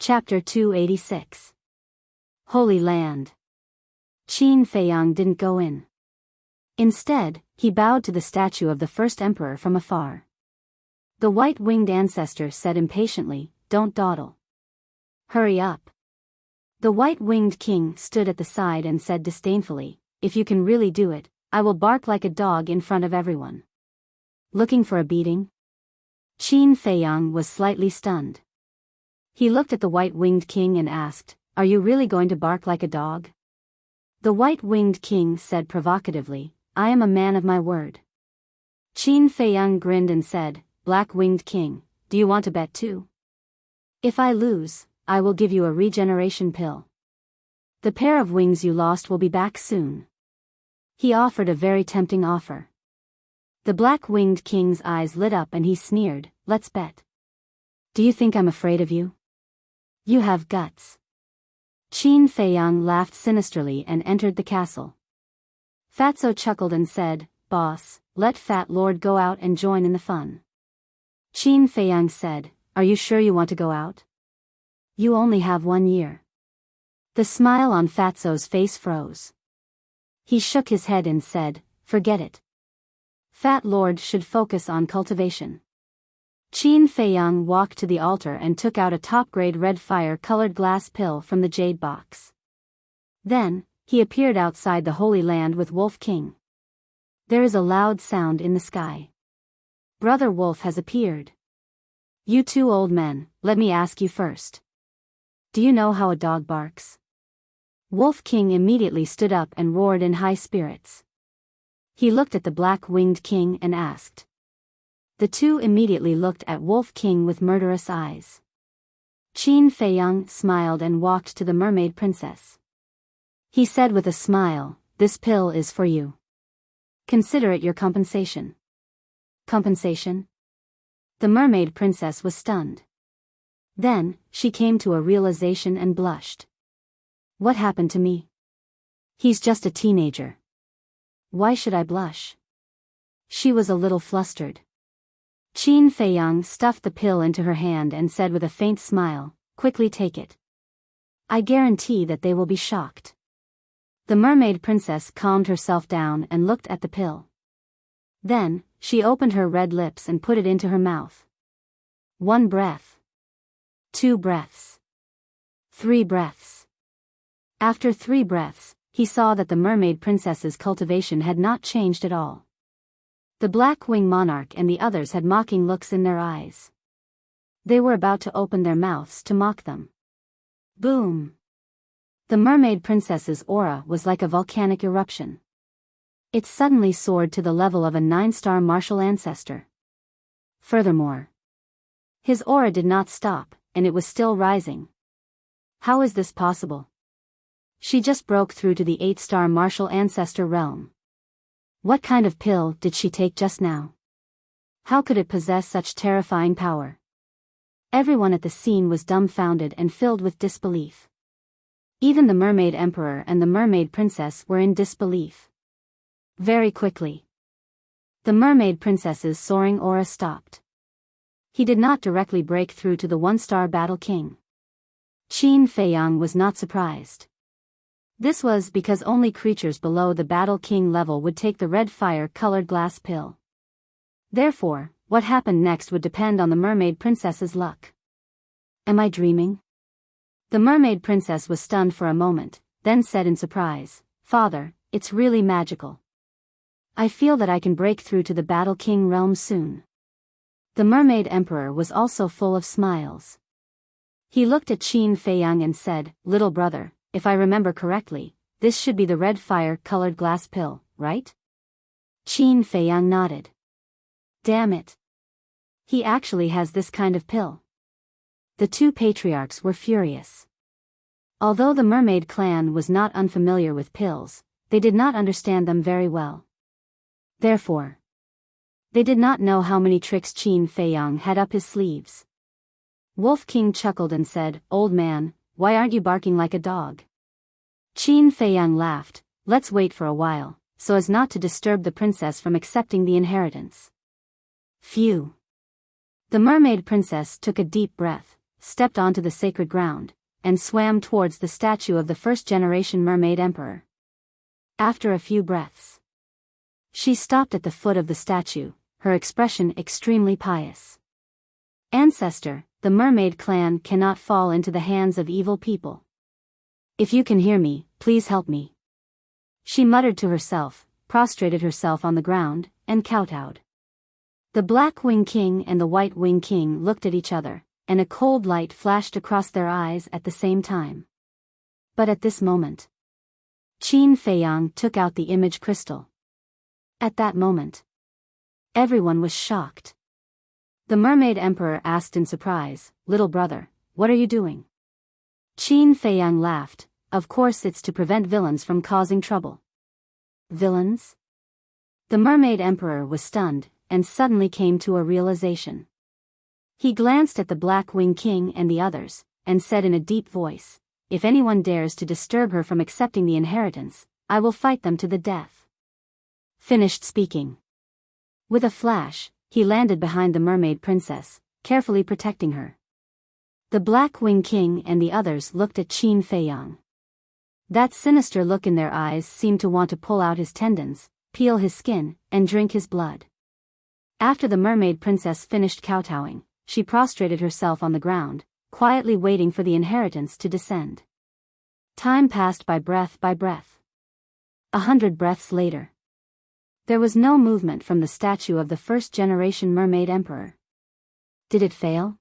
Chapter 286. Holy Land. Qin Feiyang didn't go in. Instead, he bowed to the statue of the first emperor from afar. The white-winged ancestor said impatiently, "Don't dawdle. Hurry up." The white-winged king stood at the side and said disdainfully, "If you can really do it, I will bark like a dog in front of everyone." Looking for a beating? Qin Feiyang was slightly stunned. He looked at the white-winged king and asked, "Are you really going to bark like a dog?" The white-winged king said provocatively, "I am a man of my word." Qin Feiyang grinned and said, "Black-winged king, do you want to bet too? If I lose, I will give you a regeneration pill. The pair of wings you lost will be back soon." He offered a very tempting offer. The black-winged king's eyes lit up and he sneered, "Let's bet. Do you think I'm afraid of you? You have guts." Qin Feiyang laughed sinisterly and entered the castle. Fatso chuckled and said, "Boss, let Fat Lord go out and join in the fun." Qin Feiyang said, "Are you sure you want to go out? You only have 1 year." The smile on Fatso's face froze. He shook his head and said, "Forget it. Fat Lord should focus on cultivation." Qin Feiyang walked to the altar and took out a top-grade red fire-colored glass pill from the jade box. Then, he appeared outside the Holy Land with Wolf King. There is a loud sound in the sky. Brother Wolf has appeared. "You two old men, let me ask you first. Do you know how a dog barks?" Wolf King immediately stood up and roared in high spirits. He looked at the black-winged king and asked. The two immediately looked at Wolf King with murderous eyes. Qin Feiyang smiled and walked to the mermaid princess. He said with a smile, "This pill is for you. Consider it your compensation." Compensation? The mermaid princess was stunned. Then, she came to a realization and blushed. What happened to me? He's just a teenager. Why should I blush? She was a little flustered. Qin Feiyang stuffed the pill into her hand and said with a faint smile, "Quickly take it. I guarantee that they will be shocked." The mermaid princess calmed herself down and looked at the pill. Then, she opened her red lips and put it into her mouth. 1 breath. 2 breaths. 3 breaths. After 3 breaths, he saw that the mermaid princess's cultivation had not changed at all. The Black-Wing Monarch and the others had mocking looks in their eyes. They were about to open their mouths to mock them. Boom! The mermaid princess's aura was like a volcanic eruption. It suddenly soared to the level of a 9-star martial ancestor. Furthermore, his aura did not stop, and it was still rising. How is this possible? She just broke through to the 8-star martial ancestor realm. What kind of pill did she take just now? How could it possess such terrifying power? Everyone at the scene was dumbfounded and filled with disbelief. Even the mermaid emperor and the mermaid princess were in disbelief. Very quickly, the mermaid princess's soaring aura stopped. He did not directly break through to the 1-star battle king. Qin Feiyang was not surprised. This was because only creatures below the Battle King level would take the red fire-colored glass pill. Therefore, what happened next would depend on the mermaid princess's luck. Am I dreaming? The mermaid princess was stunned for a moment, then said in surprise, "Father, it's really magical. I feel that I can break through to the Battle King realm soon." The mermaid emperor was also full of smiles. He looked at Qin Feiyang and said, "Little brother, if I remember correctly, this should be the red fire-colored glass pill, right?" Qin Feiyang nodded. Damn it. He actually has this kind of pill. The two patriarchs were furious. Although the mermaid clan was not unfamiliar with pills, they did not understand them very well. Therefore, they did not know how many tricks Qin Feiyang had up his sleeves. Wolf King chuckled and said, "Old man, why aren't you barking like a dog?" Qin Feiyang laughed, "Let's wait for a while, so as not to disturb the princess from accepting the inheritance." Phew. The mermaid princess took a deep breath, stepped onto the sacred ground, and swam towards the statue of the first-generation mermaid emperor. After a few breaths, she stopped at the foot of the statue, her expression extremely pious. "Ancestor, the mermaid clan cannot fall into the hands of evil people. If you can hear me, please help me." She muttered to herself, prostrated herself on the ground, and kowtowed. The Black Wing King and the White Wing King looked at each other, and a cold light flashed across their eyes at the same time. But at this moment, Qin Feiyang took out the image crystal. At that moment, everyone was shocked. The Mermaid Emperor asked in surprise, "Little brother, what are you doing?" Qin Feiyang laughed, "Of course it's to prevent villains from causing trouble." Villains? The Mermaid Emperor was stunned, and suddenly came to a realization. He glanced at the Black Wing King and the others, and said in a deep voice, "If anyone dares to disturb her from accepting the inheritance, I will fight them to the death." Finished speaking. With a flash, he landed behind the mermaid princess, carefully protecting her. The Black Wing King and the others looked at Qin Feiyang. That sinister look in their eyes seemed to want to pull out his tendons, peel his skin, and drink his blood. After the mermaid princess finished kowtowing, she prostrated herself on the ground, quietly waiting for the inheritance to descend. Time passed by breath. 100 breaths later. There was no movement from the statue of the first-generation mermaid emperor. Did it fail?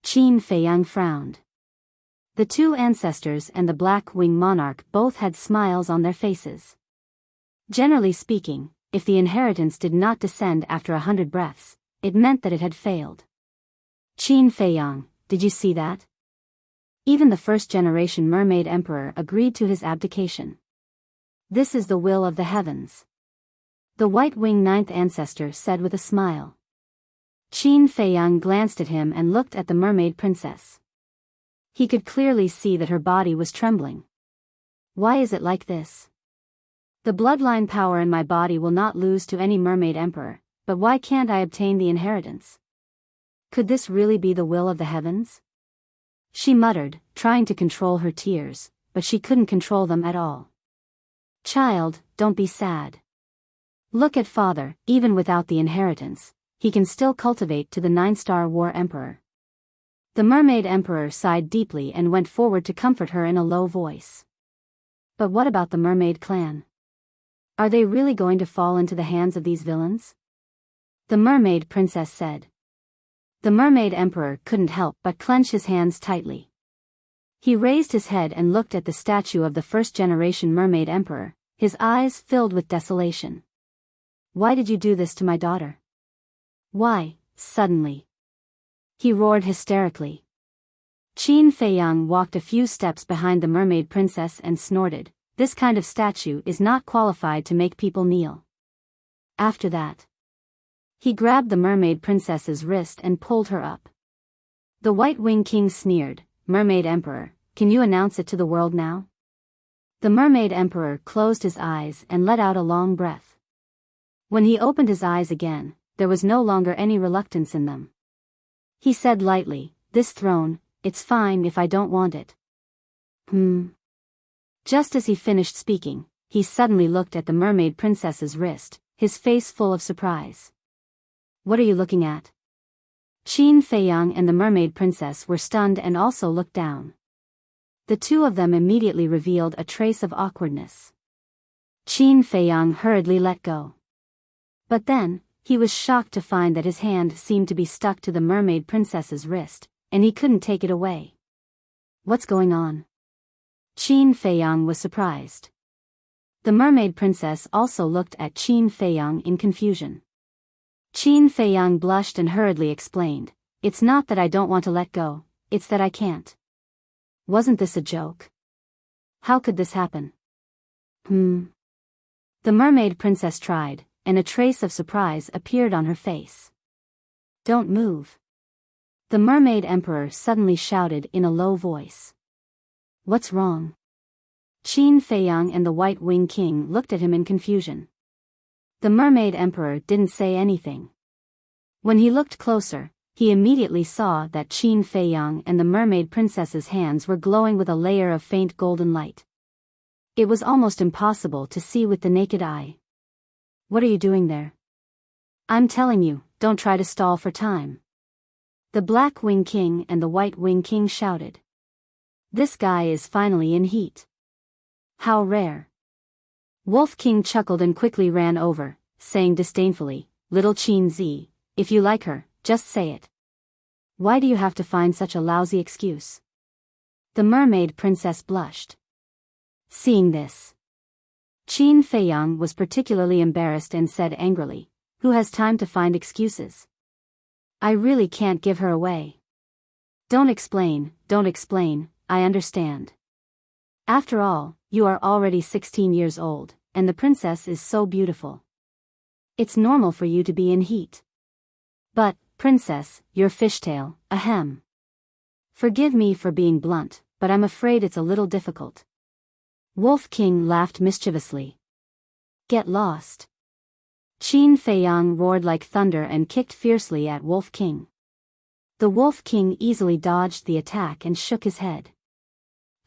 Qin Feiyang frowned. The two ancestors and the Black Wing monarch both had smiles on their faces. Generally speaking, if the inheritance did not descend after 100 breaths, it meant that it had failed. "Qin Feiyang, did you see that?" Even the first-generation mermaid emperor agreed to his abdication. "This is the will of the heavens," the White Wing ninth ancestor said with a smile. Qin Feiyang glanced at him and looked at the mermaid princess. He could clearly see that her body was trembling. "Why is it like this? The bloodline power in my body will not lose to any mermaid emperor, but why can't I obtain the inheritance? Could this really be the will of the heavens?" She muttered, trying to control her tears, but she couldn't control them at all. "Child, don't be sad. Look at father, even without the inheritance, he can still cultivate to the 9-star war emperor." The mermaid emperor sighed deeply and went forward to comfort her in a low voice. "But what about the mermaid clan? Are they really going to fall into the hands of these villains?" The mermaid princess said. The mermaid emperor couldn't help but clench his hands tightly. He raised his head and looked at the statue of the first-generation mermaid emperor, his eyes filled with desolation. "Why did you do this to my daughter? Why, suddenly?" he roared hysterically. Qin Feiyang walked a few steps behind the mermaid princess and snorted, "This kind of statue is not qualified to make people kneel." After that, he grabbed the mermaid princess's wrist and pulled her up. The White Wing King sneered, "Mermaid Emperor, can you announce it to the world now?" The mermaid emperor closed his eyes and let out a long breath. When he opened his eyes again, there was no longer any reluctance in them. He said lightly, "This throne, it's fine if I don't want it." Just as he finished speaking, he suddenly looked at the mermaid princess's wrist, his face full of surprise. "What are you looking at?" Qin Feiyang and the mermaid princess were stunned and also looked down. The two of them immediately revealed a trace of awkwardness. Qin Feiyang hurriedly let go. But then, he was shocked to find that his hand seemed to be stuck to the mermaid princess's wrist, and he couldn't take it away. "What's going on?" Qin Feiyang was surprised. The mermaid princess also looked at Qin Feiyang in confusion. Qin Feiyang blushed and hurriedly explained, "It's not that I don't want to let go, it's that I can't." Wasn't this a joke? How could this happen? The mermaid princess tried, and a trace of surprise appeared on her face. "Don't move." The mermaid emperor suddenly shouted in a low voice. "What's wrong?" Qin Feiyang and the White Wing King looked at him in confusion. The mermaid emperor didn't say anything. When he looked closer, he immediately saw that Qin Feiyang and the mermaid princess's hands were glowing with a layer of faint golden light. It was almost impossible to see with the naked eye. "What are you doing there? I'm telling you, don't try to stall for time." The Black Wing King and the White Wing King shouted. "This guy is finally in heat. How rare." Wolf King chuckled and quickly ran over, saying disdainfully, "Little Qin Zi, if you like her, just say it. Why do you have to find such a lousy excuse?" The mermaid princess blushed. Seeing this, Qin Feiyang was particularly embarrassed and said angrily, "Who has time to find excuses? I really can't give her away." Don't explain, I understand. After all, you are already 16 years old, and the princess is so beautiful. It's normal for you to be in heat. But, princess, your fishtail, ahem. Forgive me for being blunt, but I'm afraid it's a little difficult. Wolf King laughed mischievously. Get lost. Qin Feiyang roared like thunder and kicked fiercely at Wolf King. The Wolf King easily dodged the attack and shook his head.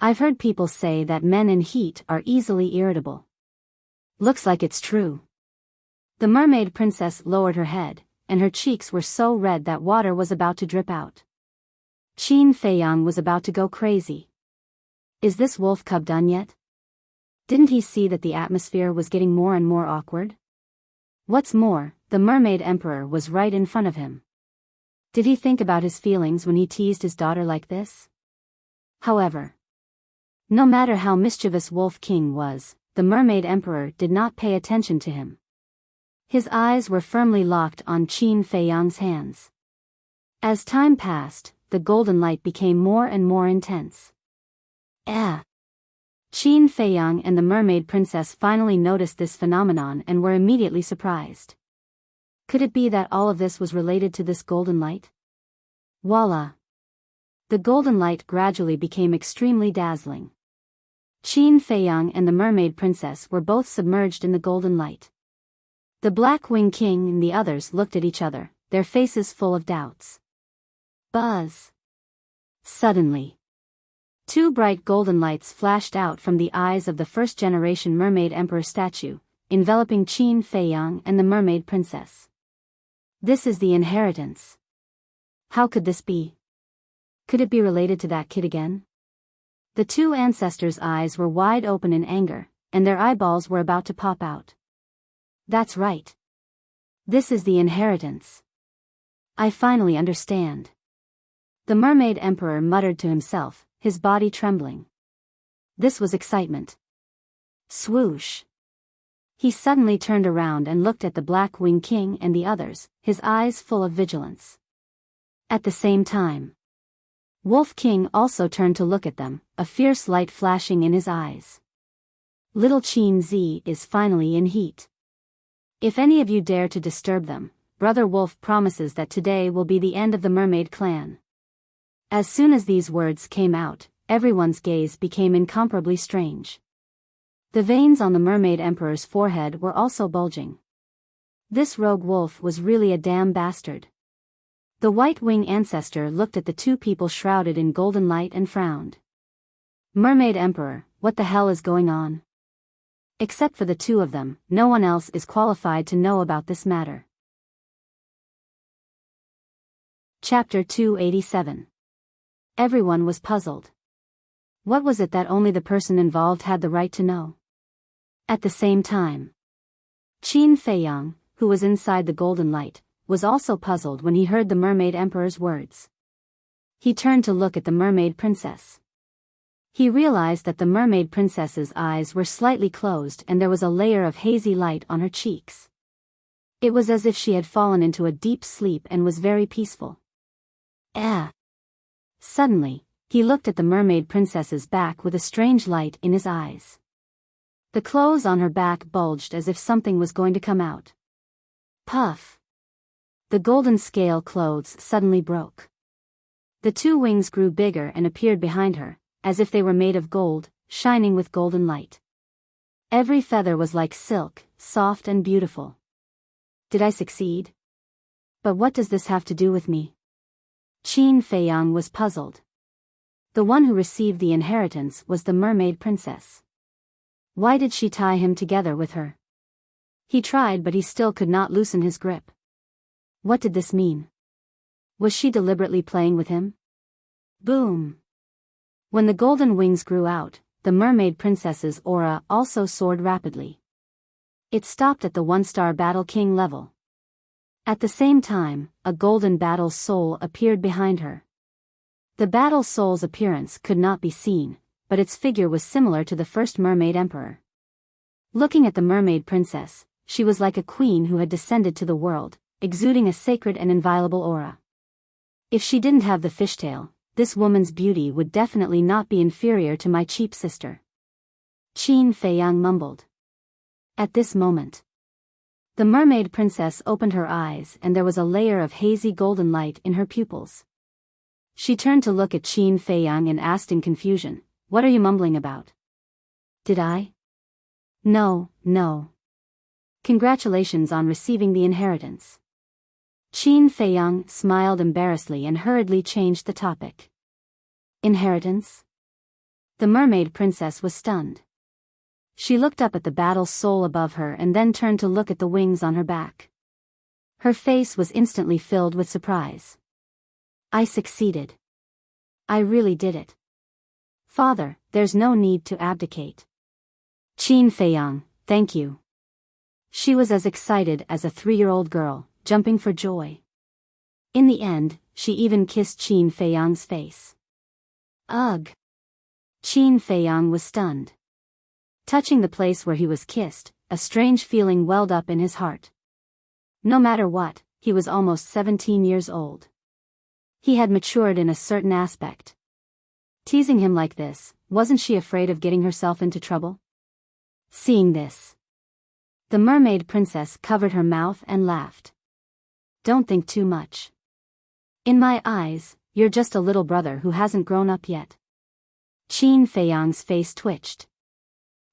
I've heard people say that men in heat are easily irritable. Looks like it's true. The mermaid princess lowered her head, and her cheeks were so red that water was about to drip out. Qin Feiyang was about to go crazy. Is this wolf cub done yet? Didn't he see that the atmosphere was getting more and more awkward? What's more, the mermaid emperor was right in front of him. Did he think about his feelings when he teased his daughter like this? However, no matter how mischievous Wolf King was, the mermaid emperor did not pay attention to him. His eyes were firmly locked on Qin Feiyang's hands. As time passed, the golden light became more and more intense. Qin Feiyang and the mermaid princess finally noticed this phenomenon and were immediately surprised. Could it be that all of this was related to this golden light? Voila! The golden light gradually became extremely dazzling. Qin Feiyang and the mermaid princess were both submerged in the golden light. The Black Wing King and the others looked at each other, their faces full of doubts. Buzz! Suddenly, two bright golden lights flashed out from the eyes of the first-generation mermaid emperor statue, enveloping Qin Feiyang and the mermaid princess. This is the inheritance. How could this be? Could it be related to that kid again? The two ancestors' eyes were wide open in anger, and their eyeballs were about to pop out. That's right. This is the inheritance. I finally understand. The mermaid emperor muttered to himself, his body trembling. This was excitement. Swoosh! He suddenly turned around and looked at the Black Wing King and the others, his eyes full of vigilance. At the same time, Wolf King also turned to look at them, a fierce light flashing in his eyes. Little Qin Zi is finally in heat. If any of you dare to disturb them, Brother Wolf promises that today will be the end of the mermaid clan. As soon as these words came out, everyone's gaze became incomparably strange. The veins on the mermaid emperor's forehead were also bulging. This rogue wolf was really a damn bastard. The White Wing ancestor looked at the two people shrouded in golden light and frowned. Mermaid Emperor, what the hell is going on? Except for the two of them, no one else is qualified to know about this matter. Chapter 287. Everyone was puzzled. What was it that only the person involved had the right to know? At the same time, Qin Feiyang, who was inside the golden light, was also puzzled when he heard the mermaid emperor's words. He turned to look at the mermaid princess. He realized that the mermaid princess's eyes were slightly closed and there was a layer of hazy light on her cheeks. It was as if she had fallen into a deep sleep and was very peaceful. Suddenly, he looked at the mermaid princess's back with a strange light in his eyes. The clothes on her back bulged as if something was going to come out. Puff! The golden scale clothes suddenly broke. The two wings grew bigger and appeared behind her, as if they were made of gold, shining with golden light. Every feather was like silk, soft and beautiful. Did I succeed? But what does this have to do with me? Qin Feiyang was puzzled. The one who received the inheritance was the mermaid princess. Why did she tie him together with her? He tried, but he still could not loosen his grip. What did this mean? Was she deliberately playing with him? Boom! When the golden wings grew out, the mermaid princess's aura also soared rapidly. It stopped at the one-star Battle King level. At the same time, a golden battle soul appeared behind her. The battle soul's appearance could not be seen, but its figure was similar to the first mermaid emperor. Looking at the mermaid princess, she was like a queen who had descended to the world, exuding a sacred and inviolable aura. If she didn't have the fishtail, this woman's beauty would definitely not be inferior to my cheap sister. Qin Feiyang mumbled. At this moment, the mermaid princess opened her eyes and there was a layer of hazy golden light in her pupils. She turned to look at Qin Feiyang and asked in confusion, "What are you mumbling about?" "Did I?" No. Congratulations on receiving the inheritance." Qin Feiyang smiled embarrassedly and hurriedly changed the topic. Inheritance? The mermaid princess was stunned. She looked up at the battle soul above her and then turned to look at the wings on her back. Her face was instantly filled with surprise. "I succeeded. I really did it. Father, there's no need to abdicate." "Qin Feiyang, thank you." She was as excited as a 3-year-old girl, jumping for joy. In the end, she even kissed Qin Feiyang's face. Ugh! Qin Feiyang was stunned. Touching the place where he was kissed, a strange feeling welled up in his heart. No matter what, he was almost 17 years old. He had matured in a certain aspect. Teasing him like this, wasn't she afraid of getting herself into trouble? Seeing this, the mermaid princess covered her mouth and laughed. "Don't think too much. In my eyes, you're just a little brother who hasn't grown up yet." Qin Feiyang's face twitched.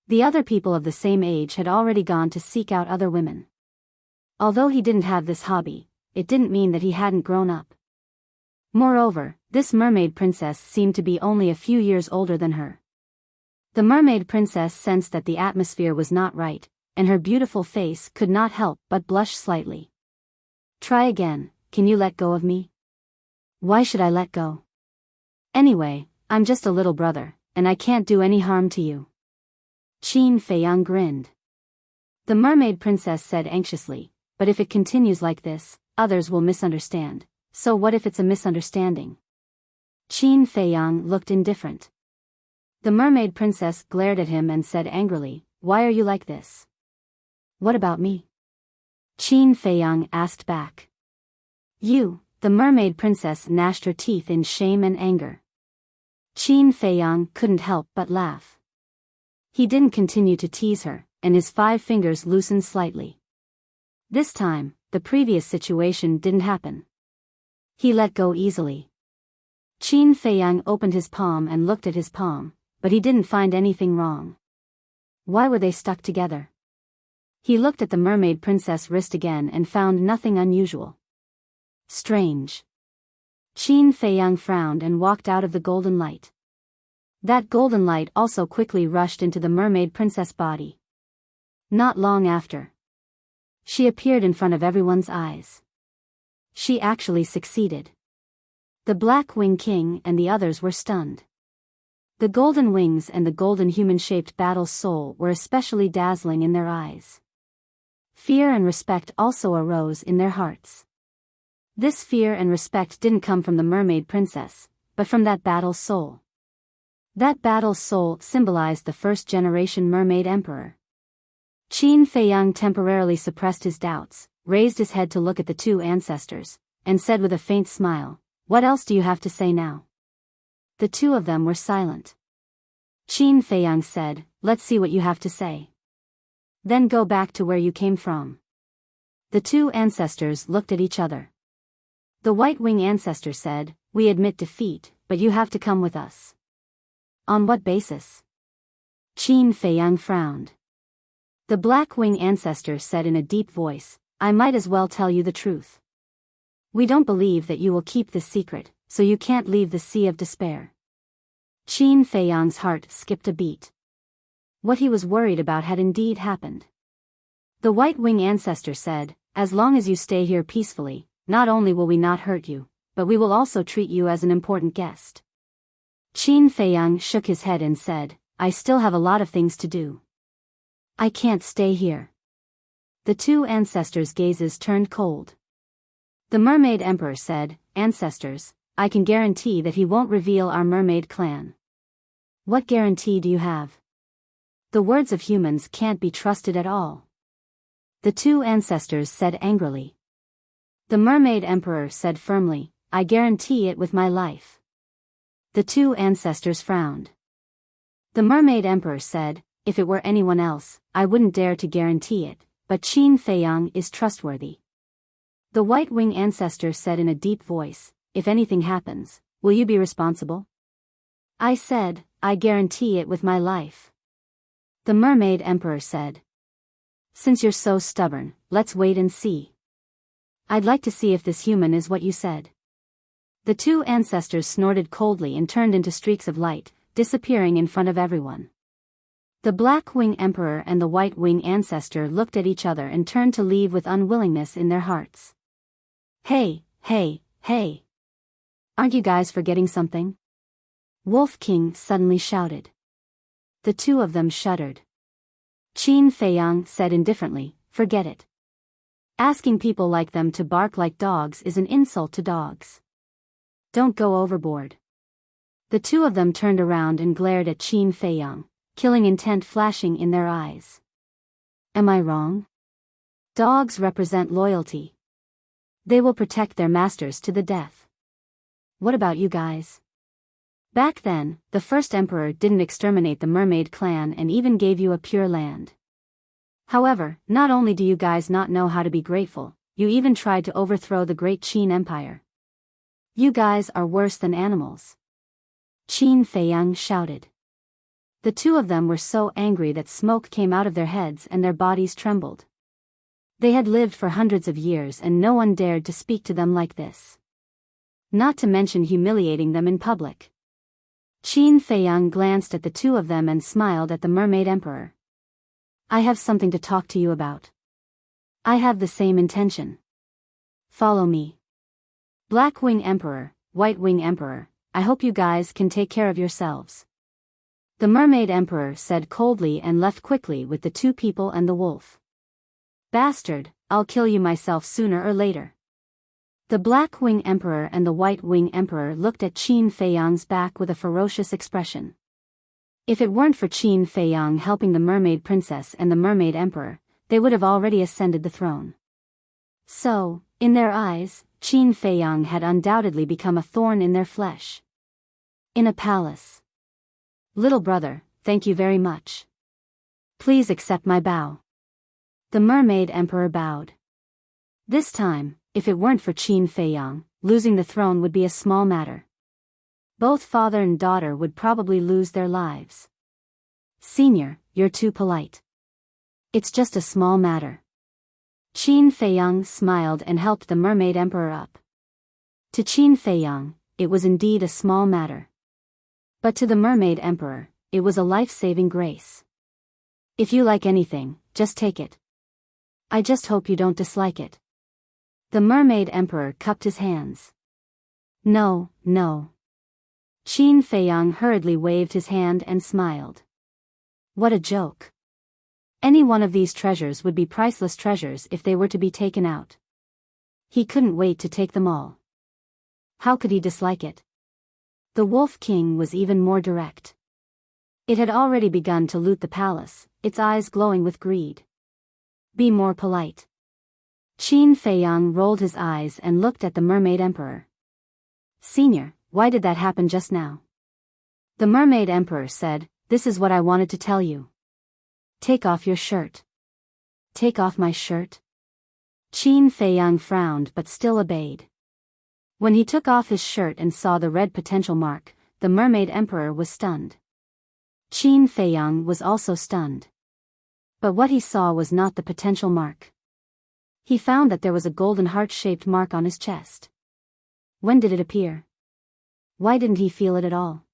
The other people of the same age had already gone to seek out other women. Although he didn't have this hobby, it didn't mean that he hadn't grown up. Moreover, this mermaid princess seemed to be only a few years older than her. The mermaid princess sensed that the atmosphere was not right, and her beautiful face could not help but blush slightly. "Try again, can you let go of me?" "Why should I let go? Anyway, I'm just a little brother, and I can't do any harm to you." Qin Feiyang grinned. The mermaid princess said anxiously, "But if it continues like this, others will misunderstand. So what if it's a misunderstanding?" Qin Feiyang looked indifferent. The mermaid princess glared at him and said angrily, "Why are you like this?" "What about me?" Qin Feiyang asked back. "You," the mermaid princess gnashed her teeth in shame and anger. Qin Feiyang couldn't help but laugh. He didn't continue to tease her, and his 5 fingers loosened slightly. This time, the previous situation didn't happen. He let go easily. Qin Feiyang opened his palm and looked at his palm, but he didn't find anything wrong. Why were they stuck together? He looked at the mermaid princess' wrist again and found nothing unusual. Strange. Qin Feiyang frowned and walked out of the golden light. That golden light also quickly rushed into the mermaid princess' body. Not long after, she appeared in front of everyone's eyes. She actually succeeded. The Black Wing King and the others were stunned. The golden wings and the golden human-shaped battle soul were especially dazzling in their eyes. Fear and respect also arose in their hearts. This fear and respect didn't come from the mermaid princess, but from that battle soul. That battle soul symbolized the first-generation mermaid emperor. Qin Feiyang temporarily suppressed his doubts, raised his head to look at the 2 ancestors, and said with a faint smile, "What else do you have to say now?" The 2 of them were silent. Qin Feiyang said, "Let's see what you have to say. Then go back to where you came from." The 2 ancestors looked at each other. The White Wing ancestor said, "We admit defeat, but you have to come with us." "On what basis?" Qin Feiyang frowned. The Black Wing ancestor said in a deep voice, "I might as well tell you the truth. We don't believe that you will keep this secret, so you can't leave the Sea of Despair. Qin Feiyang's heart skipped a beat. What he was worried about had indeed happened. The White Wing ancestor said, as long as you stay here peacefully, not only will we not hurt you, but we will also treat you as an important guest. Qin Feiyang shook his head and said, I still have a lot of things to do. I can't stay here. The two ancestors' gazes turned cold. The Mermaid Emperor said, Ancestors, I can guarantee that he won't reveal our mermaid clan. What guarantee do you have? The words of humans can't be trusted at all. The two ancestors said angrily. The Mermaid Emperor said firmly, I guarantee it with my life. The two ancestors frowned. The Mermaid Emperor said, if it were anyone else, I wouldn't dare to guarantee it, but Qin Feiyang is trustworthy. The White Wing ancestor said in a deep voice, if anything happens, will you be responsible? I said, I guarantee it with my life. The Mermaid Emperor said. Since you're so stubborn, let's wait and see. I'd like to see if this human is what you said. The two ancestors snorted coldly and turned into streaks of light, disappearing in front of everyone. The Black Wing Emperor and the White Wing ancestor looked at each other and turned to leave with unwillingness in their hearts. Hey, hey, hey! Aren't you guys forgetting something? Wolf King suddenly shouted. The two of them shuddered. Qin Feiyang said indifferently, forget it. Asking people like them to bark like dogs is an insult to dogs. Don't go overboard. The two of them turned around and glared at Qin Feiyang, killing intent flashing in their eyes. Am I wrong? Dogs represent loyalty. They will protect their masters to the death. What about you guys? Back then, the first emperor didn't exterminate the mermaid clan and even gave you a pure land. However, not only do you guys not know how to be grateful, you even tried to overthrow the great Qin Empire. You guys are worse than animals. Qin Feiyang shouted. The two of them were so angry that smoke came out of their heads and their bodies trembled. They had lived for hundreds of years and no one dared to speak to them like this. Not to mention humiliating them in public. Qin Feiyang glanced at the two of them and smiled at the Mermaid Emperor. I have something to talk to you about. I have the same intention. Follow me. Black Wing Emperor, White Wing Emperor, I hope you guys can take care of yourselves. The Mermaid Emperor said coldly and left quickly with the two people and the wolf. Bastard, I'll kill you myself sooner or later. The Black Wing Emperor and the White Wing Emperor looked at Qin Feiyang's back with a ferocious expression. If it weren't for Qin Feiyang helping the Mermaid Princess and the Mermaid Emperor, they would have already ascended the throne. So, in their eyes, Qin Feiyang had undoubtedly become a thorn in their flesh. In a palace. Little brother, thank you very much. Please accept my bow. The Mermaid Emperor bowed. This time, if it weren't for Qin Feiyang, losing the throne would be a small matter. Both father and daughter would probably lose their lives. Senior, you're too polite. It's just a small matter. Qin Feiyang smiled and helped the Mermaid Emperor up. To Qin Feiyang, it was indeed a small matter. But to the Mermaid Emperor, it was a life-saving grace. If you like anything, just take it. I just hope you don't dislike it. The Mermaid Emperor cupped his hands. No, no. Qin Feiyang hurriedly waved his hand and smiled. What a joke. Any one of these treasures would be priceless treasures if they were to be taken out. He couldn't wait to take them all. How could he dislike it? The Wolf King was even more direct. It had already begun to loot the palace, its eyes glowing with greed. Be more polite. Qin Feiyang rolled his eyes and looked at the Mermaid Emperor. Senior, why did that happen just now? The Mermaid Emperor said, this is what I wanted to tell you. Take off your shirt. Take off my shirt? Qin Feiyang frowned but still obeyed. When he took off his shirt and saw the red potential mark, the Mermaid Emperor was stunned. Qin Feiyang was also stunned. But what he saw was not the potential mark. He found that there was a golden heart-shaped mark on his chest. When did it appear? Why didn't he feel it at all?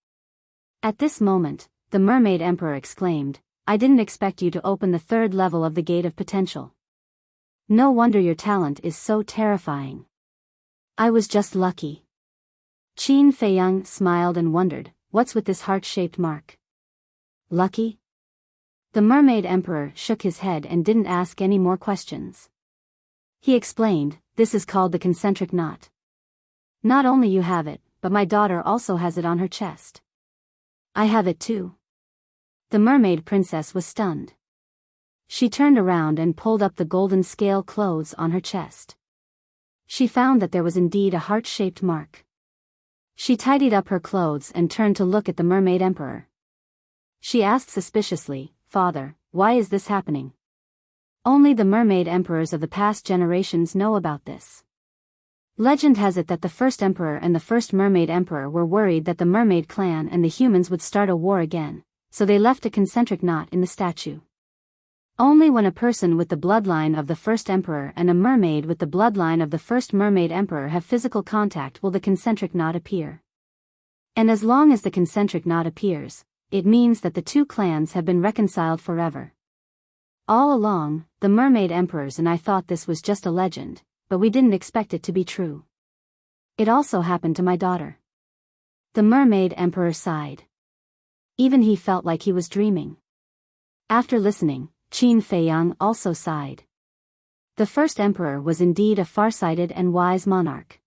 At this moment, the Mermaid Emperor exclaimed, I didn't expect you to open the third level of the Gate of Potential. No wonder your talent is so terrifying. I was just lucky. Qin Feiyang smiled and wondered, what's with this heart-shaped mark? Lucky? The Mermaid Emperor shook his head and didn't ask any more questions. He explained, this is called the concentric knot. Not only you have it, but my daughter also has it on her chest. I have it too. The mermaid princess was stunned. She turned around and pulled up the golden scale clothes on her chest. She found that there was indeed a heart-shaped mark. She tidied up her clothes and turned to look at the Mermaid Emperor. She asked suspiciously, Father, why is this happening? Only the mermaid emperors of the past generations know about this. Legend has it that the first emperor and the first mermaid emperor were worried that the mermaid clan and the humans would start a war again, so they left a concentric knot in the statue. Only when a person with the bloodline of the first emperor and a mermaid with the bloodline of the first mermaid emperor have physical contact will the concentric knot appear. And as long as the concentric knot appears, it means that the two clans have been reconciled forever. All along, the mermaid emperors and I thought this was just a legend, but we didn't expect it to be true. It also happened to my daughter. The mermaid emperor sighed. Even he felt like he was dreaming. After listening, Qin Feiyang also sighed. The first emperor was indeed a far-sighted and wise monarch.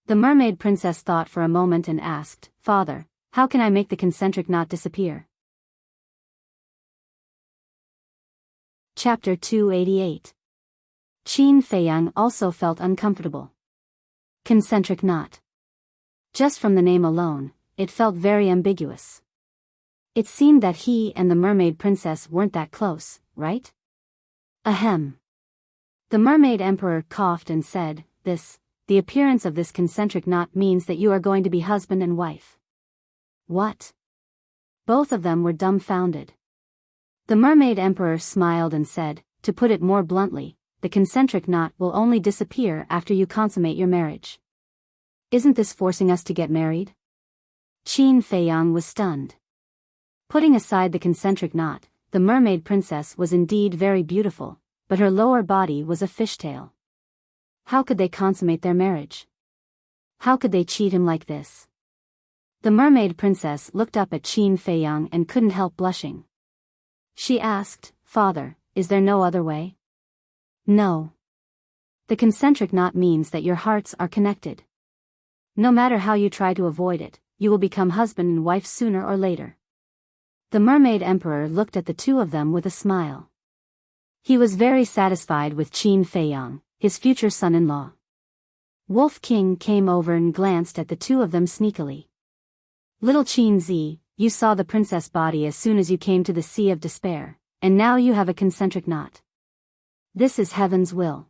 The mermaid princess thought for a moment and asked, Father, how can I make the concentric knot disappear? Chapter 288. Qin Feiyang also felt uncomfortable. Concentric knot. Just from the name alone, it felt very ambiguous. It seemed that he and the mermaid princess weren't that close, right? Ahem. The mermaid emperor coughed and said, the appearance of this concentric knot means that you are going to be husband and wife. What? Both of them were dumbfounded. The mermaid emperor smiled and said, to put it more bluntly, the concentric knot will only disappear after you consummate your marriage. Isn't this forcing us to get married? Qin Feiyang was stunned. Putting aside the concentric knot, the mermaid princess was indeed very beautiful, but her lower body was a fishtail. How could they consummate their marriage? How could they cheat him like this? The mermaid princess looked up at Qin Feiyang and couldn't help blushing. She asked, Father, is there no other way? No. The concentric knot means that your hearts are connected. No matter how you try to avoid it, you will become husband and wife sooner or later. The mermaid emperor looked at the two of them with a smile. He was very satisfied with Qin Feiyang, his future son-in-law. Wolf King came over and glanced at the two of them sneakily. Little Qin Zi, you saw the princess body as soon as you came to the Sea of Despair, and now you have a concentric knot. This is heaven's will.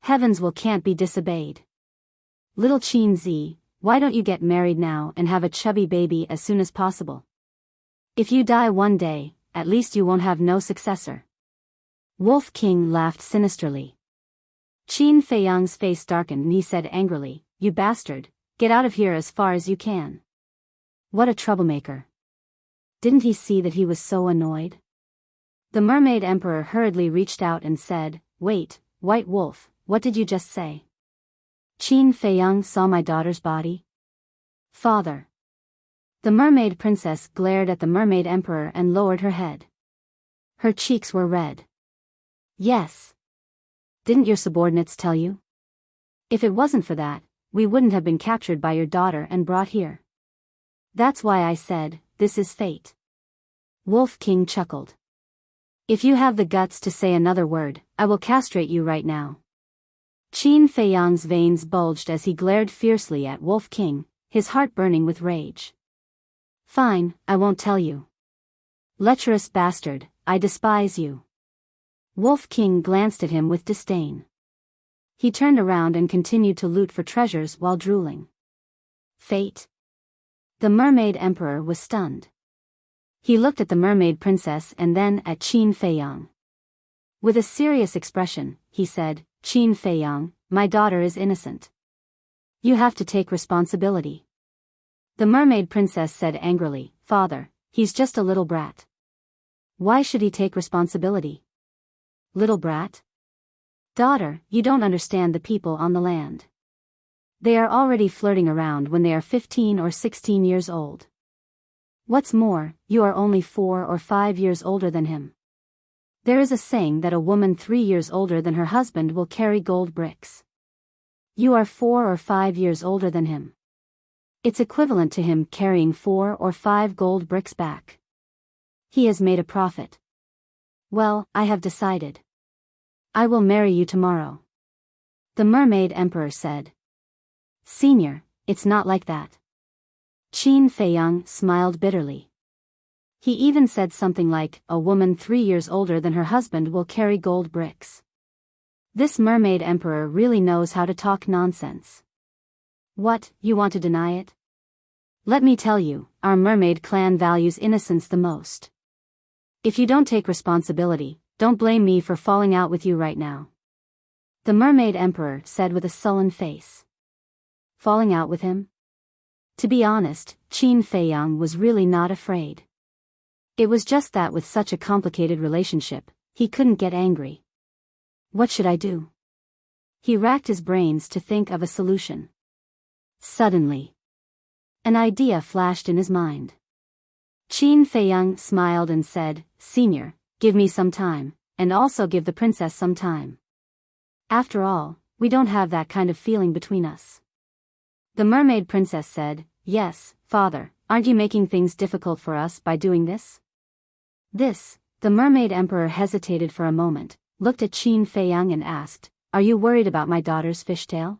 Heaven's will can't be disobeyed. Little Qin Zi, why don't you get married now and have a chubby baby as soon as possible? If you die one day, at least you won't have no successor. Wolf King laughed sinisterly. Qin Feiyang's face darkened and he said angrily, you bastard, get out of here as far as you can. What a troublemaker. Didn't he see that he was so annoyed? The mermaid emperor hurriedly reached out and said, wait, White Wolf, what did you just say? Qin Feiyang saw my daughter's body? Father. The mermaid princess glared at the mermaid emperor and lowered her head. Her cheeks were red. Yes. Didn't your subordinates tell you? If it wasn't for that, we wouldn't have been captured by your daughter and brought here. That's why I said, this is fate. Wolf King chuckled. If you have the guts to say another word, I will castrate you right now. Qin Feiyang's veins bulged as he glared fiercely at Wolf King, his heart burning with rage. Fine, I won't tell you. Lecherous bastard, I despise you. Wolf King glanced at him with disdain. He turned around and continued to loot for treasures while drooling. Fate? The mermaid emperor was stunned. He looked at the mermaid princess and then at Qin Feiyang. With a serious expression, he said, Qin Feiyang, my daughter is innocent. You have to take responsibility. The mermaid princess said angrily, "Father, he's just a little brat. Why should he take responsibility?" "Little brat? Daughter, you don't understand the people on the land. They are already flirting around when they are 15 or 16 years old. What's more, you are only 4 or 5 years older than him. There is a saying that a woman 3 years older than her husband will carry gold bricks. You are 4 or 5 years older than him. It's equivalent to him carrying 4 or 5 gold bricks back. He has made a profit. Well, I have decided. I will marry you tomorrow." The mermaid emperor said. "Senior, it's not like that." Qin Feiyang smiled bitterly. He even said something like, "A woman 3 years older than her husband will carry gold bricks." This mermaid emperor really knows how to talk nonsense. "What, you want to deny it? Let me tell you, our mermaid clan values innocence the most. If you don't take responsibility, don't blame me for falling out with you right now." The mermaid emperor said with a sullen face. Falling out with him? To be honest, Qin Feiyang was really not afraid. It was just that with such a complicated relationship, he couldn't get angry. What should I do? He racked his brains to think of a solution. Suddenly, an idea flashed in his mind. Qin Feiyang smiled and said, "Senior, give me some time, and also give the princess some time. After all, we don't have that kind of feeling between us." The mermaid princess said, "Yes, father, aren't you making things difficult for us by doing this?" The mermaid emperor hesitated for a moment, looked at Qin Feiyang and asked, "Are you worried about my daughter's fishtail?"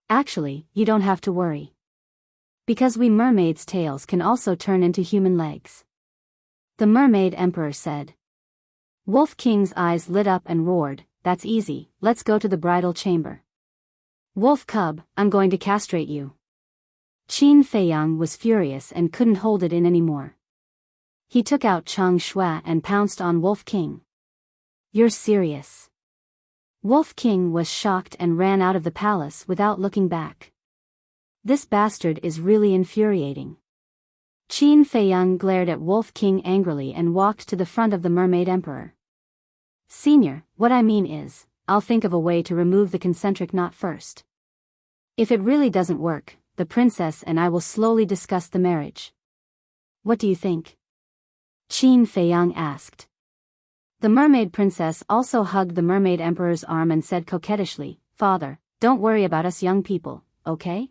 "Actually, you don't have to worry. Because we mermaids' tails can also turn into human legs." The mermaid emperor said. Wolf King's eyes lit up and roared, "That's easy, let's go to the bridal chamber. Wolf cub, I'm going to castrate you." Qin Feiyang was furious and couldn't hold it in anymore. He took out Chang Shui and pounced on Wolf King. "You're serious?" Wolf King was shocked and ran out of the palace without looking back. This bastard is really infuriating. Qin Feiyang glared at Wolf King angrily and walked to the front of the mermaid emperor. "Senior, what I mean is, I'll think of a way to remove the concentric knot first. If it really doesn't work, the princess and I will slowly discuss the marriage. What do you think?" Qin Feiyang asked. The mermaid princess also hugged the mermaid emperor's arm and said coquettishly, "Father, don't worry about us young people, okay?"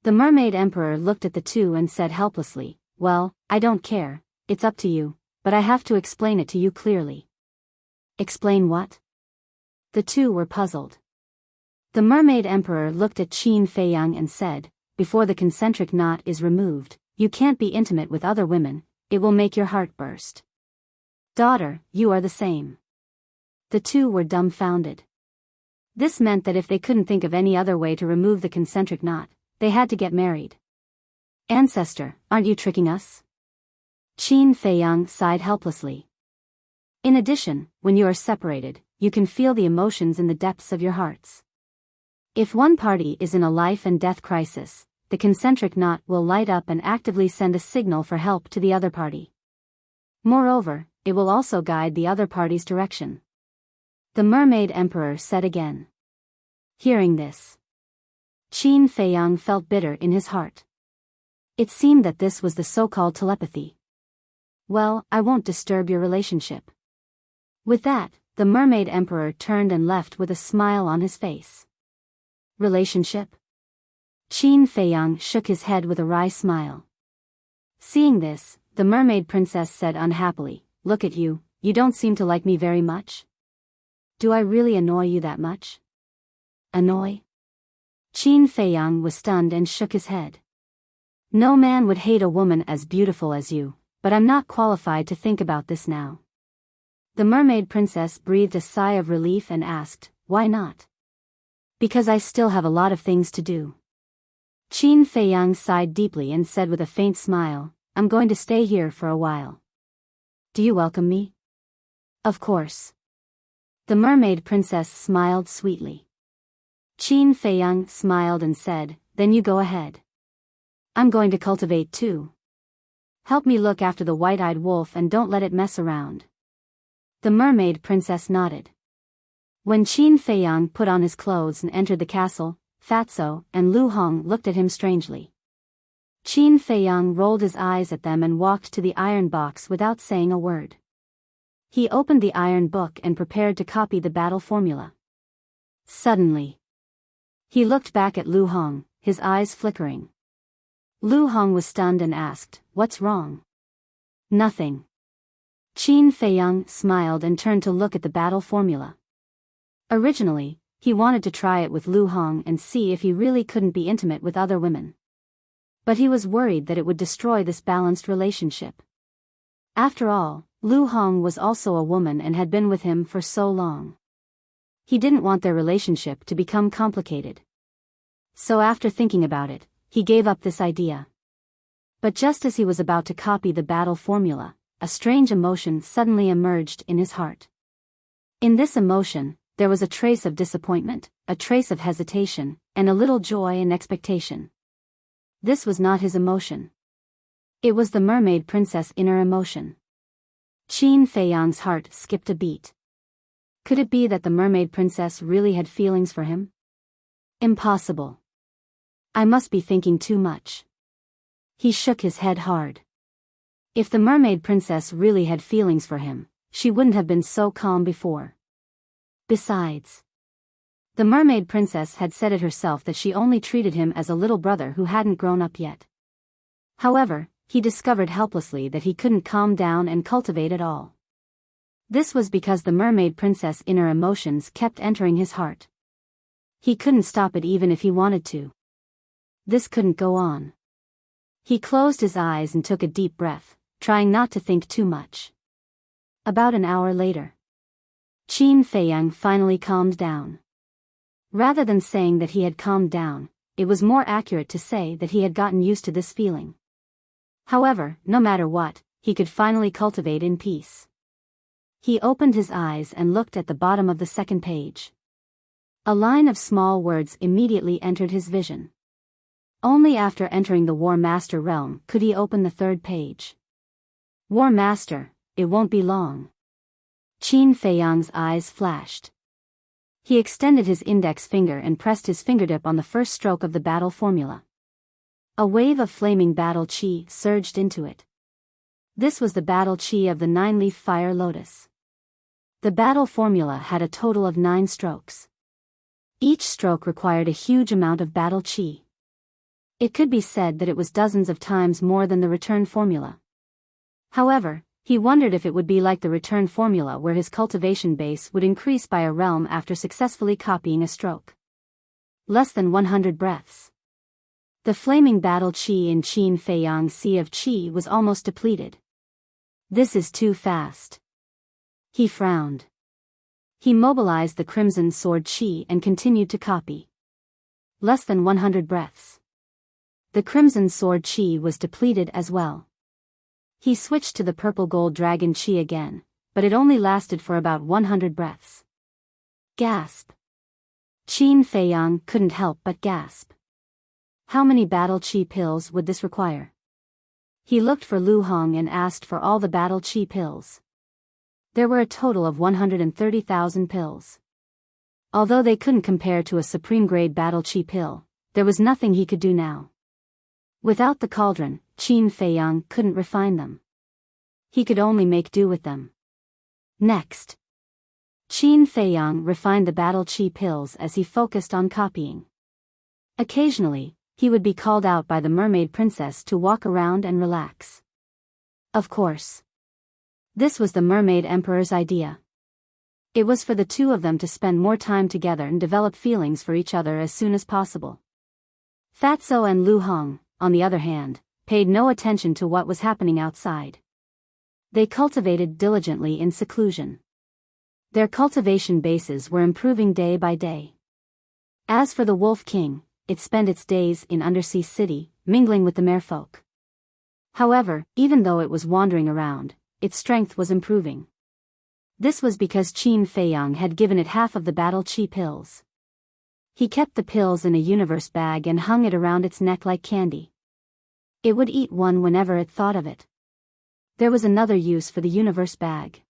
The mermaid emperor looked at the two and said helplessly, "Well, I don't care, it's up to you, but I have to explain it to you clearly." "Explain what?" The two were puzzled. The mermaid emperor looked at Qin Feiyang and said, "Before the concentric knot is removed, you can't be intimate with other women, it will make your heart burst. Daughter, you are the same." The two were dumbfounded. This meant that if they couldn't think of any other way to remove the concentric knot, they had to get married. "Ancestor, aren't you tricking us?" Qin Feiyang sighed helplessly. "In addition, when you are separated, you can feel the emotions in the depths of your hearts. If one party is in a life and death crisis, the concentric knot will light up and actively send a signal for help to the other party. Moreover, it will also guide the other party's direction." The mermaid emperor said again. Hearing this, Qin Feiyang felt bitter in his heart. It seemed that this was the so-called telepathy. "Well, I won't disturb your relationship." With that, the mermaid emperor turned and left with a smile on his face. Relationship? Qin Feiyang shook his head with a wry smile. Seeing this, the mermaid princess said unhappily, "Look at you, you don't seem to like me very much. Do I really annoy you that much?" Annoy? Qin Feiyang was stunned and shook his head. "No man would hate a woman as beautiful as you, but I'm not qualified to think about this now." The mermaid princess breathed a sigh of relief and asked, "Why not?" "Because I still have a lot of things to do." Qin Feiyang sighed deeply and said with a faint smile, "I'm going to stay here for a while. Do you welcome me?" "Of course." The mermaid princess smiled sweetly. Qin Feiyang smiled and said, "Then you go ahead." I'm going to cultivate too. Help me look after the white-eyed wolf and don't let it mess around. The mermaid princess nodded. When Qin Feiyang put on his clothes and entered the castle, Fatso and Lu Hong looked at him strangely. Qin Feiyang rolled his eyes at them and walked to the iron box without saying a word. He opened the iron book and prepared to copy the battle formula. Suddenly, he looked back at Lu Hong, his eyes flickering. Lu Hong was stunned and asked, "What's wrong?" "Nothing." Qin Feiyang smiled and turned to look at the battle formula. Originally, he wanted to try it with Lu Hong and see if he really couldn't be intimate with other women. But he was worried that it would destroy this balanced relationship. After all, Lu Hong was also a woman and had been with him for so long. He didn't want their relationship to become complicated. So after thinking about it, he gave up this idea. But just as he was about to copy the battle formula, a strange emotion suddenly emerged in his heart. In this emotion, there was a trace of disappointment, a trace of hesitation, and a little joy and expectation. This was not his emotion. It was the mermaid princess' inner emotion. Qin Feiyang's heart skipped a beat. Could it be that the mermaid princess really had feelings for him? Impossible. I must be thinking too much. He shook his head hard. If the mermaid princess really had feelings for him, she wouldn't have been so calm before. Besides, the mermaid princess had said it herself that she only treated him as a little brother who hadn't grown up yet. However, he discovered helplessly that he couldn't calm down and cultivate at all. This was because the mermaid princess' inner emotions kept entering his heart. He couldn't stop it even if he wanted to. This couldn't go on. He closed his eyes and took a deep breath, trying not to think too much. About an hour later, Qin Feiyang finally calmed down. Rather than saying that he had calmed down, it was more accurate to say that he had gotten used to this feeling. However, no matter what, he could finally cultivate in peace. He opened his eyes and looked at the bottom of the second page. A line of small words immediately entered his vision. Only after entering the War Master realm could he open the third page. War Master, it won't be long. Qin Feiyang's eyes flashed. He extended his index finger and pressed his fingertip on the first stroke of the battle formula. A wave of flaming battle chi surged into it. This was the battle chi of the 9-leaf fire lotus. The battle formula had a total of 9 strokes. Each stroke required a huge amount of battle chi. It could be said that it was dozens of times more than the return formula. However, he wondered if it would be like the return formula where his cultivation base would increase by a realm after successfully copying a stroke. Less than 100 breaths. The flaming battle chi in Qin Feiyang's sea of chi was almost depleted. This is too fast. He frowned. He mobilized the crimson sword chi and continued to copy. Less than 100 breaths. The crimson sword chi was depleted as well. He switched to the purple gold dragon chi again, but it only lasted for about 100 breaths. Gasp. Qin Feiyang couldn't help but gasp. How many battle chi pills would this require? He looked for Lu Hong and asked for all the battle chi pills. There were a total of 130,000 pills. Although they couldn't compare to a supreme-grade battle chi pill, there was nothing he could do now. Without the cauldron, Qin Feiyang couldn't refine them. He could only make do with them. Next, Qin Feiyang refined the battle chi pills as he focused on copying. Occasionally, he would be called out by the mermaid princess to walk around and relax. Of course, this was the mermaid emperor's idea. It was for the two of them to spend more time together and develop feelings for each other as soon as possible. Fatso and Lu Hong, on the other hand, paid no attention to what was happening outside. They cultivated diligently in seclusion. Their cultivation bases were improving day by day. As for the Wolf King, it spent its days in Undersea City, mingling with the merfolk. However, even though it was wandering around, its strength was improving. This was because Qin Feiyang had given it half of the battle chi pills. He kept the pills in a universe bag and hung it around its neck like candy. It would eat one whenever it thought of it. There was another use for the universe bag.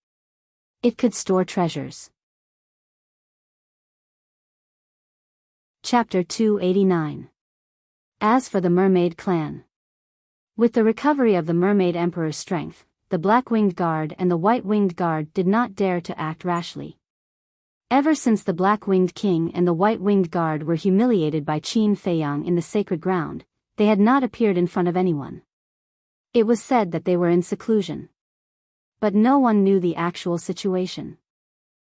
It could store treasures. Chapter 289. As for the Mermaid Clan. With the recovery of the Mermaid Emperor's strength, the Black-Winged Guard and the White-Winged Guard did not dare to act rashly. Ever since the Black-Winged King and the White-Winged Guard were humiliated by Qin Feiyang in the sacred ground, they had not appeared in front of anyone. It was said that they were in seclusion. But no one knew the actual situation.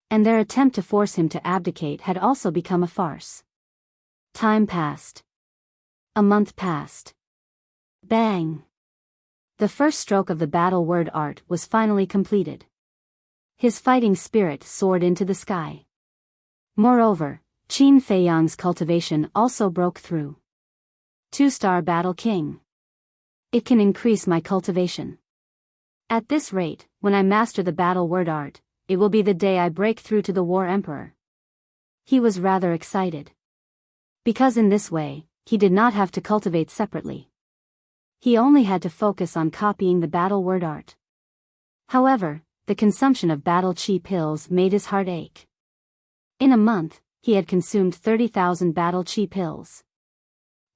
And their attempt to force him to abdicate had also become a farce. Time passed. A month passed. Bang! The first stroke of the battle word art was finally completed. His fighting spirit soared into the sky. Moreover, Qin Feiyang's cultivation also broke through. 2-star Battle King. It can increase my cultivation. At this rate, when I master the battle word art, it will be the day I break through to the War Emperor. He was rather excited. Because in this way, he did not have to cultivate separately. He only had to focus on copying the battle word art. However, the consumption of battle chi pills made his heart ache. In a month, he had consumed 30,000 battle chi pills.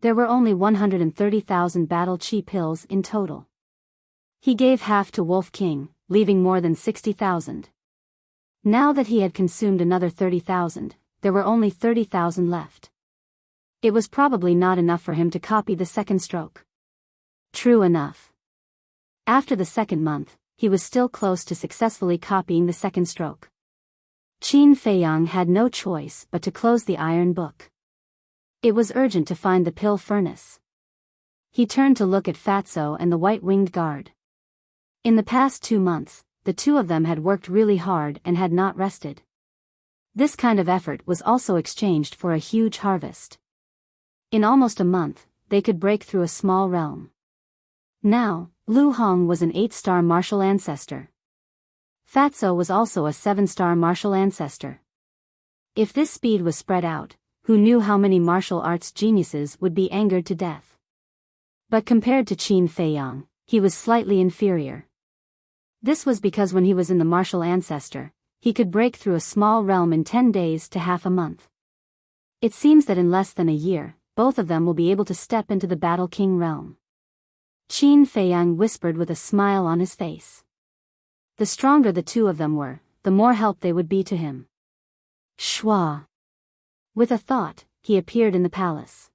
There were only 130,000 battle chi pills in total. He gave half to Wolf King, leaving more than 60,000. Now that he had consumed another 30,000, there were only 30,000 left. It was probably not enough for him to copy the second stroke. True enough. After the second month, he was still close to successfully copying the second stroke. Qin Feiyang had no choice but to close the iron book. It was urgent to find the pill furnace. He turned to look at Fatso and the White-Winged Guard. In the past 2 months, the two of them had worked really hard and had not rested. This kind of effort was also exchanged for a huge harvest. In almost a month, they could break through a small realm. Now, Lu Hong was an 8-star martial ancestor. Fatso was also a 7-star martial ancestor. If this speed was spread out, who knew how many martial arts geniuses would be angered to death? But compared to Qin Feiyang, he was slightly inferior. This was because when he was in the martial ancestor, he could break through a small realm in 10 days to half a month. It seems that in less than a year, both of them will be able to step into the Battle King realm. Qin Feiyang whispered with a smile on his face. The stronger the two of them were, the more help they would be to him. Shwa. With a thought, he appeared in the palace.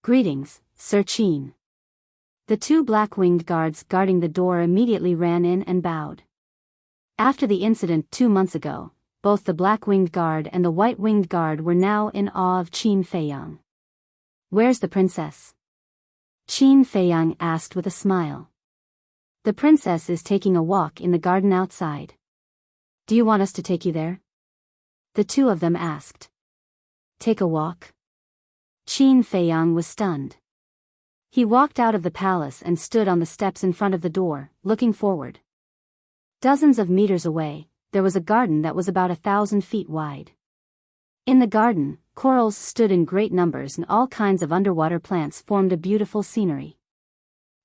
Greetings, Sir Qin. The two Black-Winged Guards guarding the door immediately ran in and bowed. After the incident 2 months ago, both the Black-Winged Guard and the White-Winged Guard were now in awe of Qin Feiyang. Where's the princess? Qin Feiyang asked with a smile. The princess is taking a walk in the garden outside. Do you want us to take you there? The two of them asked. Take a walk? Qin Feiyang was stunned. He walked out of the palace and stood on the steps in front of the door, looking forward. Dozens of meters away, there was a garden that was about 1,000 feet wide. In the garden, corals stood in great numbers and all kinds of underwater plants formed a beautiful scenery.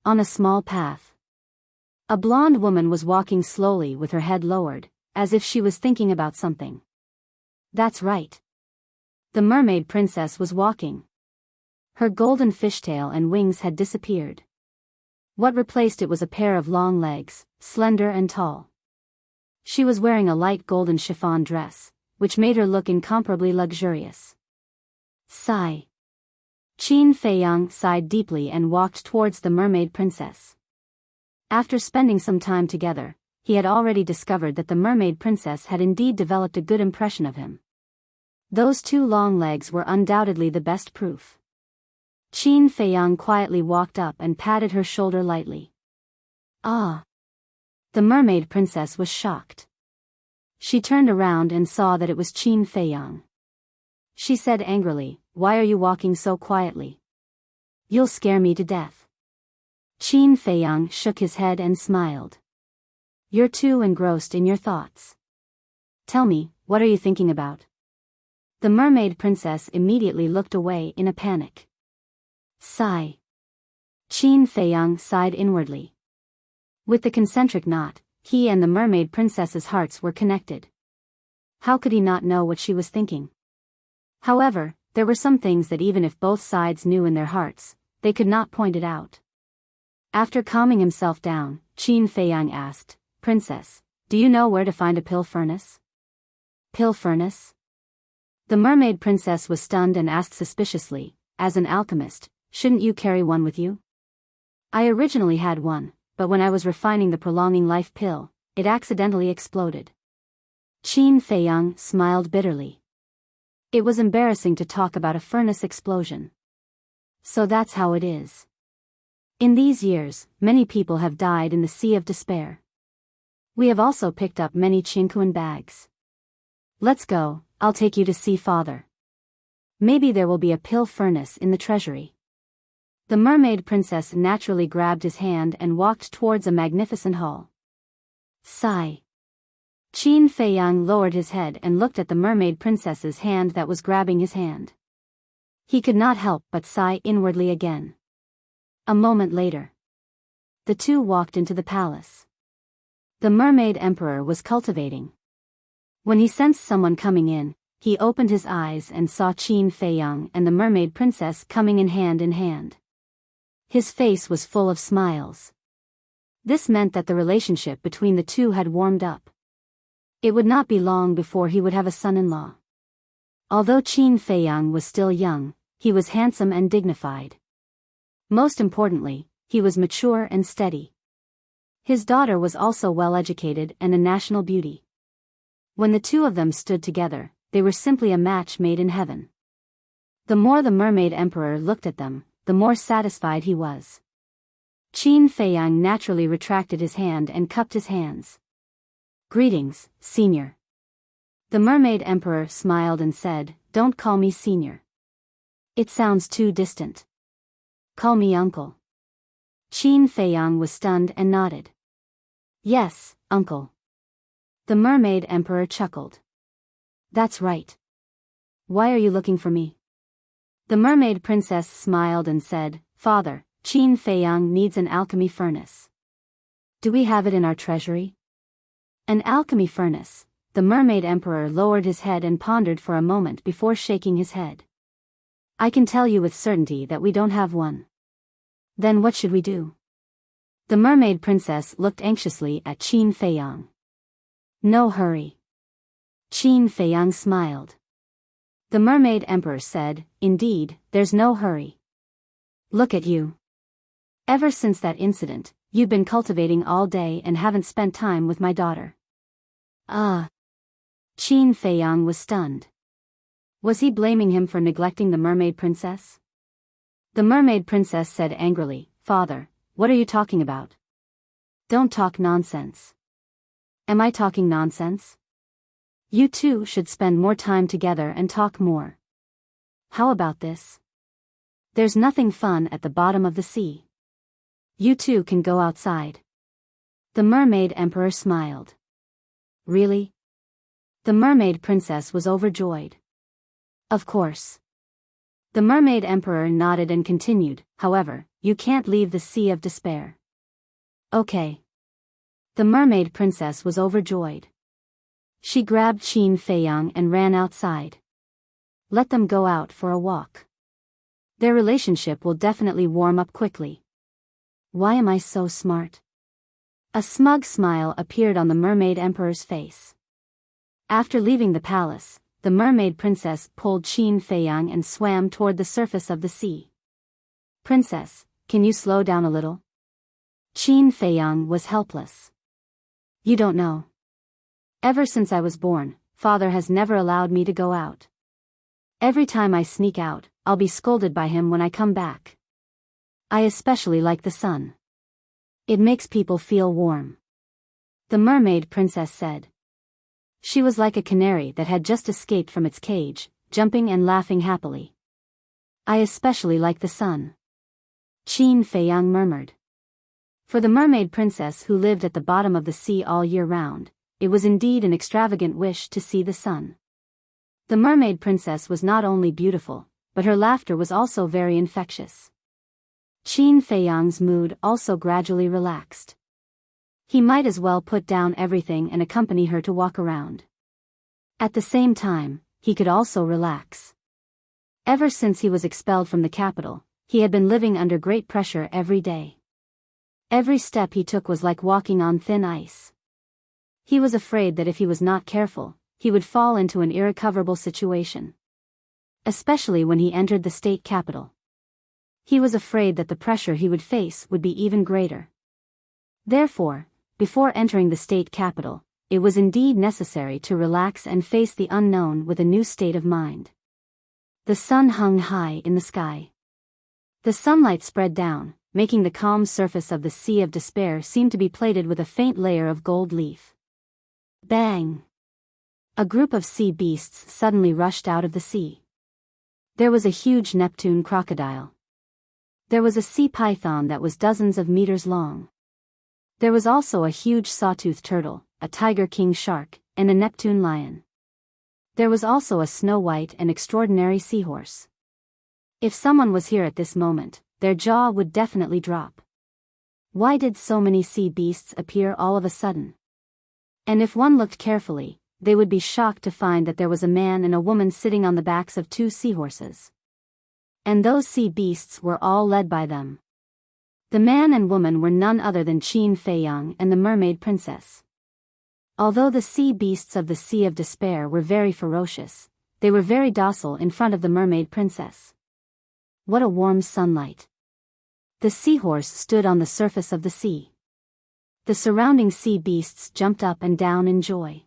On a small path, a blonde woman was walking slowly with her head lowered, as if she was thinking about something. That's right. The mermaid princess was walking. Her golden fishtail and wings had disappeared. What replaced it was a pair of long legs, slender and tall. She was wearing a light golden chiffon dress, which made her look incomparably luxurious. Sigh. Qin Feiyang sighed deeply and walked towards the mermaid princess. After spending some time together, he had already discovered that the mermaid princess had indeed developed a good impression of him. Those two long legs were undoubtedly the best proof. Qin Feiyang quietly walked up and patted her shoulder lightly. Ah! The mermaid princess was shocked. She turned around and saw that it was Qin Feiyang. She said angrily, "Why are you walking so quietly? You'll scare me to death." Qin Feiyang shook his head and smiled. "You're too engrossed in your thoughts. Tell me, what are you thinking about?" The mermaid princess immediately looked away in a panic. Sigh. Qin Feiyang sighed inwardly. With the concentric knot, he and the mermaid princess's hearts were connected. How could he not know what she was thinking? However, there were some things that even if both sides knew in their hearts, they could not point it out. After calming himself down, Qin Feiyang asked, "Princess, do you know where to find a pill furnace?" Pill furnace? The mermaid princess was stunned and asked suspiciously, "As an alchemist, shouldn't you carry one with you?" "I originally had one, but when I was refining the prolonging life pill, it accidentally exploded." Qin Feiyang smiled bitterly. It was embarrassing to talk about a furnace explosion. So that's how it is. In these years, many people have died in the sea of despair. We have also picked up many Qinkuan bags. Let's go, I'll take you to see father. Maybe there will be a pill furnace in the treasury. The mermaid princess naturally grabbed his hand and walked towards a magnificent hall. Sigh. Qin Feiyang lowered his head and looked at the mermaid princess's hand that was grabbing his hand. He could not help but sigh inwardly again. A moment later, the two walked into the palace. The mermaid emperor was cultivating. When he sensed someone coming in, he opened his eyes and saw Qin Feiyang and the mermaid princess coming in hand. His face was full of smiles. This meant that the relationship between the two had warmed up. It would not be long before he would have a son-in-law. Although Qin Feiyang was still young, he was handsome and dignified. Most importantly, he was mature and steady. His daughter was also well-educated and a national beauty. When the two of them stood together, they were simply a match made in heaven. The more the mermaid emperor looked at them, the more satisfied he was. Qin Feiyang naturally retracted his hand and cupped his hands. "Greetings, senior." The mermaid emperor smiled and said, "Don't call me senior. It sounds too distant. Call me uncle." Qin Feiyang was stunned and nodded. "Yes, uncle." The mermaid emperor chuckled. "That's right. Why are you looking for me?" The mermaid princess smiled and said, "Father, Qin Feiyang needs an alchemy furnace. Do we have it in our treasury?" An alchemy furnace. The mermaid emperor lowered his head and pondered for a moment before shaking his head. "I can tell you with certainty that we don't have one." "Then what should we do?" The mermaid princess looked anxiously at Qin Feiyang. "No hurry." Qin Feiyang smiled. The mermaid emperor said, "Indeed, there's no hurry. Look at you. Ever since that incident, you've been cultivating all day and haven't spent time with my daughter." Ah. Qin Feiyang was stunned. Was he blaming him for neglecting the mermaid princess? The mermaid princess said angrily, "Father, what are you talking about? Don't talk nonsense." "Am I talking nonsense? You two should spend more time together and talk more. How about this? There's nothing fun at the bottom of the sea. You two can go outside." The mermaid emperor smiled. "Really?" The mermaid princess was overjoyed. "Of course." The mermaid emperor nodded and continued, "However, you can't leave the sea of despair." "Okay." The mermaid princess was overjoyed. She grabbed Qin Feiyang and ran outside. Let them go out for a walk. Their relationship will definitely warm up quickly. Why am I so smart? A smug smile appeared on the mermaid emperor's face. After leaving the palace, the mermaid princess pulled Qin Feiyang and swam toward the surface of the sea. "Princess, can you slow down a little?" Qin Feiyang was helpless. "You don't know. Ever since I was born, father has never allowed me to go out. Every time I sneak out, I'll be scolded by him when I come back. I especially like the sun. It makes people feel warm." The mermaid princess said. She was like a canary that had just escaped from its cage, jumping and laughing happily. "I especially like the sun," Qin Feiyang murmured. For the mermaid princess who lived at the bottom of the sea all year round, it was indeed an extravagant wish to see the sun. The mermaid princess was not only beautiful, but her laughter was also very infectious. Qin Feiyang's mood also gradually relaxed. He might as well put down everything and accompany her to walk around. At the same time, he could also relax. Ever since he was expelled from the capital, he had been living under great pressure every day. Every step he took was like walking on thin ice. He was afraid that if he was not careful, he would fall into an irrecoverable situation. Especially when he entered the state capital. He was afraid that the pressure he would face would be even greater. Therefore, before entering the state capital, it was indeed necessary to relax and face the unknown with a new state of mind. The sun hung high in the sky. The sunlight spread down, making the calm surface of the Sea of Despair seem to be plated with a faint layer of gold leaf. Bang! A group of sea beasts suddenly rushed out of the sea. There was a huge Neptune crocodile. There was a sea python that was dozens of meters long. There was also a huge sawtooth turtle, a tiger king shark, and a Neptune lion. There was also a snow-white and extraordinary seahorse. If someone was here at this moment, their jaw would definitely drop. Why did so many sea beasts appear all of a sudden? And if one looked carefully, they would be shocked to find that there was a man and a woman sitting on the backs of two seahorses. And those sea beasts were all led by them. The man and woman were none other than Qin Feiyang and the mermaid princess. Although the sea beasts of the Sea of Despair were very ferocious, they were very docile in front of the mermaid princess. What a warm sunlight. The seahorse stood on the surface of the sea. The surrounding sea beasts jumped up and down in joy.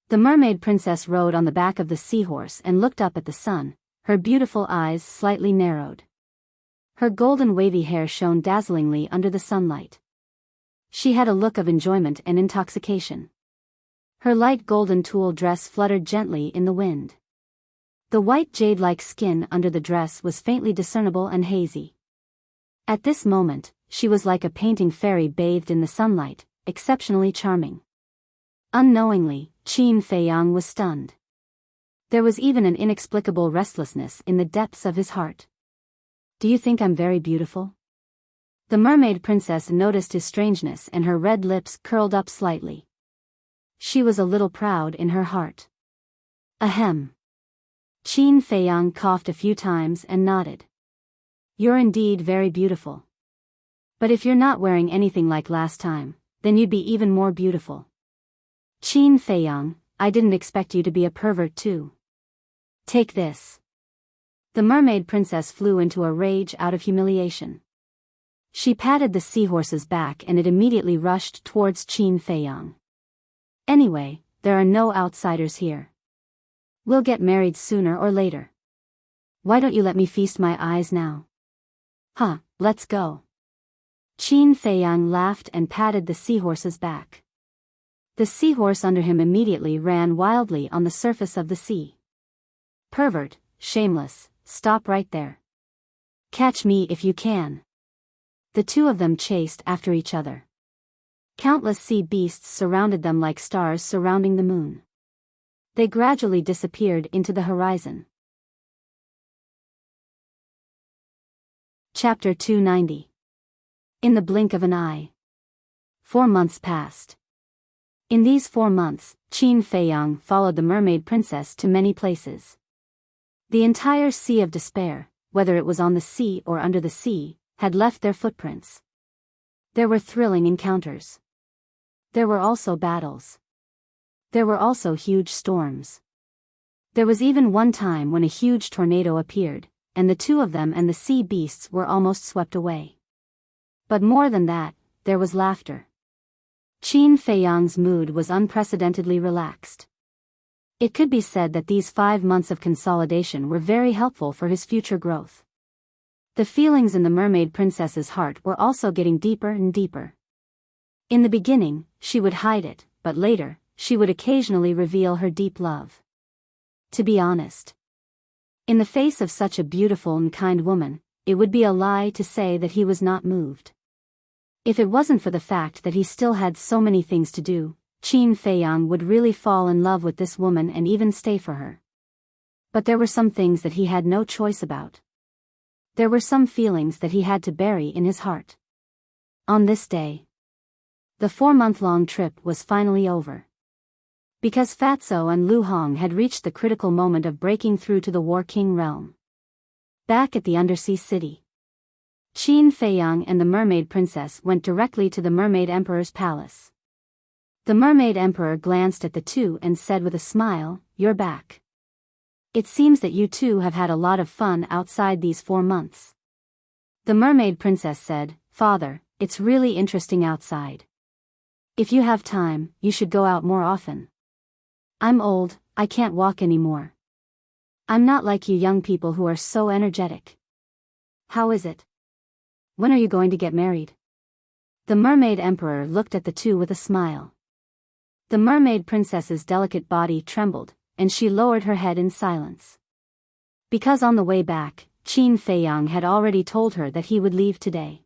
The mermaid princess rode on the back of the seahorse and looked up at the sun, her beautiful eyes slightly narrowed. Her golden wavy hair shone dazzlingly under the sunlight. She had a look of enjoyment and intoxication. Her light golden tulle dress fluttered gently in the wind. The white jade-like skin under the dress was faintly discernible and hazy. At this moment, she was like a painting fairy bathed in the sunlight, exceptionally charming. Unknowingly, Qin Feiyang was stunned. There was even an inexplicable restlessness in the depths of his heart. Do you think I'm very beautiful? The mermaid princess noticed his strangeness and her red lips curled up slightly. She was a little proud in her heart. Ahem. Qin Feiyang coughed a few times and nodded. You're indeed very beautiful. But if you're not wearing anything like last time, then you'd be even more beautiful. Qin Feiyang, I didn't expect you to be a pervert too. Take this. The mermaid princess flew into a rage out of humiliation. She patted the seahorse's back and it immediately rushed towards Qin Feiyang. Anyway, there are no outsiders here. We'll get married sooner or later. Why don't you let me feast my eyes now? Huh, let's go. Qin Feiyang laughed and patted the seahorse's back. The seahorse under him immediately ran wildly on the surface of the sea. Pervert, shameless, stop right there. Catch me if you can. The two of them chased after each other. Countless sea beasts surrounded them like stars surrounding the moon. They gradually disappeared into the horizon. Chapter 290. In the blink of an eye. 4 months passed. In these 4 months, Qin Feiyang followed the mermaid princess to many places. The entire Sea of Despair, whether it was on the sea or under the sea, had left their footprints. There were thrilling encounters. There were also battles. There were also huge storms. There was even one time when a huge tornado appeared, and the two of them and the sea beasts were almost swept away. But more than that, there was laughter. Qin Feiyang's mood was unprecedentedly relaxed. It could be said that these 5 months of consolidation were very helpful for his future growth. The feelings in the mermaid princess's heart were also getting deeper and deeper. In the beginning, she would hide it, but later, she would occasionally reveal her deep love. To be honest, in the face of such a beautiful and kind woman, it would be a lie to say that he was not moved. If it wasn't for the fact that he still had so many things to do, Qin Feiyang would really fall in love with this woman and even stay for her. But there were some things that he had no choice about. There were some feelings that he had to bury in his heart. On this day, the 4-month-long trip was finally over. Because Fatso and Lu Hong had reached the critical moment of breaking through to the War King realm. Back at the undersea city, Qin Feiyang and the Mermaid Princess went directly to the Mermaid Emperor's palace. The Mermaid Emperor glanced at the two and said with a smile, "You're back. It seems that you two have had a lot of fun outside these 4 months." The Mermaid Princess said, "Father, it's really interesting outside. If you have time, you should go out more often. I'm old, I can't walk anymore. I'm not like you young people who are so energetic. How is it? When are you going to get married?" The Mermaid Emperor looked at the two with a smile. The Mermaid Princess's delicate body trembled, and she lowered her head in silence. Because on the way back, Qin Feiyang had already told her that he would leave today.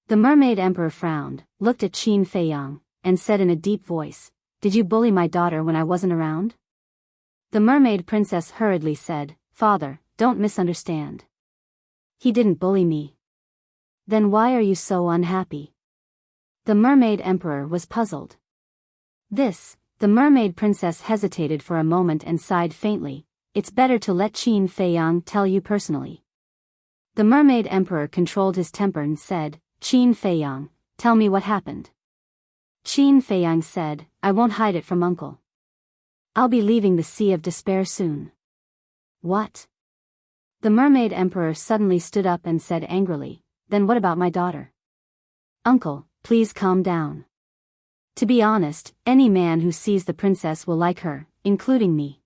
The Mermaid Emperor frowned, looked at Qin Feiyang, and said in a deep voice, "Did you bully my daughter when I wasn't around?" The Mermaid Princess hurriedly said, "Father, don't misunderstand. He didn't bully me." "Then why are you so unhappy?" The Mermaid Emperor was puzzled. The Mermaid Princess hesitated for a moment and sighed faintly. "It's better to let Qin Feiyang tell you personally." The Mermaid Emperor controlled his temper and said, "Qin Feiyang, tell me what happened." Qin Feiyang said, "I won't hide it from Uncle. I'll be leaving the Sea of Despair soon." "What?" The Mermaid Emperor suddenly stood up and said angrily, "Then what about my daughter?" "Uncle, please calm down. To be honest, any man who sees the princess will like her, including me.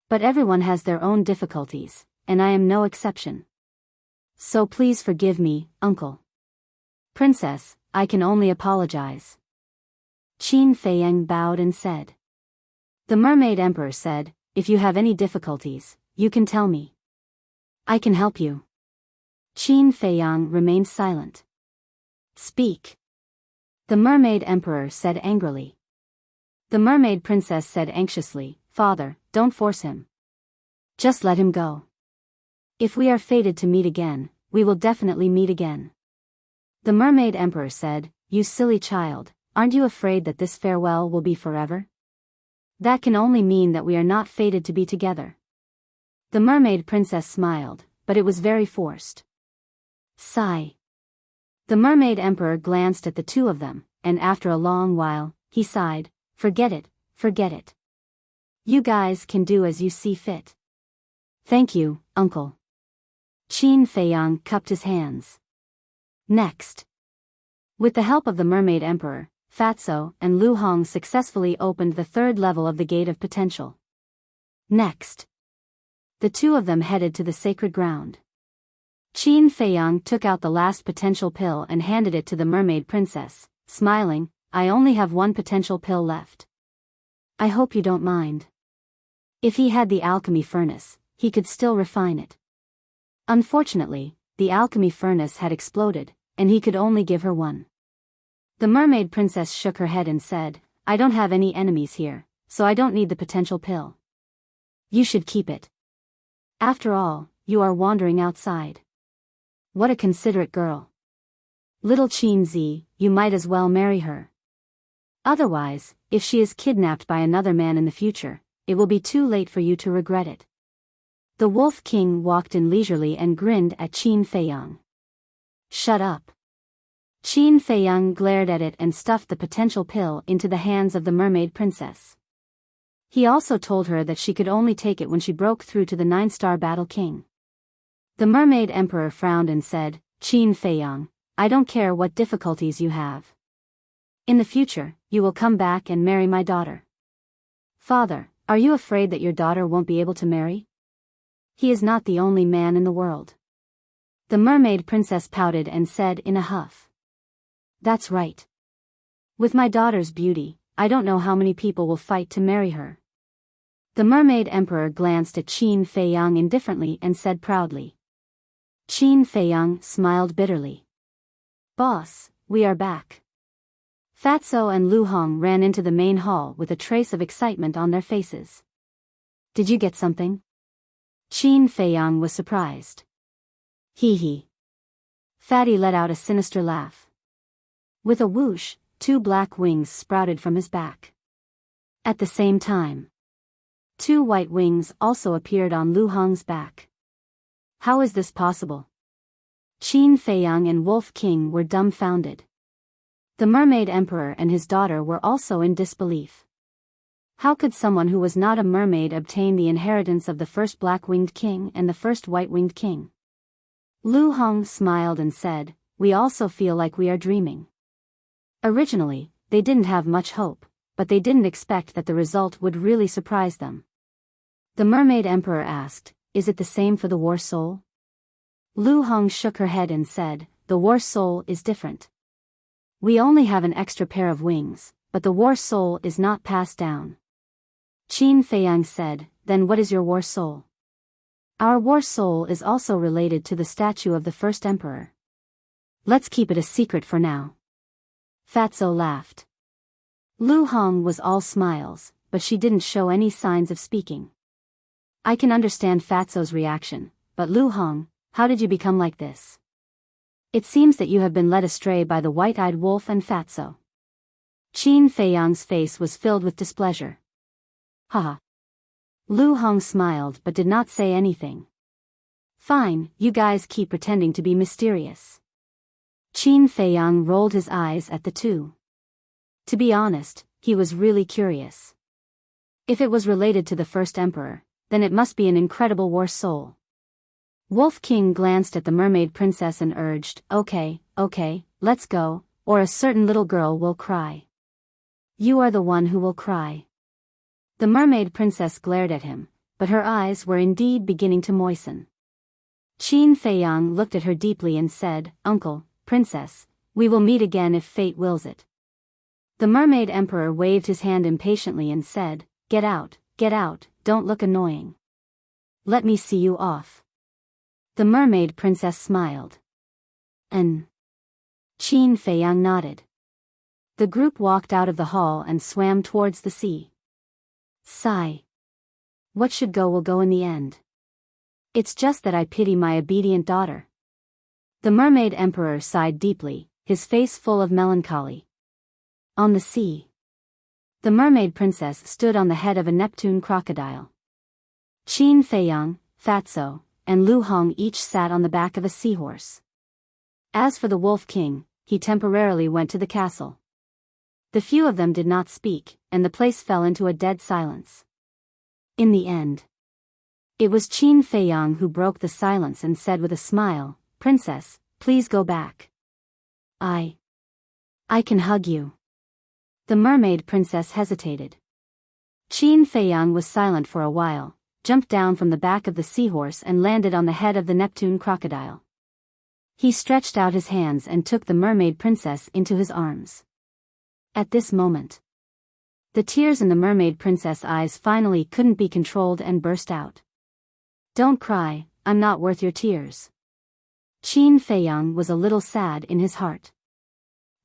But everyone has their own difficulties, and I am no exception. So please forgive me, Uncle." "Princess, I can only apologize." Qin Feiyang bowed and said. The Mermaid Emperor said, "If you have any difficulties, you can tell me. I can help you." Qin Feiyang remained silent. "Speak." The Mermaid Emperor said angrily. The Mermaid Princess said anxiously, "Father, don't force him. Just let him go. If we are fated to meet again, we will definitely meet again." The Mermaid Emperor said, "You silly child, aren't you afraid that this farewell will be forever? That can only mean that we are not fated to be together." The Mermaid Princess smiled, but it was very forced. Sigh. The Mermaid Emperor glanced at the two of them, and after a long while, he sighed, Forget it, forget it. You guys can do as you see fit." "Thank you, Uncle." Qin Feiyang cupped his hands. Next. With the help of the Mermaid Emperor, Fatso and Lu Hong successfully opened the 3rd level of the Gate of Potential. Next. The two of them headed to the sacred ground. Qin Feiyang took out the last potential pill and handed it to the Mermaid Princess, smiling, "I only have 1 potential pill left. I hope you don't mind." If he had the alchemy furnace, he could still refine it. Unfortunately, the alchemy furnace had exploded, and he could only give her 1. The Mermaid Princess shook her head and said, "I don't have any enemies here, so I don't need the potential pill. You should keep it. After all, you are wandering outside." What a considerate girl. Little Qin Zi, you might as well marry her. Otherwise, if she is kidnapped by another man in the future, it will be too late for you to regret it. The Wolf King walked in leisurely and grinned at Qin Feiyang. "Shut up." Qin Feiyang glared at it and stuffed the potential pill into the hands of the Mermaid Princess. He also told her that she could only take it when she broke through to the 9-star Battle King. The Mermaid Emperor frowned and said, "Qin Feiyang, I don't care what difficulties you have. In the future, you will come back and marry my daughter." "Father, are you afraid that your daughter won't be able to marry? He is not the only man in the world." The Mermaid Princess pouted and said in a huff. "That's right. With my daughter's beauty, I don't know how many people will fight to marry her." The Mermaid Emperor glanced at Qin Feiyang indifferently and said proudly. Qin Feiyang smiled bitterly. "Boss, we are back." Fatso and Lu Hong ran into the main hall with a trace of excitement on their faces. "Did you get something?" Qin Feiyang was surprised. Hee hee. Fatty let out a sinister laugh. With a whoosh, 2 black wings sprouted from his back. At the same time, 2 white wings also appeared on Lu Hong's back. How is this possible? Qin Feiyang and Wolf King were dumbfounded. The Mermaid Emperor and his daughter were also in disbelief. How could someone who was not a mermaid obtain the inheritance of the first black-winged king and the first white-winged king? Lu Hong smiled and said, "We also feel like we are dreaming." Originally, they didn't have much hope, but they didn't expect that the result would really surprise them. The Mermaid Emperor asked, "Is it the same for the War Soul?" Lu Hong shook her head and said, "The War Soul is different. We only have an extra pair of wings, but the War Soul is not passed down." Qin Feiyang said, "Then what is your War Soul?" "Our War Soul is also related to the statue of the first emperor. Let's keep it a secret for now." Fatso laughed. Lu Hong was all smiles, but she didn't show any signs of speaking. I can understand Fatso's reaction, but Lu Hong, how did you become like this? It seems that you have been led astray by the white-eyed wolf and Fatso. Qin Feiyang's face was filled with displeasure. Haha. Lu Hong smiled but did not say anything. Fine, you guys keep pretending to be mysterious. Qin Feiyang rolled his eyes at the two. To be honest, he was really curious. If it was related to the first emperor, then it must be an incredible War Soul. Wolf King glanced at the mermaid princess and urged, okay, let's go, or a certain little girl will cry. You are the one who will cry. The mermaid princess glared at him, but her eyes were indeed beginning to moisten. Qin Feiyang looked at her deeply and said, Uncle, Princess, we will meet again if fate wills it. The mermaid emperor waved his hand impatiently and said, get out, don't look annoying. Let me see you off. The mermaid princess smiled. Qin Feiyang nodded. The group walked out of the hall and swam towards the sea. Sigh. What should go will go in the end. It's just that I pity my obedient daughter. The mermaid emperor sighed deeply, his face full of melancholy. On the sea. The mermaid princess stood on the head of a Neptune crocodile. Qin Feiyang, Fatso, and Lu Hong each sat on the back of a seahorse. As for the Wolf King, he temporarily went to the castle. The few of them did not speak, and the place fell into a dead silence. In the end, it was Qin Feiyang who broke the silence and said with a smile, Princess, please go back. I can hug you. The mermaid princess hesitated. Qin Feiyang was silent for a while, jumped down from the back of the seahorse and landed on the head of the Neptune crocodile. He stretched out his hands and took the mermaid princess into his arms. At this moment, the tears in the mermaid princess' eyes finally couldn't be controlled and burst out. Don't cry, I'm not worth your tears. Qin Feiyang was a little sad in his heart.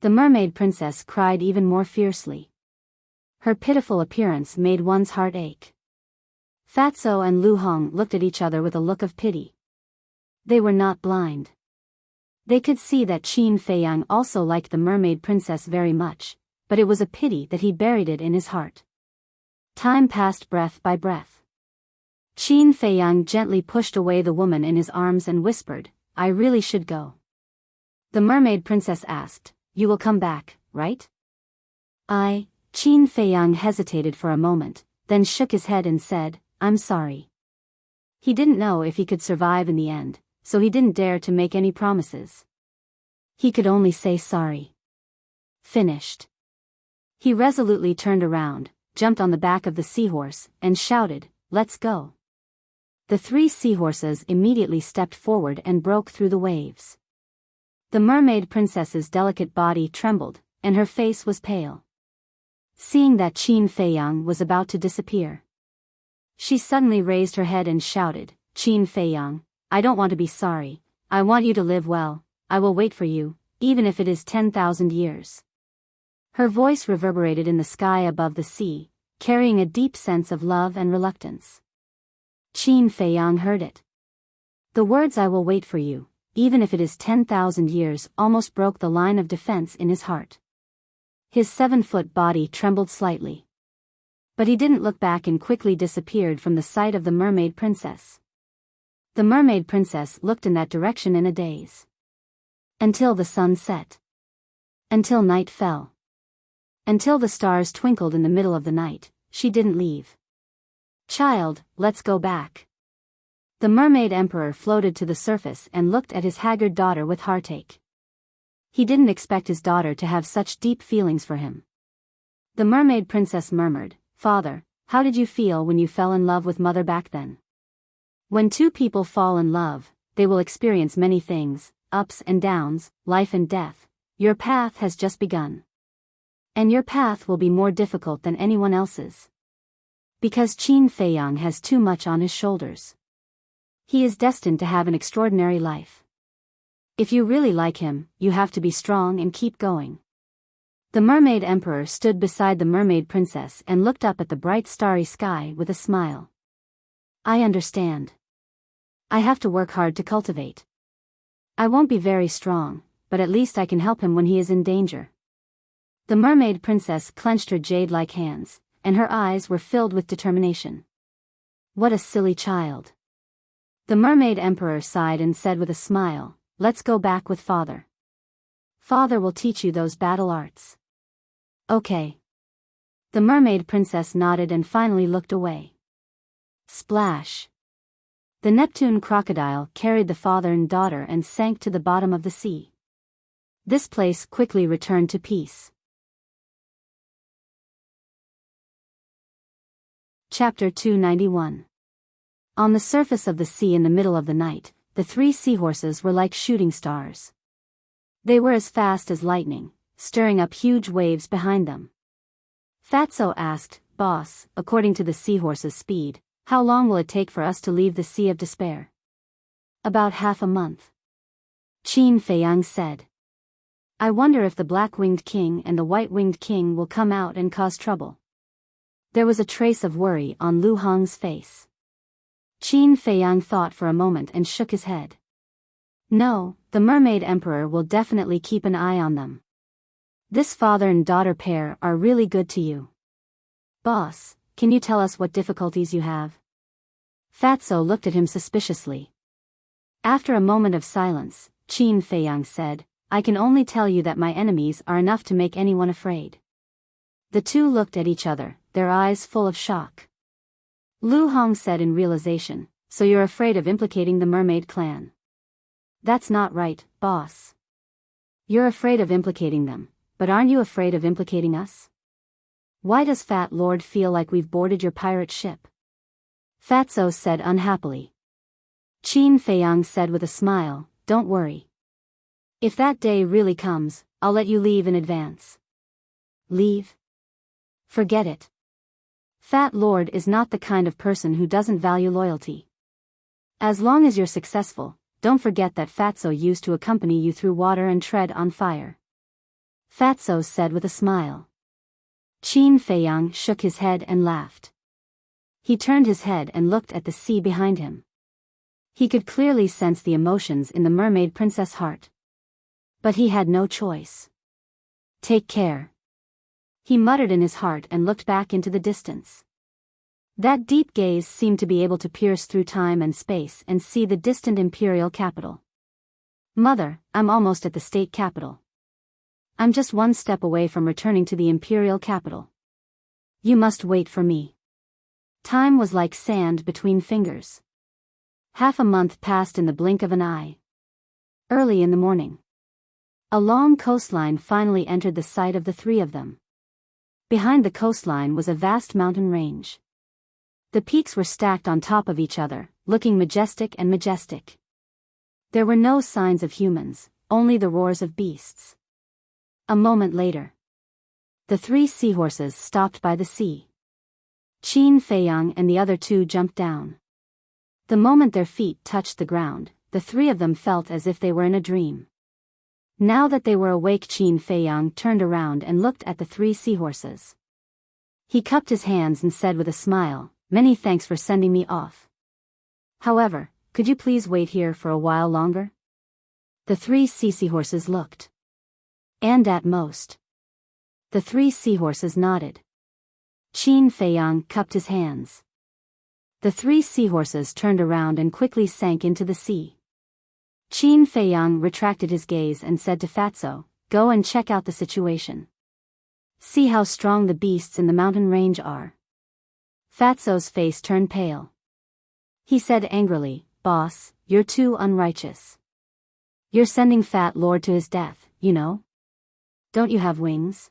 The mermaid princess cried even more fiercely. Her pitiful appearance made one's heart ache. Fatso and Lu Hong looked at each other with a look of pity. They were not blind. They could see that Qin Feiyang also liked the mermaid princess very much, but it was a pity that he buried it in his heart. Time passed breath by breath. Qin Feiyang gently pushed away the woman in his arms and whispered, I really should go. The mermaid princess asked, You will come back, right? Qin Feiyang hesitated for a moment, then shook his head and said, I'm sorry. He didn't know if he could survive in the end, so he didn't dare to make any promises. He could only say sorry. Finished. He resolutely turned around, jumped on the back of the seahorse, and shouted, Let's go. The 3 seahorses immediately stepped forward and broke through the waves. The mermaid princess's delicate body trembled, and her face was pale. Seeing that Qin Feiyang was about to disappear, she suddenly raised her head and shouted, Qin Feiyang, I don't want to be sorry, I want you to live well, I will wait for you, even if it is 10,000 years. Her voice reverberated in the sky above the sea, carrying a deep sense of love and reluctance. Qin Feiyang heard it. The words I will wait for you, even if it is 10,000 years, almost broke the line of defense in his heart. His 7-foot body trembled slightly. But he didn't look back and quickly disappeared from the sight of the mermaid princess. The mermaid princess looked in that direction in a daze. Until the sun set. Until night fell. Until the stars twinkled in the middle of the night, she didn't leave. "Child, let's go back." The mermaid emperor floated to the surface and looked at his haggard daughter with heartache. He didn't expect his daughter to have such deep feelings for him. The mermaid princess murmured, "Father, how did you feel when you fell in love with mother back then?" When two people fall in love, they will experience many things, ups and downs, life and death. Your path has just begun. And your path will be more difficult than anyone else's. Because Qin Feiyang has too much on his shoulders. He is destined to have an extraordinary life. If you really like him, you have to be strong and keep going. The mermaid emperor stood beside the mermaid princess and looked up at the bright starry sky with a smile. "I understand. I have to work hard to cultivate. I won't be very strong, but at least I can help him when he is in danger." The mermaid princess clenched her jade-like hands, and her eyes were filled with determination. What a silly child. The mermaid emperor sighed and said with a smile, "Let's go back with father. Father will teach you those battle arts." "Okay." The mermaid princess nodded and finally looked away. Splash. The Neptune crocodile carried the father and daughter and sank to the bottom of the sea. This place quickly returned to peace. Chapter 291. On the surface of the sea in the middle of the night, the 3 seahorses were like shooting stars. They were as fast as lightning, stirring up huge waves behind them. Fatso asked, "Boss, according to the seahorses' speed, how long will it take for us to leave the Sea of Despair?" "About half a month." Qin Feiyang said. "I wonder if the black-winged king and the white-winged king will come out and cause trouble." There was a trace of worry on Lu Hong's face. Qin Feiyang thought for a moment and shook his head. "No, the mermaid emperor will definitely keep an eye on them. This father and daughter pair are really good to you. Boss, can you tell us what difficulties you have?" Fatso looked at him suspiciously. After a moment of silence, Qin Feiyang said, "I can only tell you that my enemies are enough to make anyone afraid." The two looked at each other, their eyes full of shock. Lu Hong said in realization, "So you're afraid of implicating the mermaid clan?" "That's not right, boss. You're afraid of implicating them, but aren't you afraid of implicating us? Why does Fat Lord feel like we've boarded your pirate ship?" Fatso said unhappily. Qin Feiyang said with a smile, "Don't worry. If that day really comes, I'll let you leave in advance." "Leave? Forget it. Fat Lord is not the kind of person who doesn't value loyalty. As long as you're successful, don't forget that Fatso used to accompany you through water and tread on fire." Fatso said with a smile. Qin Feiyang shook his head and laughed. He turned his head and looked at the sea behind him. He could clearly sense the emotions in the mermaid princess' heart. But he had no choice. "Take care," he muttered in his heart and looked back into the distance. That deep gaze seemed to be able to pierce through time and space and see the distant imperial capital. "Mother, I'm almost at the state capital. I'm just one step away from returning to the imperial capital. You must wait for me." Time was like sand between fingers. Half a month passed in the blink of an eye. Early in the morning, a long coastline finally entered the sight of the 3 of them. Behind the coastline was a vast mountain range. The peaks were stacked on top of each other, looking majestic and majestic. There were no signs of humans, only the roars of beasts. A moment later, the 3 seahorses stopped by the sea. Qin Feiyang and the other 2 jumped down. The moment their feet touched the ground, the 3 of them felt as if they were in a dream. Now that they were awake, Qin Feiyang turned around and looked at the 3 seahorses. He cupped his hands and said with a smile, "Many thanks for sending me off. However, could you please wait here for a while longer?" The 3 seahorses looked. And at most. The 3 seahorses nodded. Qin Feiyang cupped his hands. The 3 seahorses turned around and quickly sank into the sea. Qin Feiyang retracted his gaze and said to Fatso, "Go and check out the situation. See how strong the beasts in the mountain range are." Fatso's face turned pale. He said angrily, "Boss, you're too unrighteous. You're sending Fat Lord to his death, you know? Don't you have wings?"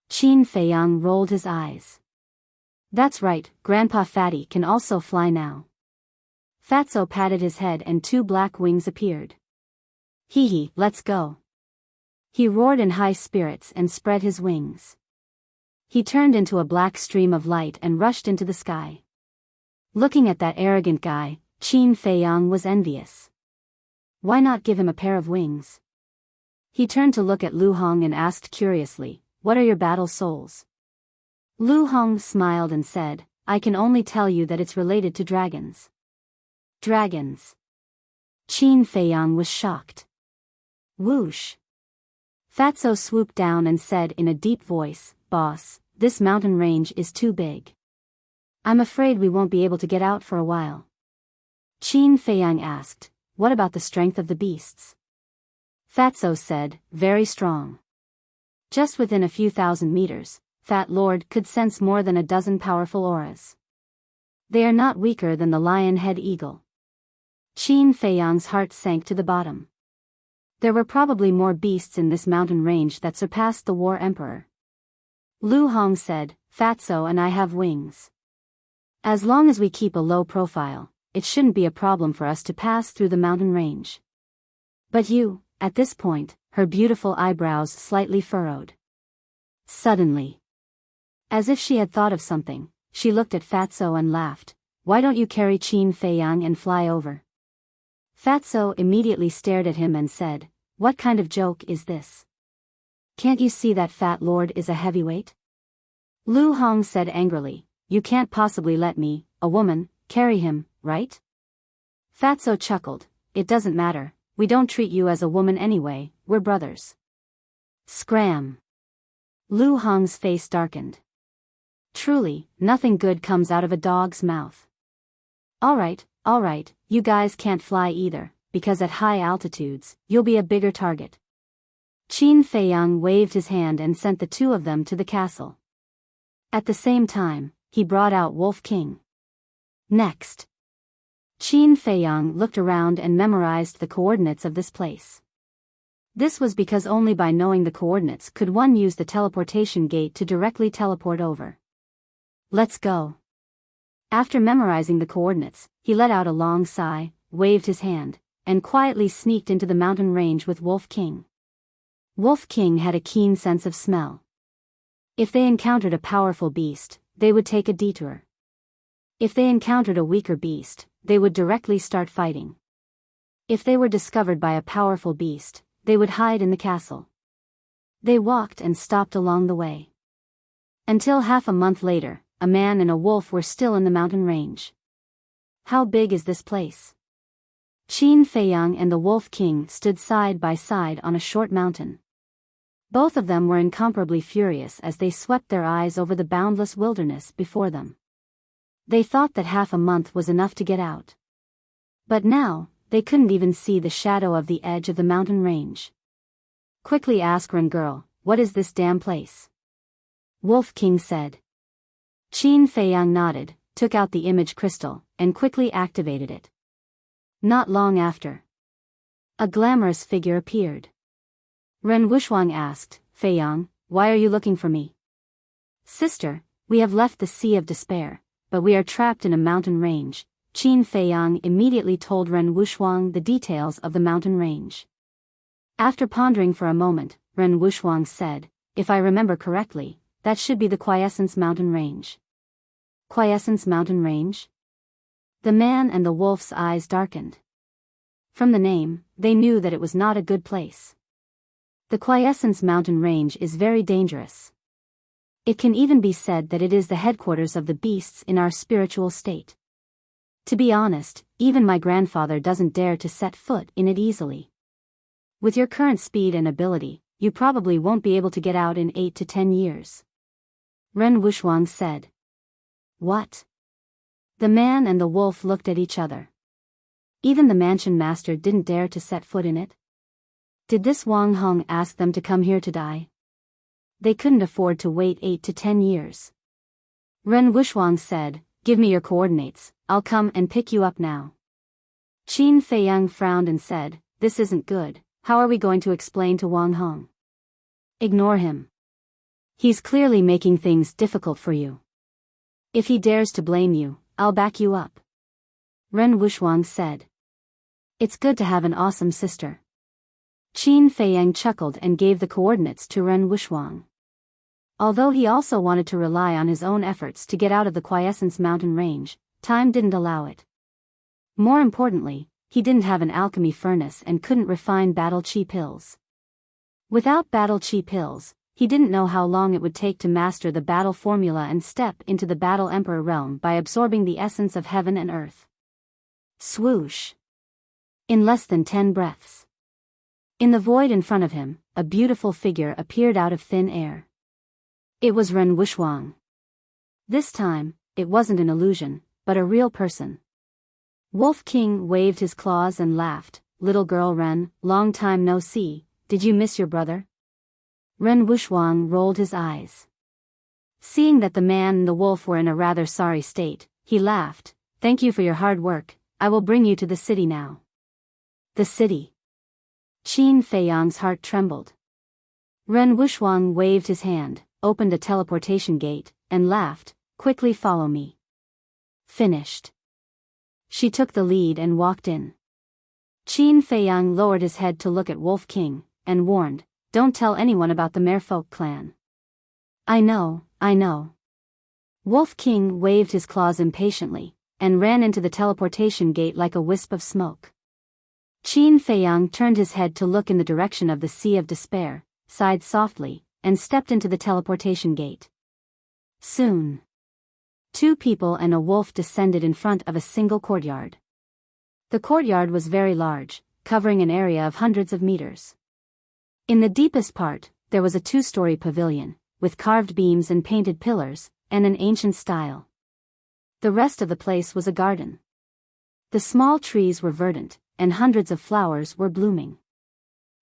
Qin Feiyang rolled his eyes. "That's right, Grandpa Fatty can also fly now." Fatso patted his head and 2 black wings appeared. "Hee hee, let's go." He roared in high spirits and spread his wings. He turned into a black stream of light and rushed into the sky. Looking at that arrogant guy, Qin Feiyang was envious. Why not give him a pair of wings? He turned to look at Lu Hong and asked curiously, "What are your battle souls?" Lu Hong smiled and said, "I can only tell you that it's related to dragons." Dragons. Qin Feiyang was shocked. Whoosh. Fatso swooped down and said in a deep voice, "Boss, this mountain range is too big. I'm afraid we won't be able to get out for a while." Qin Feiyang asked, "What about the strength of the beasts?" Fatso said, "Very strong. Just within a few thousand meters, Fat Lord could sense more than a dozen powerful auras. They are not weaker than the lion-head eagle." Qin Feiyang's heart sank to the bottom. There were probably more beasts in this mountain range that surpassed the War Emperor. Lu Hong said, "Fatso and I have wings. As long as we keep a low profile, it shouldn't be a problem for us to pass through the mountain range. But you," at this point, her beautiful eyebrows slightly furrowed. Suddenly, as if she had thought of something, she looked at Fatso and laughed. "Why don't you carry Qin Feiyang and fly over?" Fatso immediately stared at him and said, "What kind of joke is this? Can't you see that Fat Lord is a heavyweight?" Lu Hong said angrily, "You can't possibly let me, a woman, carry him, right?" Fatso chuckled, "It doesn't matter, we don't treat you as a woman anyway, we're brothers." Scram. Lu Hong's face darkened. Truly, nothing good comes out of a dog's mouth. All right, you guys can't fly either, because at high altitudes, you'll be a bigger target." Qin Feiyang waved his hand and sent the 2 of them to the castle. At the same time, he brought out Wolf King. Next, Qin Feiyang looked around and memorized the coordinates of this place. This was because only by knowing the coordinates could one use the teleportation gate to directly teleport over. "Let's go." After memorizing the coordinates, he let out a long sigh, waved his hand, and quietly sneaked into the mountain range with Wolf King. Wolf King had a keen sense of smell. If they encountered a powerful beast, they would take a detour. If they encountered a weaker beast, they would directly start fighting. If they were discovered by a powerful beast, they would hide in the castle. They walked and stopped along the way. Until half a month later, a man and a wolf were still in the mountain range. "How big is this place?" Qin Feiyang and the Wolf King stood side by side on a short mountain. Both of them were incomparably furious as they swept their eyes over the boundless wilderness before them. They thought that half a month was enough to get out. But now, they couldn't even see the shadow of the edge of the mountain range. "Quickly ask Ren girl, what is this damn place?" Wolf King said. Qin Feiyang nodded, took out the image crystal, and quickly activated it. Not long after, a glamorous figure appeared. Ren Wuxuang asked, "Feiyang, why are you looking for me?" "Sister, we have left the Sea of Despair, but we are trapped in a mountain range." Qin Feiyang immediately told Ren Wuxuang the details of the mountain range. After pondering for a moment, Ren Wuxuang said, "If I remember correctly, that should be the Quiescence Mountain Range." Quiescence Mountain Range? The man and the wolf's eyes darkened. From the name, they knew that it was not a good place. The Quiescence Mountain Range is very dangerous. It can even be said that it is the headquarters of the beasts in our spiritual state. To be honest, even my grandfather doesn't dare to set foot in it easily. With your current speed and ability, you probably won't be able to get out in 8 to 10 years. Ren Wuxuang said. What? The man and the wolf looked at each other. Even the mansion master didn't dare to set foot in it. Did this Wang Hong ask them to come here to die? They couldn't afford to wait 8 to 10 years. Ren Wuxuang said, give me your coordinates, I'll come and pick you up now. Qin Feiyang frowned and said, this isn't good, how are we going to explain to Wang Hong? Ignore him. He's clearly making things difficult for you. If he dares to blame you, I'll back you up. Ren Wuxuang said. It's good to have an awesome sister. Qin Feiyang chuckled and gave the coordinates to Ren Wuxuang. Although he also wanted to rely on his own efforts to get out of the Quiescence mountain range, time didn't allow it. More importantly, he didn't have an alchemy furnace and couldn't refine battle chi pills. Without battle chi pills, he didn't know how long it would take to master the battle formula and step into the battle emperor realm by absorbing the essence of heaven and earth. Swoosh! In less than 10 breaths. In the void in front of him, a beautiful figure appeared out of thin air. It was Ren Wuxuang. This time, it wasn't an illusion, but a real person. Wolf King waved his claws and laughed. Little girl Ren, long time no see, did you miss your brother? Ren Wuxuang rolled his eyes. Seeing that the man and the wolf were in a rather sorry state, he laughed. Thank you for your hard work, I will bring you to the city now. The city. Qin Feiyang's heart trembled. Ren Wuxuang waved his hand, opened a teleportation gate, and laughed, quickly follow me. Finished. She took the lead and walked in. Qin Feiyang lowered his head to look at Wolf King, and warned, don't tell anyone about the Merfolk clan. I know. Wolf King waved his claws impatiently, and ran into the teleportation gate like a wisp of smoke. Qin Feiyang turned his head to look in the direction of the Sea of Despair, sighed softly, and stepped into the teleportation gate. Soon, 2 people and a wolf descended in front of a single courtyard. The courtyard was very large, covering an area of hundreds of meters. In the deepest part, there was a 2-story pavilion, with carved beams and painted pillars, and an ancient style. The rest of the place was a garden. The small trees were verdant, and hundreds of flowers were blooming.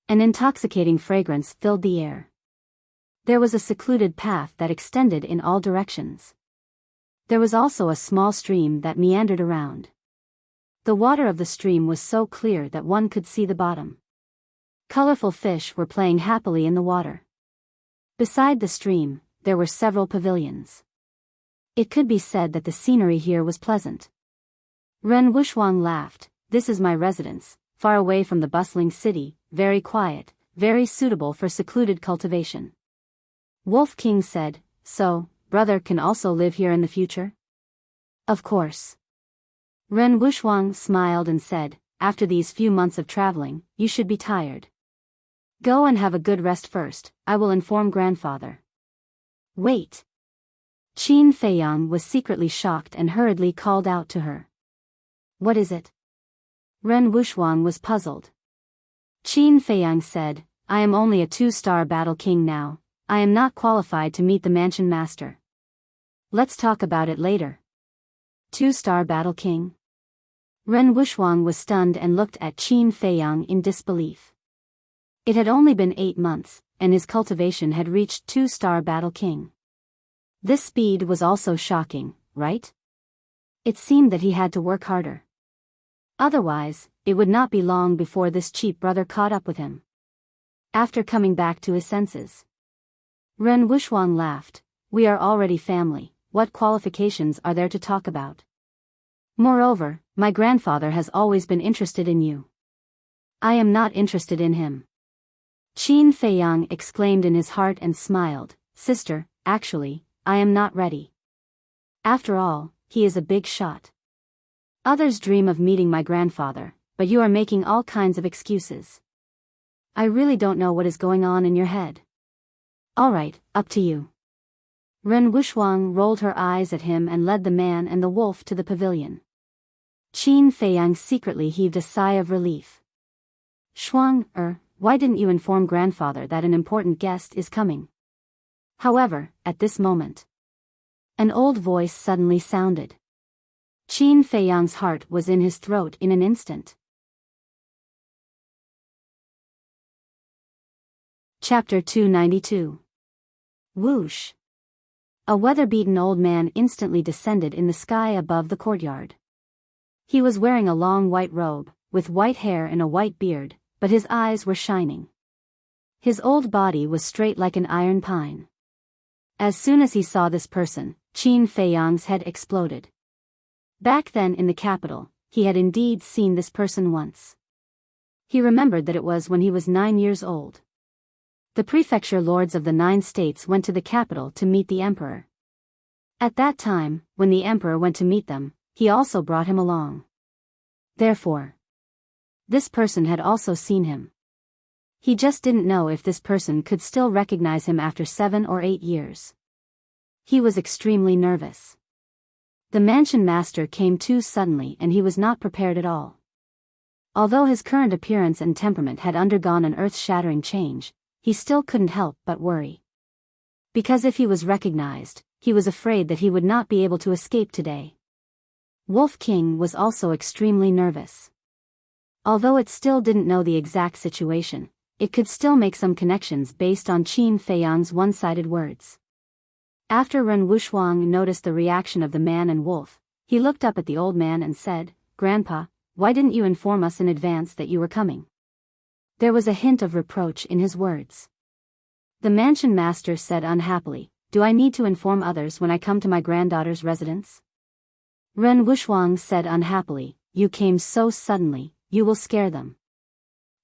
An intoxicating fragrance filled the air. There was a secluded path that extended in all directions. There was also a small stream that meandered around. The water of the stream was so clear that one could see the bottom. Colorful fish were playing happily in the water. Beside the stream, there were several pavilions. It could be said that the scenery here was pleasant. Ren Wuxuang laughed, this is my residence, far away from the bustling city, very quiet, very suitable for secluded cultivation. Wolf King said, so, brother can also live here in the future? Of course. Ren Wuxuang smiled and said, after these few months of traveling, you should be tired. Go and have a good rest first, I will inform grandfather. Wait. Qin Feiyang was secretly shocked and hurriedly called out to her. What is it? Ren Wuxuang was puzzled. Qin Feiyang said, I am only a 2-star battle king now, I am not qualified to meet the mansion master. Let's talk about it later. 2-star battle king? Ren Wuxuang was stunned and looked at Qin Feiyang in disbelief. It had only been 8 months, and his cultivation had reached 2-star battle king. This speed was also shocking, right? It seemed that he had to work harder. Otherwise, it would not be long before this cheap brother caught up with him. After coming back to his senses, Ren Wuxuang laughed, we are already family, what qualifications are there to talk about? Moreover, my grandfather has always been interested in you. I am not interested in him. Qin Feiyang exclaimed in his heart and smiled, sister, actually, I am not ready. After all, he is a big shot. Others dream of meeting my grandfather, but you are making all kinds of excuses. I really don't know what is going on in your head. Alright, up to you. Ren Wuxuang rolled her eyes at him and led the man and the wolf to the pavilion. Qin Feiyang secretly heaved a sigh of relief. why didn't you inform grandfather that an important guest is coming? However, at this moment, an old voice suddenly sounded. Qin Feiyang's heart was in his throat in an instant. Chapter 292. Whoosh! A weather-beaten old man instantly descended in the sky above the courtyard. He was wearing a long white robe, with white hair and a white beard, but his eyes were shining. His old body was straight like an iron pine. As soon as he saw this person, Qin Feiyang's head exploded. Back then in the capital, he had indeed seen this person once. He remembered that it was when he was 9 years old. The prefecture lords of the 9 states went to the capital to meet the emperor. At that time, when the emperor went to meet them, he also brought him along. Therefore, this person had also seen him. He just didn't know if this person could still recognize him after 7 or 8 years. He was extremely nervous. The mansion master came too suddenly and he was not prepared at all. Although his current appearance and temperament had undergone an earth-shattering change, he still couldn't help but worry. Because if he was recognized, he was afraid that he would not be able to escape today. Wolf King was also extremely nervous. Although it still didn't know the exact situation, it could still make some connections based on Qin Feiyang's one-sided words. After Ren Wuxuang noticed the reaction of the man and wolf, he looked up at the old man and said, "Grandpa, why didn't you inform us in advance that you were coming?" There was a hint of reproach in his words. The mansion master said unhappily, "Do I need to inform others when I come to my granddaughter's residence?" Ren Wuxuang said unhappily, "You came so suddenly, you will scare them.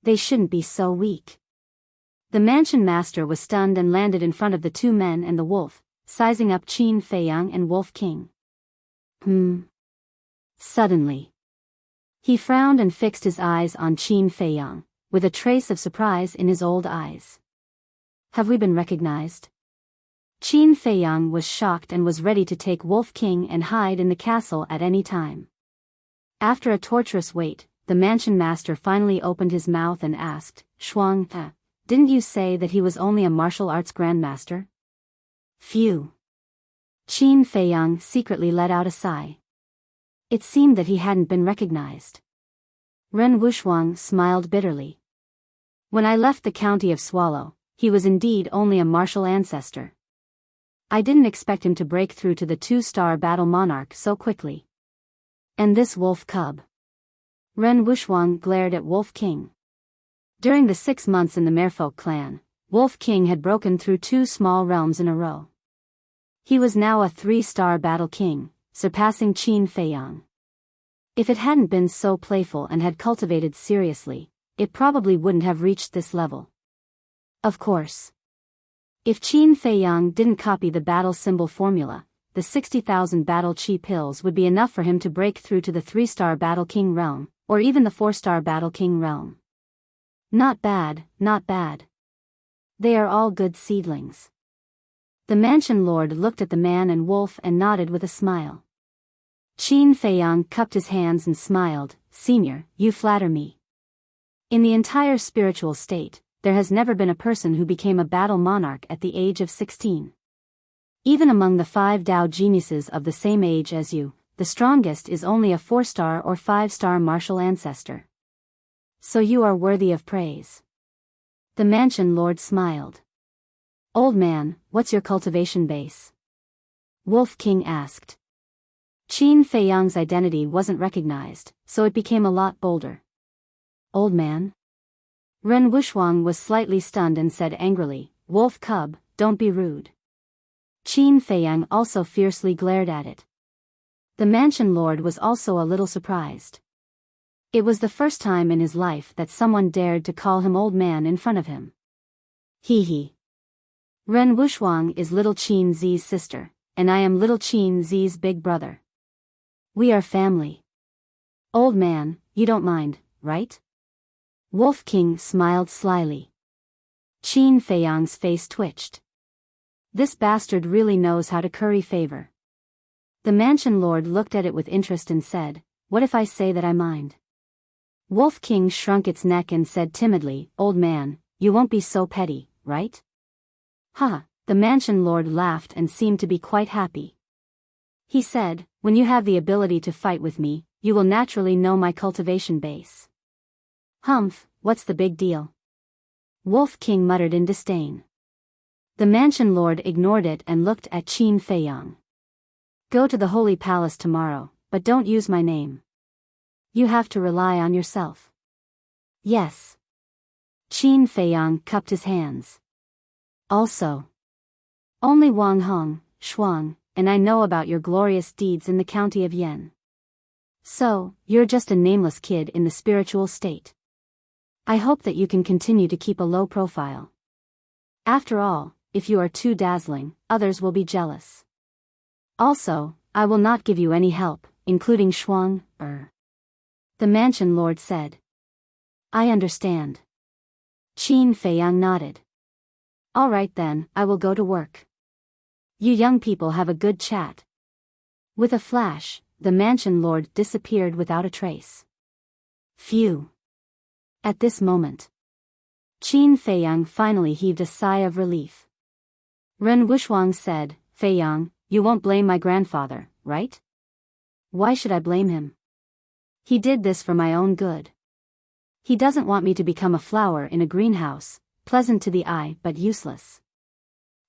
They shouldn't be so weak." The mansion master was stunned and landed in front of the 2 men and the wolf, sizing up Qin Feiyang and Wolf King. Suddenly, he frowned and fixed his eyes on Qin Feiyang, with a trace of surprise in his old eyes. "Have we been recognized?" Qin Feiyang was shocked and was ready to take Wolf King and hide in the castle at any time. After a torturous wait, the mansion master finally opened his mouth and asked, "Shuang, didn't you say that he was only a martial arts grandmaster?" Phew! Qin Feiyang secretly let out a sigh. It seemed that he hadn't been recognized. Ren Wuxuang smiled bitterly. "When I left the county of Swallow, he was indeed only a martial ancestor. I didn't expect him to break through to the 2-star battle monarch so quickly. And this wolf cub." Ren Wuxuang glared at Wolf King. During the 6 months in the Merfolk clan, Wolf King had broken through 2 small realms in a row. He was now a 3-star battle king, surpassing Qin Feiyang. If it hadn't been so playful and had cultivated seriously, it probably wouldn't have reached this level. Of course, if Qin Feiyang didn't copy the battle symbol formula, the 60,000 battle chi pills would be enough for him to break through to the 3-star battle king realm, or even the 4-star battle king realm. Not bad, not bad. They are all good seedlings. The mansion lord looked at the man and wolf and nodded with a smile. Qin Feiyang cupped his hands and smiled, "Senior, you flatter me. In the entire spiritual state, there has never been a person who became a battle monarch at the age of 16. Even among the 5 Dao geniuses of the same age as you, the strongest is only a 4-star or 5-star martial ancestor. So you are worthy of praise." The mansion lord smiled. "Old man, what's your cultivation base?" Wolf King asked. Qin Feiyang's identity wasn't recognized, so it became a lot bolder. "Old man?" Ren Wuxuang was slightly stunned and said angrily, "Wolf cub, don't be rude." Qin Feiyang also fiercely glared at it. The mansion lord was also a little surprised. It was the first time in his life that someone dared to call him old man in front of him. Hee. Ren Wuxuang is little Qin Zi's sister, and I am little Qin Zi's big brother. We are family. Old man, you don't mind, right? Wolf King smiled slyly. Qin Feiyang's face twitched. This bastard really knows how to curry favor. The mansion lord looked at it with interest and said, "What if I say that I mind?" Wolf King shrunk its neck and said timidly, "Old man, you won't be so petty, right?" "Huh," the mansion lord laughed and seemed to be quite happy. He said, "When you have the ability to fight with me, you will naturally know my cultivation base." "Humph, what's the big deal?" Wolf King muttered in disdain. The mansion lord ignored it and looked at Qin Feiyang. "Go to the Holy Palace tomorrow, but don't use my name. You have to rely on yourself." "Yes." Qin Feiyang cupped his hands. "Also, only Wang Hong, Shuang, and I know about your glorious deeds in the county of Yan. So, you're just a nameless kid in the spiritual state. I hope that you can continue to keep a low profile. After all, if you are too dazzling, others will be jealous. Also, I will not give you any help, including Shuang, the mansion lord said. "I understand." Qin Feiyang nodded. "All right then, I will go to work. You young people have a good chat." With a flash, the mansion lord disappeared without a trace. Phew. At this moment, Qin Feiyang finally heaved a sigh of relief. Ren Wuxuang said, "Feiyang, you won't blame my grandfather, right?" "Why should I blame him? He did this for my own good. He doesn't want me to become a flower in a greenhouse, pleasant to the eye but useless."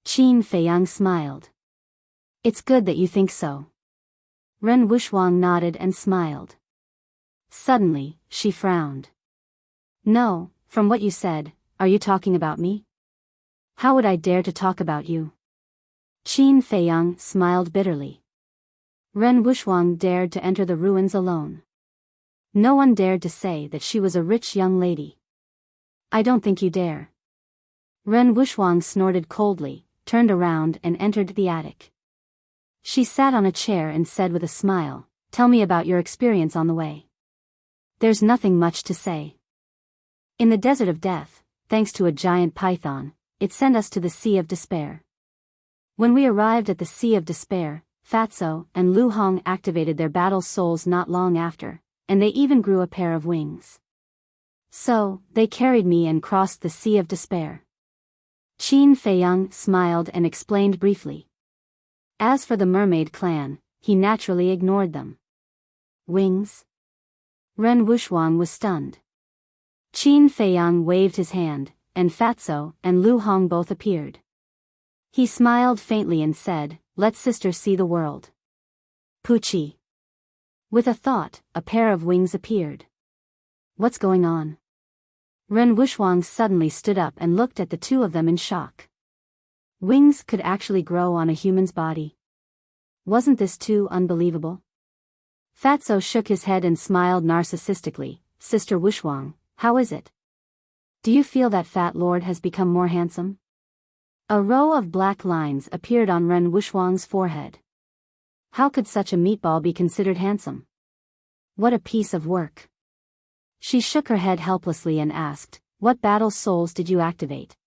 Qin Feiyang smiled. "It's good that you think so." Ren Wuxuang nodded and smiled. Suddenly, she frowned. "No, from what you said, are you talking about me? How would I dare to talk about you?" Qin Feiyang smiled bitterly. Ren Wuxuang dared to enter the ruins alone. No one dared to say that she was a rich young lady. "I don't think you dare." Ren Wuxuang snorted coldly, turned around and entered the attic. She sat on a chair and said with a smile, "Tell me about your experience on the way." "There's nothing much to say. In the desert of death, thanks to a giant python, it sent us to the Sea of Despair. When we arrived at the Sea of Despair, Fatso and Lu Hong activated their battle souls not long after, and they even grew a pair of wings. So, they carried me and crossed the Sea of Despair." Qin Feiyang smiled and explained briefly. As for the mermaid clan, he naturally ignored them. "Wings?" Ren Wuxuang was stunned. Qin Feiyang waved his hand, and Fatso and Lu Hong both appeared. He smiled faintly and said, "Let sister see the world." Puchi. With a thought, a pair of wings appeared. "What's going on?" Ren Wuxuang suddenly stood up and looked at the two of them in shock. Wings could actually grow on a human's body. Wasn't this too unbelievable? Fatso shook his head and smiled narcissistically. "Sister Wuxuang, how is it? Do you feel that Fat Lord has become more handsome?" A row of black lines appeared on Ren Wuxuang's forehead. How could such a meatball be considered handsome? What a piece of work. She shook her head helplessly and asked, "What battle souls did you activate?"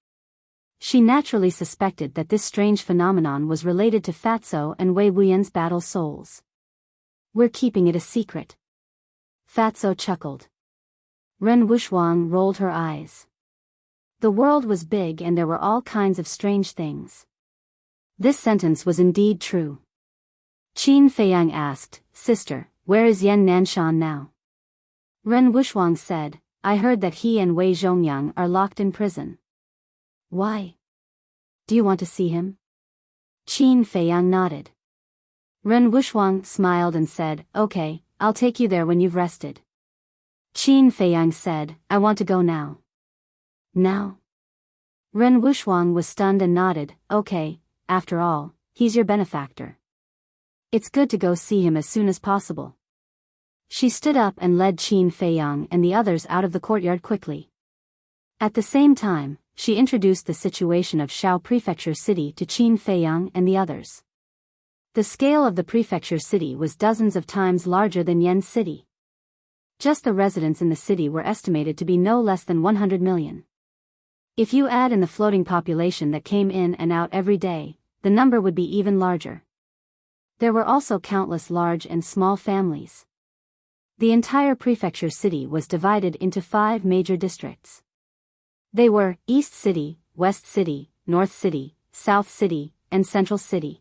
She naturally suspected that this strange phenomenon was related to Fatso and Wei Wuyan's battle souls. "We're keeping it a secret." Fatso chuckled. Ren Wuxuang rolled her eyes. The world was big and there were all kinds of strange things. This sentence was indeed true. Qin Feiyang asked, "Sister, where is Yan Nanshan now?" Ren Wuxuang said, "I heard that he and Wei Zhongyang are locked in prison." "Why? Do you want to see him?" Qin Feiyang nodded. Ren Wuxuang smiled and said, "Okay, I'll take you there when you've rested." Qin Feiyang said, "I want to go now." "Now?" Ren Wuxuang was stunned and nodded, "Okay, after all, he's your benefactor. It's good to go see him as soon as possible." She stood up and led Qin Feiyang and the others out of the courtyard quickly. At the same time, she introduced the situation of Shao Prefecture City to Qin Feiyang and the others. The scale of the prefecture city was dozens of times larger than Yan City. Just the residents in the city were estimated to be no less than 100 million. If you add in the floating population that came in and out every day, the number would be even larger. There were also countless large and small families. The entire prefecture city was divided into 5 major districts. They were East City, West City, North City, South City, and Central City.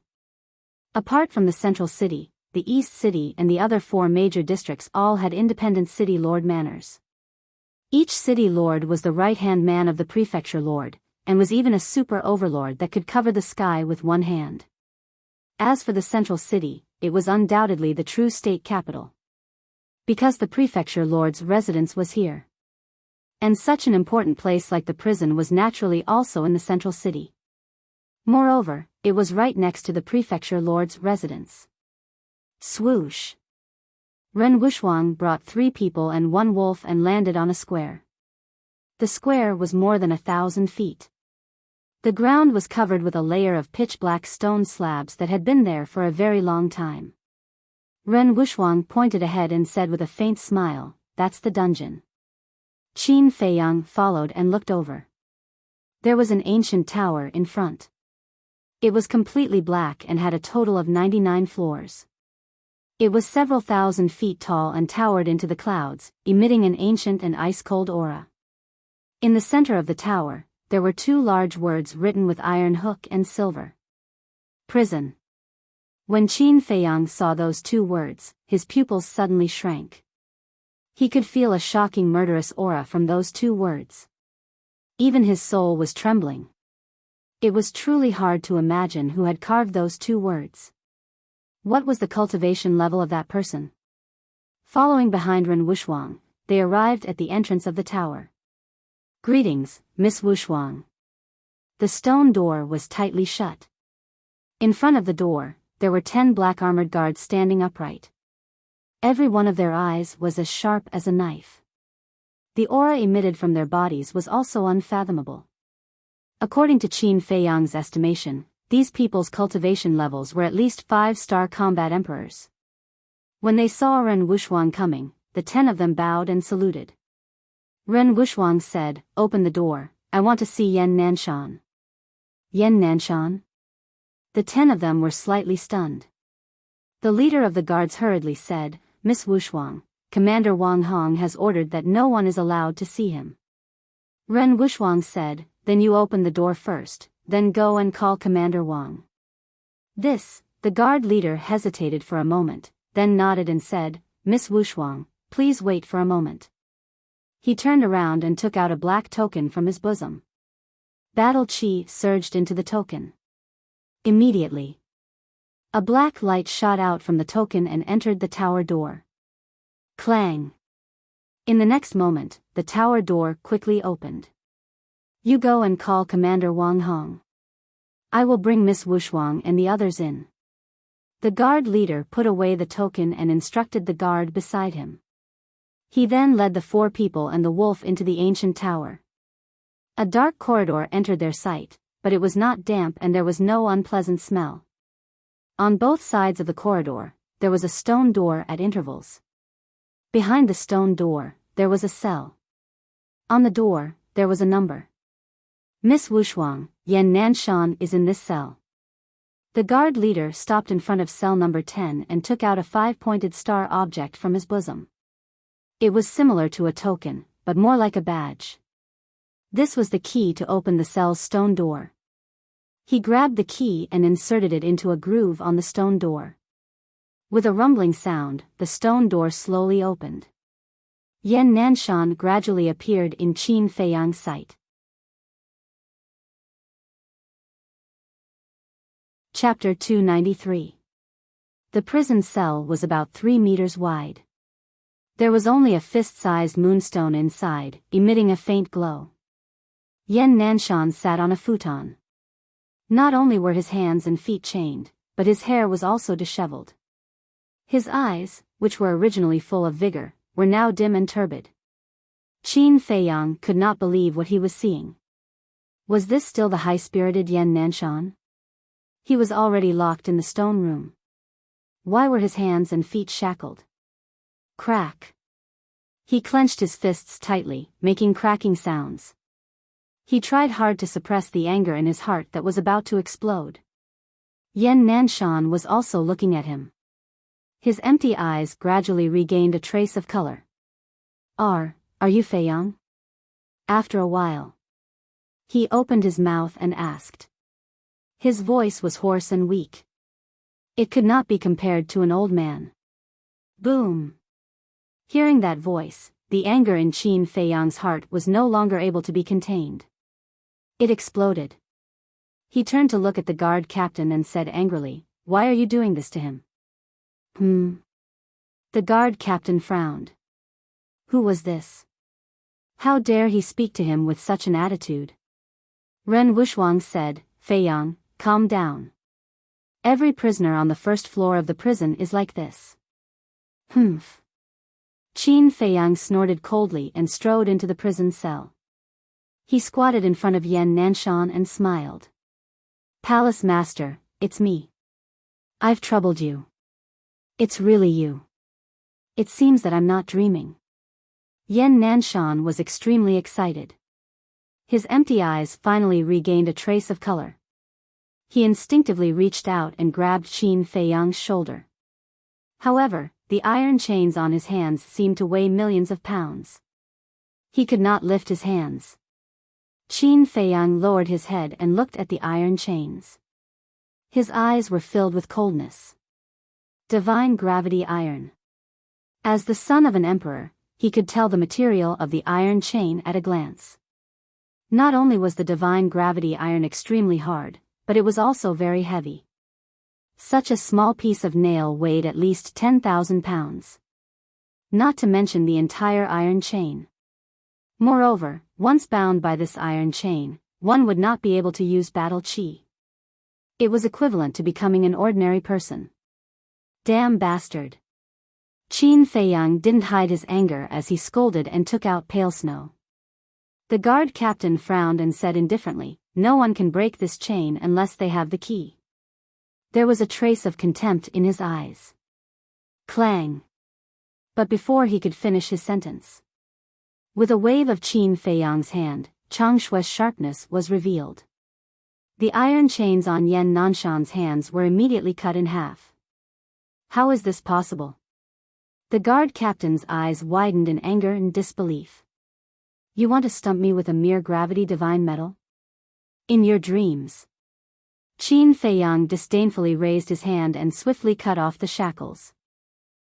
Apart from the Central City, the East City and the other 4 major districts all had independent city lord manors. Each city lord was the right-hand man of the prefecture lord, and was even a super overlord that could cover the sky with one hand. As for the Central City, it was undoubtedly the true state capital. Because the prefecture lord's residence was here. And such an important place like the prison was naturally also in the Central City. Moreover, it was right next to the prefecture lord's residence. Swoosh! Ren Wuxuang brought 3 people and 1 wolf and landed on a square. The square was more than 1,000 feet. The ground was covered with a layer of pitch-black stone slabs that had been there for a very long time. Ren Wuxuang pointed ahead and said with a faint smile, "That's the dungeon." Qin Feiyang followed and looked over. There was an ancient tower in front. It was completely black and had a total of 99 floors. It was several thousand feet tall and towered into the clouds, emitting an ancient and ice-cold aura. In the center of the tower, there were 2 large words written with iron hook and silver. Prison. When Qin Feiyang saw those 2 words, his pupils suddenly shrank. He could feel a shocking murderous aura from those 2 words. Even his soul was trembling. It was truly hard to imagine who had carved those 2 words. What was the cultivation level of that person? Following behind Ren Wuxuang, they arrived at the entrance of the tower. "Greetings, Miss Wuxuang." The stone door was tightly shut. In front of the door, there were 10 black-armored guards standing upright. Every one of their eyes was as sharp as a knife. The aura emitted from their bodies was also unfathomable. According to Qin Feiyang's estimation, these people's cultivation levels were at least 5-star combat emperors. When they saw Ren Wuxuang coming, the 10 of them bowed and saluted. Ren Wuxuang said, "Open the door, I want to see Yan Nanshan." Yan Nanshan? The 10 of them were slightly stunned. The leader of the guards hurriedly said, "Miss Wuxuang, Commander Wang Hong has ordered that no one is allowed to see him." Ren Wuxuang said, "Then you open the door first, then go and call Commander Wang." The guard leader hesitated for a moment, then nodded and said, "Miss Wuxuang, please wait for a moment." He turned around and took out a black token from his bosom. Battle chi surged into the token. Immediately, a black light shot out from the token and entered the tower door. Clang! In the next moment, the tower door quickly opened. "You go and call Commander Wang Hong. I will bring Miss Wuxuang and the others in." The guard leader put away the token and instructed the guard beside him. He then led the 4 people and the wolf into the ancient tower. A dark corridor entered their sight, but it was not damp and there was no unpleasant smell. On both sides of the corridor, there was a stone door at intervals. Behind the stone door, there was a cell. On the door, there was a number. "Miss Wuxuang, Yan Nanshan is in this cell." The guard leader stopped in front of cell number 10 and took out a 5-pointed star object from his bosom. It was similar to a token, but more like a badge. This was the key to open the cell's stone door. He grabbed the key and inserted it into a groove on the stone door. With a rumbling sound, the stone door slowly opened. Yan Nanshan gradually appeared in Qin Feiyang's sight. Chapter 293. The prison cell was about 3 meters wide. There was only a fist-sized moonstone inside, emitting a faint glow. Yan Nanshan sat on a futon. Not only were his hands and feet chained, but his hair was also disheveled. His eyes, which were originally full of vigor, were now dim and turbid. Qin Feiyang could not believe what he was seeing. Was this still the high-spirited Yan Nanshan? He was already locked in the stone room. Why were his hands and feet shackled? Crack! He clenched his fists tightly, making cracking sounds. He tried hard to suppress the anger in his heart that was about to explode. Yan Nanshan was also looking at him. His empty eyes gradually regained a trace of color. Are you Fei Yang? After a while, he opened his mouth and asked. His voice was hoarse and weak. It could not be compared to an old man. Boom! Hearing that voice, the anger in Qin Fei Yang's heart was no longer able to be contained. It exploded. He turned to look at the guard captain and said angrily, "Why are you doing this to him?" The guard captain frowned. Who was this? How dare he speak to him with such an attitude? Ren Wuxia said, "Fei Yang, calm down. Every prisoner on the first floor of the prison is like this." Qin Fei Yang snorted coldly and strode into the prison cell. He squatted in front of Yan Nanshan and smiled. "Palace Master, it's me. I've troubled you. It's really you. It seems that I'm not dreaming." Yan Nanshan was extremely excited. His empty eyes finally regained a trace of color. He instinctively reached out and grabbed Qin Fei Yang's shoulder. However, the iron chains on his hands seemed to weigh millions of pounds. He could not lift his hands. Qin Fei Yang lowered his head and looked at the iron chains. His eyes were filled with coldness. Divine gravity iron. As the son of an emperor, he could tell the material of the iron chain at a glance. Not only was the divine gravity iron extremely hard, but it was also very heavy. Such a small piece of nail weighed at least 10,000 pounds. Not to mention the entire iron chain. Moreover, once bound by this iron chain, one would not be able to use battle chi. It was equivalent to becoming an ordinary person. Damn bastard. Qin Fei Yang didn't hide his anger as he scolded and took out pale snow. The guard captain frowned and said indifferently, "No one can break this chain unless they have the key." There was a trace of contempt in his eyes. Clang! But before he could finish his sentence, with a wave of Qin Fei Yang's hand, Chang Shui's sharpness was revealed. The iron chains on Yan Nanshan's hands were immediately cut in half. How is this possible? The guard captain's eyes widened in anger and disbelief. You want to stump me with a mere gravity divine metal? In your dreams. Qin Fei Yang disdainfully raised his hand and swiftly cut off the shackles.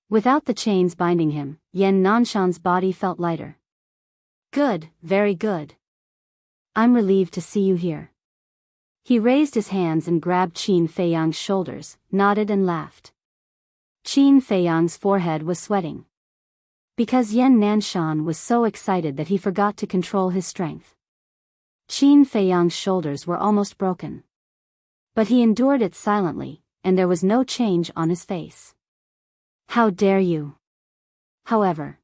Without the chains binding him, Yan Nanshan's body felt lighter. Good, very good. I'm relieved to see you here. He raised his hands and grabbed Qin Fei Yang's shoulders, nodded and laughed. Qin Fei Yang's forehead was sweating. Because Yan Nanshan was so excited that he forgot to control his strength. Qin Fei Yang's shoulders were almost broken. But he endured it silently, and there was no change on his face. How dare you! However,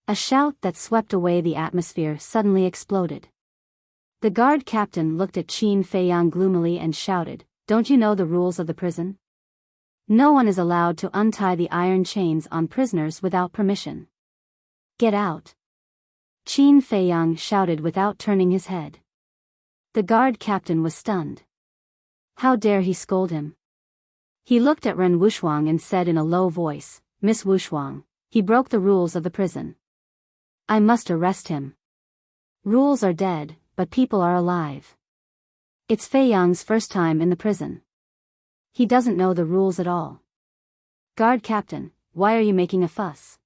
a shout that swept away the atmosphere suddenly exploded. The guard captain looked at Qin Fei Yang gloomily and shouted, "Don't you know the rules of the prison? No one is allowed to untie the iron chains on prisoners without permission. Get out!" Qin Fei Yang shouted without turning his head. The guard captain was stunned. How dare he scold him? He looked at Ren Wuxia and said in a low voice, "Miss Wuxia, he broke the rules of the prison. I must arrest him. Rules are dead, but people are alive. It's Fei Yang's first time in the prison. He doesn't know the rules at all." "Guard captain, why are you making a fuss?"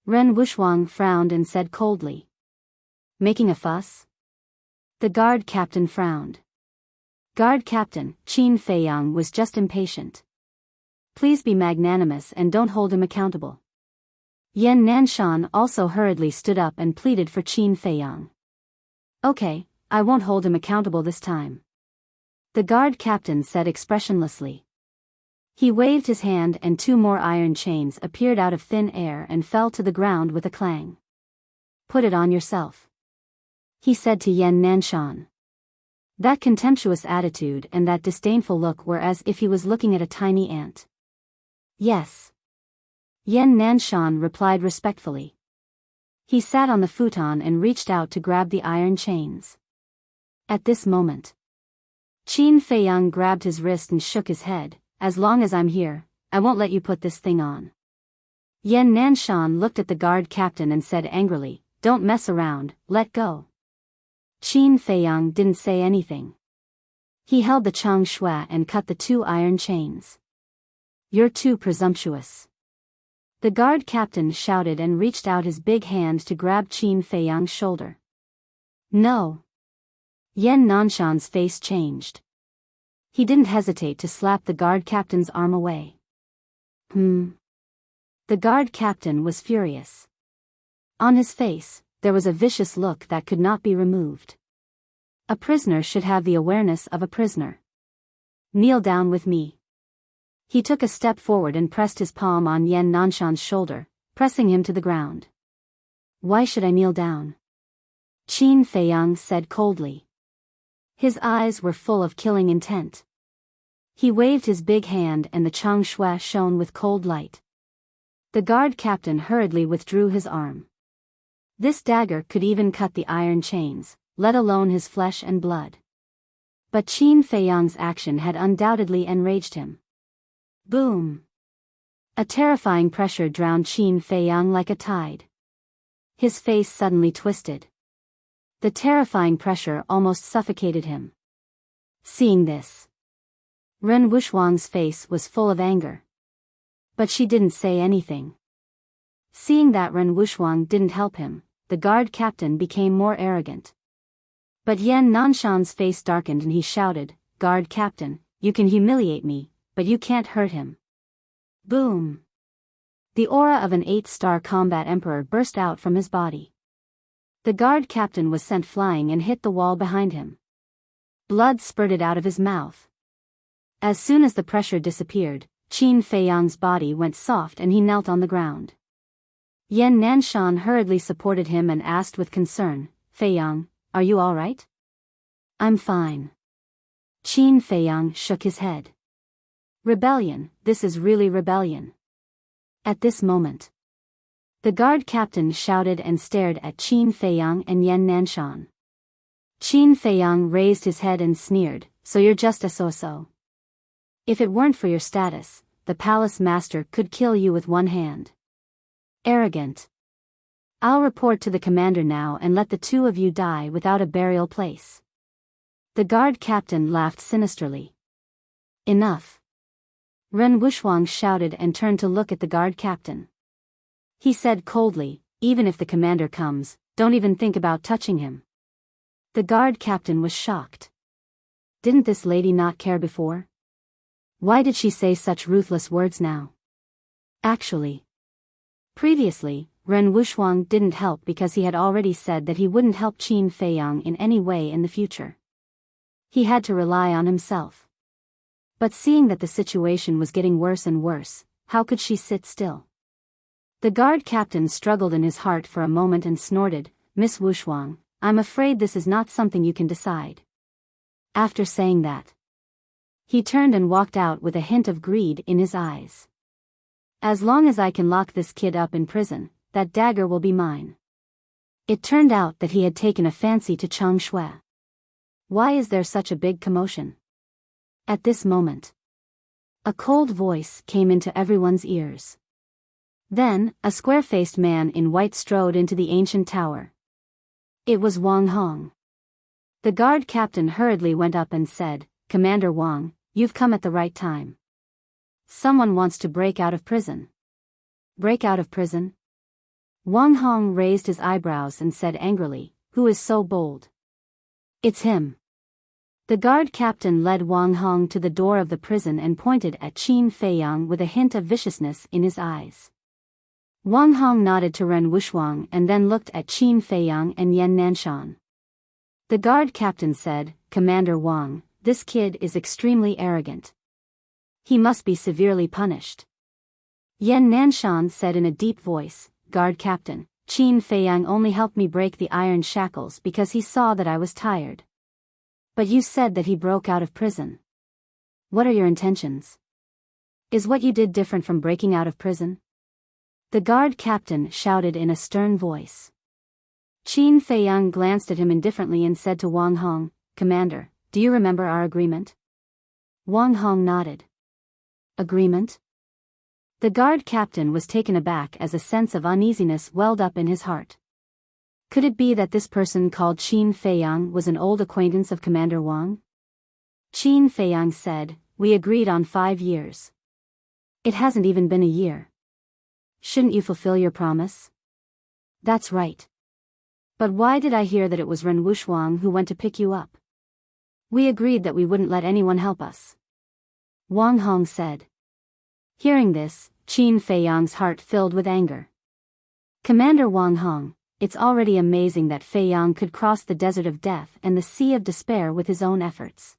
Ren Wuxia frowned and said coldly. "Making a fuss?" The guard captain frowned. "Guard captain," Qin Fei Yang was just impatient. "Please be magnanimous and don't hold him accountable." Yan Nanshan also hurriedly stood up and pleaded for Qin Fei Yang. "Okay, I won't hold him accountable this time," the guard captain said expressionlessly. He waved his hand and two more iron chains appeared out of thin air and fell to the ground with a clang. "Put it on yourself," he said to Yan Nanshan. That contemptuous attitude and that disdainful look were as if he was looking at a tiny ant. "Yes." Yan Nanshan replied respectfully. He sat on the futon and reached out to grab the iron chains. At this moment, Qin Fei Yang grabbed his wrist and shook his head. "As long as I'm here, I won't let you put this thing on. Yan Nanshan looked at the guard captain and said angrily, don't mess around, let go. Qin Feiyang didn't say anything. He held the Chang Shui and cut the 2 iron chains. You're too presumptuous. The guard captain shouted and reached out his big hand to grab Qin Feiyang's shoulder. No. Yan Nanshan's face changed. He didn't hesitate to slap the guard captain's arm away. The guard captain was furious. On his face, there was a vicious look that could not be removed. A prisoner should have the awareness of a prisoner. Kneel down with me. He took a step forward and pressed his palm on Yan Nanshan's shoulder, pressing him to the ground. Why should I kneel down? Qin Feiyang said coldly. His eyes were full of killing intent. He waved his big hand and the Chang Shui shone with cold light. The guard captain hurriedly withdrew his arm. This dagger could even cut the iron chains, let alone his flesh and blood. But Qin Feiyang's action had undoubtedly enraged him. Boom! A terrifying pressure drowned Qin Feiyang like a tide. His face suddenly twisted. The terrifying pressure almost suffocated him. Seeing this, Ren Wuxuang's face was full of anger. But she didn't say anything. Seeing that Ren Wuxuang didn't help him, the guard captain became more arrogant. But Yan Nanshan's face darkened and he shouted, Guard captain, you can humiliate me, but you can't hurt him. Boom! The aura of an 8-star combat emperor burst out from his body. The guard captain was sent flying and hit the wall behind him. Blood spurted out of his mouth. As soon as the pressure disappeared, Qin Feiyang's body went soft and he knelt on the ground. Yan Nanshan hurriedly supported him and asked with concern, Feiyang, are you all right? I'm fine. Qin Feiyang shook his head. Rebellion, this is really rebellion. At this moment, the guard captain shouted and stared at Qin Feiyang and Yan Nanshan. Qin Feiyang raised his head and sneered, so you're just a so-so. If it weren't for your status, the palace master could kill you with one hand. Arrogant. I'll report to the commander now and let the 2 of you die without a burial place. The guard captain laughed sinisterly. Enough. Ren Wuxuang shouted and turned to look at the guard captain. He said coldly, even if the commander comes, don't even think about touching him. The guard captain was shocked. Didn't this lady not care before? Why did she say such ruthless words now? Actually, previously, Ren Wuxuang didn't help because he had already said that he wouldn't help Qin Feiyang in any way in the future. He had to rely on himself. But seeing that the situation was getting worse and worse, how could she sit still? The guard captain struggled in his heart for a moment and snorted, Miss Wuxuang, I'm afraid this is not something you can decide. After saying that, he turned and walked out with a hint of greed in his eyes. As long as I can lock this kid up in prison, that dagger will be mine. It turned out that he had taken a fancy to Chang Shui. Why is there such a big commotion? At this moment, a cold voice came into everyone's ears. Then, a square-faced man in white strode into the ancient tower. It was Wang Hong. The guard captain hurriedly went up and said, Commander Wang, you've come at the right time. Someone wants to break out of prison. Break out of prison? Wang Hong raised his eyebrows and said angrily, Who is so bold? It's him. The guard captain led Wang Hong to the door of the prison and pointed at Qin Feiyang with a hint of viciousness in his eyes. Wang Hong nodded to Ren Wuxuang and then looked at Qin Feiyang and Yan Nanshan. The guard captain said, Commander Wang, this kid is extremely arrogant. He must be severely punished. Yan Nanshan said in a deep voice, Guard captain, Qin Feiyang only helped me break the iron shackles because he saw that I was tired. But you said that he broke out of prison. What are your intentions? Is what you did different from breaking out of prison? The guard captain shouted in a stern voice. Qin Feiyang glanced at him indifferently and said to Wang Hong, Commander, do you remember our agreement? Wang Hong nodded. Agreement? The guard captain was taken aback as a sense of uneasiness welled up in his heart. Could it be that this person called Qin Feiyang was an old acquaintance of Commander Wang? Qin Feiyang said, "We agreed on 5 years. It hasn't even been a year. Shouldn't you fulfill your promise?" "That's right. But why did I hear that it was Ren Wuxuang who went to pick you up?" "We agreed that we wouldn't let anyone help us," Wang Hong said. Hearing this, Qin Feiyang's heart filled with anger. "Commander Wang Hong, it's already amazing that Feiyang could cross the desert of death and the sea of despair with his own efforts.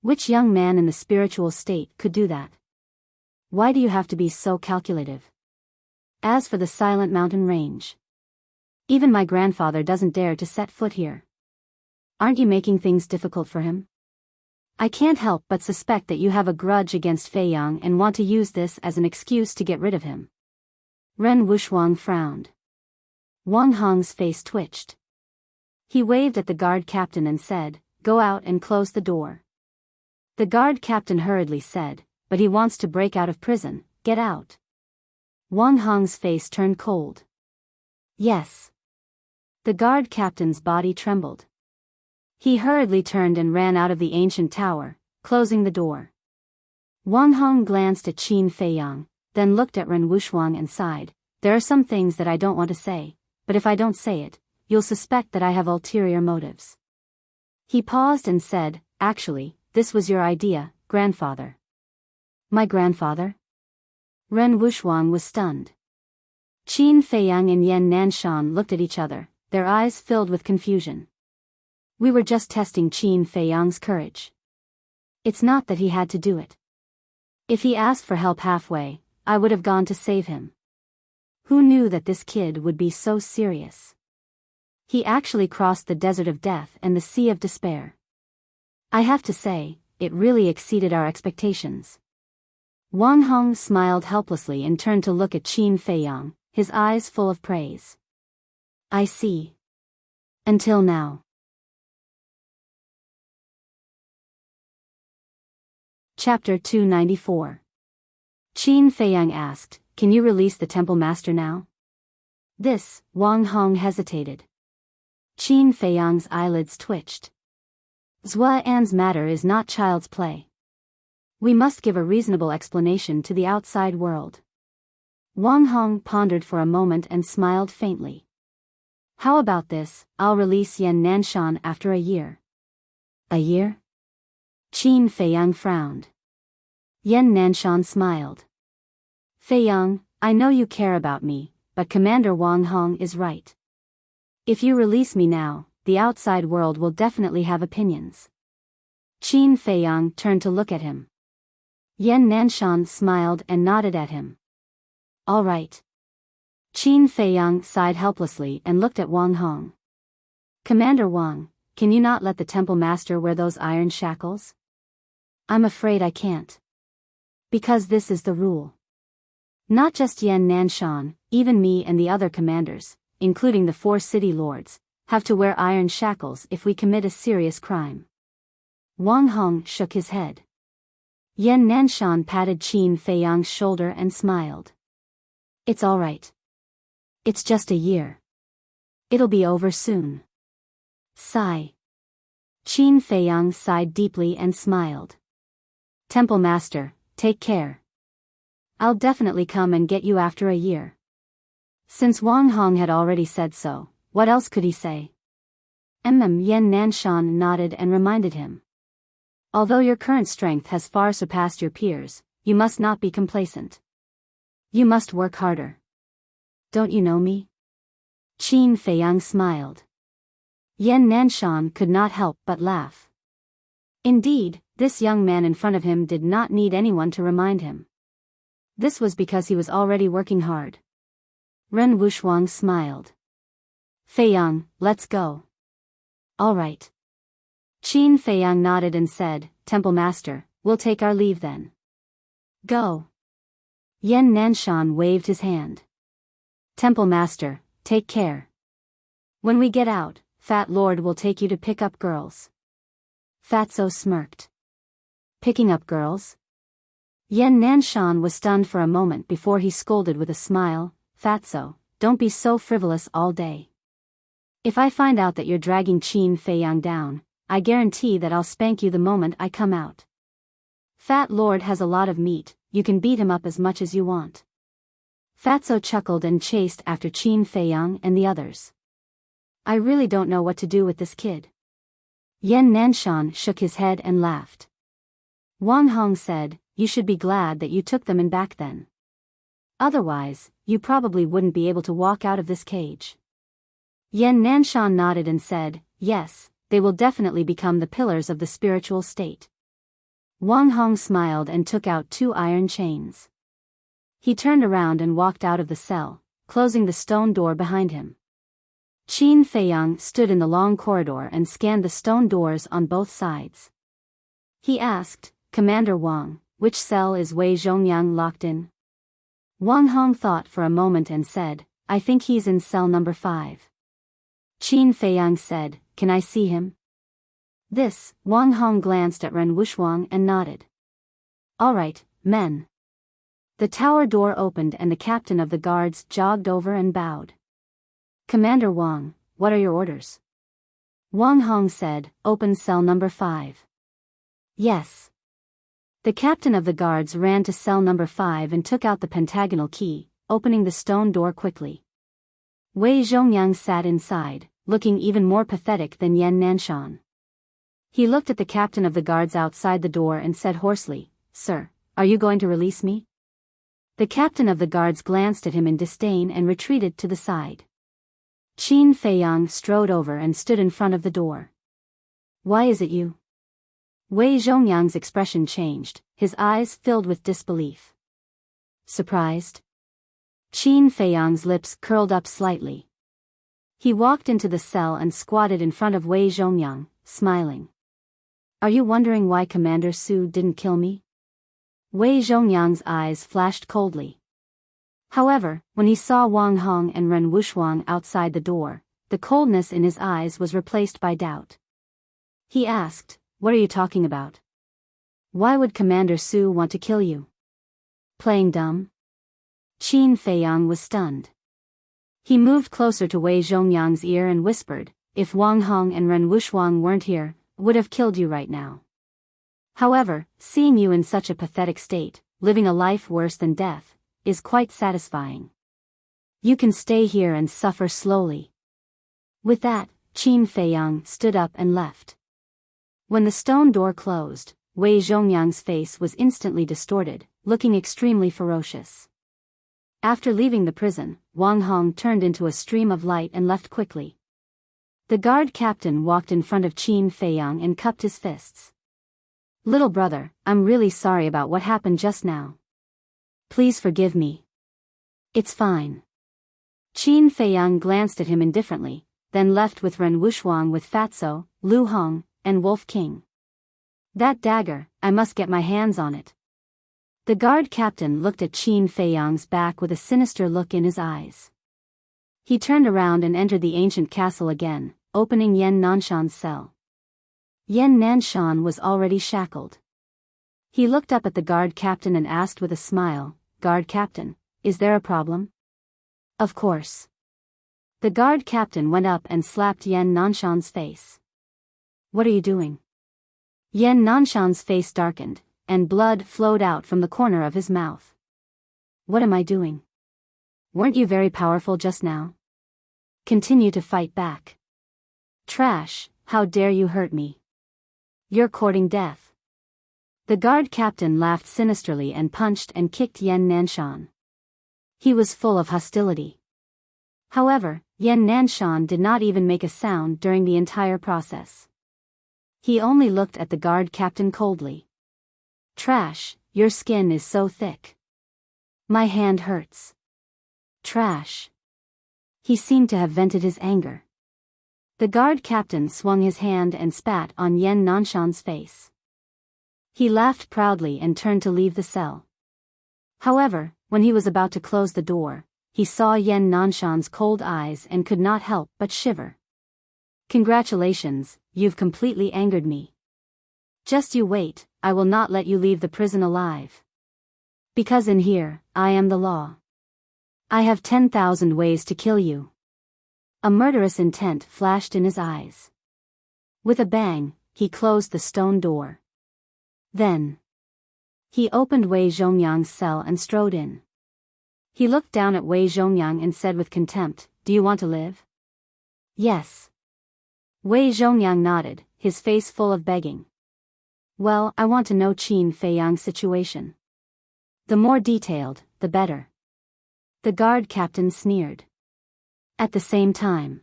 Which young man in the spiritual state could do that? Why do you have to be so calculative? As for the Silent Mountain Range, even my grandfather doesn't dare to set foot here. Aren't you making things difficult for him? I can't help but suspect that you have a grudge against Feiyang and want to use this as an excuse to get rid of him." Ren Wuxuang frowned. Wang Hong's face twitched. He waved at the guard captain and said, "Go out and close the door." The guard captain hurriedly said, "But he wants to break out of prison, get out." Wang Hong's face turned cold. "Yes." The guard captain's body trembled. He hurriedly turned and ran out of the ancient tower, closing the door. Wang Hong glanced at Qin Feiyang, then looked at Ren Wuxuang and sighed, "There are some things that I don't want to say, but if I don't say it, you'll suspect that I have ulterior motives." He paused and said, "Actually, this was your idea, grandfather." "My grandfather?" Ren Wuxuang was stunned. Qin Feiyang and Yan Nanshan looked at each other, their eyes filled with confusion. "We were just testing Qin Feiyang's courage. It's not that he had to do it. If he asked for help halfway, I would have gone to save him. Who knew that this kid would be so serious? He actually crossed the desert of death and the sea of despair. I have to say, it really exceeded our expectations." Wang Hong smiled helplessly and turned to look at Qin Feiyang, his eyes full of praise. "I see. Until now." Chapter 294. Qin Feiyang asked, "Can you release the temple master now?" This, Wang Hong hesitated. Qin Feiyang's eyelids twitched. Zhua An's matter is not child's play. We must give a reasonable explanation to the outside world. Wang Hong pondered for a moment and smiled faintly. "How about this, I'll release Yan Nanshan after a year." "A year?" Qin Feiyang frowned. Yan Nanshan smiled. "Feiyang, I know you care about me, but Commander Wang Hong is right. If you release me now, the outside world will definitely have opinions." Qin Feiyang turned to look at him. Yan Nanshan smiled and nodded at him. "All right." Qin Feiyang sighed helplessly and looked at Wang Hong. "Commander Wang, can you not let the temple master wear those iron shackles?" "I'm afraid I can't. Because this is the rule. Not just Yan Nanshan, even me and the other commanders, including the 4 city lords, have to wear iron shackles if we commit a serious crime." Wang Hong shook his head. Yan Nanshan patted Qin Feiyang's shoulder and smiled. "It's all right. It's just a year. It'll be over soon." Sigh. Qin Feiyang sighed deeply and smiled. "Temple Master, take care. I'll definitely come and get you after a year." Since Wang Hong had already said so, what else could he say? Yan Nanshan nodded and reminded him. "Although your current strength has far surpassed your peers, you must not be complacent. You must work harder. Don't you know me?" Qin Feiyang smiled. Yan Nanshan could not help but laugh. Indeed, this young man in front of him did not need anyone to remind him. This was because he was already working hard. Ren Wuxuang smiled. "Feiyang, let's go." "All right." Qin Feiyang nodded and said, "Temple Master, we'll take our leave then." "Go." Yan Nanshan waved his hand. "Temple Master, take care. When we get out, Fat Lord will take you to pick up girls." Fatso smirked. "Picking up girls?" Yan Nanshan was stunned for a moment before he scolded with a smile, "Fatso, don't be so frivolous all day. If I find out that you're dragging Qin Feiyang down, I guarantee that I'll spank you the moment I come out. Fat Lord has a lot of meat, you can beat him up as much as you want." Fatso chuckled and chased after Qin Feiyang and the others. "I really don't know what to do with this kid." Yan Nanshan shook his head and laughed. Wang Hong said, "You should be glad that you took them in back then. Otherwise, you probably wouldn't be able to walk out of this cage." Yan Nanshan nodded and said, "Yes, they will definitely become the pillars of the spiritual state." Wang Hong smiled and took out 2 iron chains. He turned around and walked out of the cell, closing the stone door behind him. Qin Feiyang stood in the long corridor and scanned the stone doors on both sides. He asked, "Commander Wang, which cell is Wei Zhongyang locked in?" Wang Hong thought for a moment and said, "I think he's in cell number 5. Qin Feiyang said, "Can I see him?" Wang Hong glanced at Ren Wuxuang and nodded. "All right, men." The tower door opened and the captain of the guards jogged over and bowed. "Commander Wang, what are your orders?" Wang Hong said, "Open cell number 5. "Yes." The captain of the guards ran to cell number 5 and took out the pentagonal key, opening the stone door quickly. Wei Zhongyang sat inside, looking even more pathetic than Yan Nanshan. He looked at the captain of the guards outside the door and said hoarsely, "Sir, are you going to release me?" The captain of the guards glanced at him in disdain and retreated to the side. Qin Feiyang strode over and stood in front of the door. "Why is it you?" Wei Zhongyang's expression changed, his eyes filled with disbelief. "Surprised?" Qin Feiyang's lips curled up slightly. He walked into the cell and squatted in front of Wei Zhongyang, smiling. "Are you wondering why Commander Su didn't kill me?" Wei Zhongyang's eyes flashed coldly. However, when he saw Wang Hong and Ren Wuxuang outside the door, the coldness in his eyes was replaced by doubt. He asked, "What are you talking about? Why would Commander Su want to kill you? Playing dumb?" Qin Feiyang was stunned. He moved closer to Wei Zhongyang's ear and whispered, "If Wang Hong and Ren Wuxuang weren't here, would have killed you right now. However, seeing you in such a pathetic state, living a life worse than death, is quite satisfying. You can stay here and suffer slowly." With that, Qin Feiyang stood up and left. When the stone door closed, Wei Zhongyang's face was instantly distorted, looking extremely ferocious. After leaving the prison, Wang Hong turned into a stream of light and left quickly. The guard captain walked in front of Qin Feiyang and cupped his fists. "Little brother, I'm really sorry about what happened just now. Please forgive me." "It's fine." Qin Feiyang glanced at him indifferently, then left with Ren Wuxuang with Fatso, Lu Hong, and Wolf King. "That dagger, I must get my hands on it." The guard captain looked at Qin Feiyang's back with a sinister look in his eyes. He turned around and entered the ancient castle again, opening Yan Nanshan's cell. Yan Nanshan was already shackled. He looked up at the guard captain and asked with a smile, "Guard captain, is there a problem?" "Of course." The guard captain went up and slapped Yan Nanshan's face. "What are you doing?" Yan Nanshan's face darkened, and blood flowed out from the corner of his mouth. "What am I doing? Weren't you very powerful just now? Continue to fight back. Trash, how dare you hurt me? You're courting death." The guard captain laughed sinisterly and punched and kicked Yan Nanshan. He was full of hostility. However, Yan Nanshan did not even make a sound during the entire process. He only looked at the guard captain coldly. "Trash, your skin is so thick. My hand hurts. Trash." He seemed to have vented his anger. The guard captain swung his hand and spat on Yan Nanshan's face. He laughed proudly and turned to leave the cell. However, when he was about to close the door, he saw Yan Nanshan's cold eyes and could not help but shiver. "Congratulations, you've completely angered me. Just you wait, I will not let you leave the prison alive." Because in here, I am the law. I have 10,000 ways to kill you. A murderous intent flashed in his eyes. With a bang, he closed the stone door. Then he opened Wei Zhongyang's cell and strode in. He looked down at Wei Zhongyang and said with contempt, "Do you want to live?" "Yes." Wei Zhongyang nodded, his face full of begging. "Well, I want to know Qin Feiyang's situation. The more detailed, the better." The guard captain sneered. At the same time,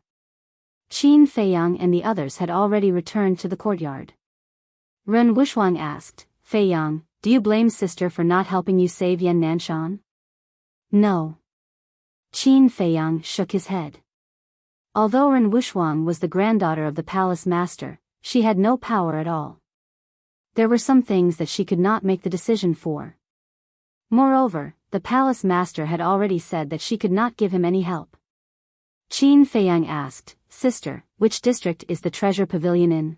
Qin Feiyang and the others had already returned to the courtyard. Ren Wuxuang asked, "Feiyang, do you blame sister for not helping you save Yan Nanshan?" "No." Qin Feiyang shook his head. Although Ren Wuxuang was the granddaughter of the palace master, she had no power at all. There were some things that she could not make the decision for. Moreover, the palace master had already said that she could not give him any help. Qin Feiyang asked, "Sister, which district is the treasure pavilion in?"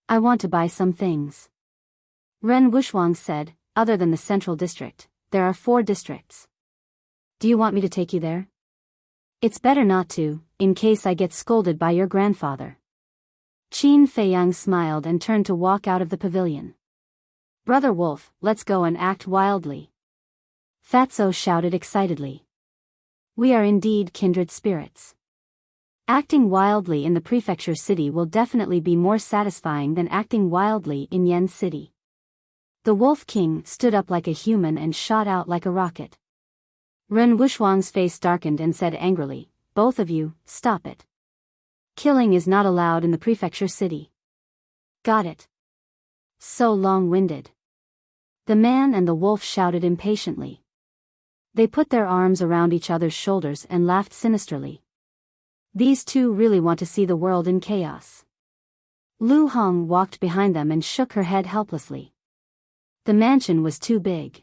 "I want to buy some things." Ren Wuxuang said, "Other than the central district, there are 4 districts. Do you want me to take you there?" "It's better not to, in case I get scolded by your grandfather." Qin Feiyang smiled and turned to walk out of the pavilion. "Brother Wolf, let's go and act wildly." Fatso shouted excitedly. "We are indeed kindred spirits. Acting wildly in the prefecture city will definitely be more satisfying than acting wildly in Yen City." The Wolf King stood up like a human and shot out like a rocket. Ren Wuxuang's face darkened and said angrily, "Both of you, stop it. Killing is not allowed in the prefecture city." "Got it." So long-winded. The man and the wolf shouted impatiently. They put their arms around each other's shoulders and laughed sinisterly. These two really want to see the world in chaos. Lu Hong walked behind them and shook her head helplessly. The mansion was too big.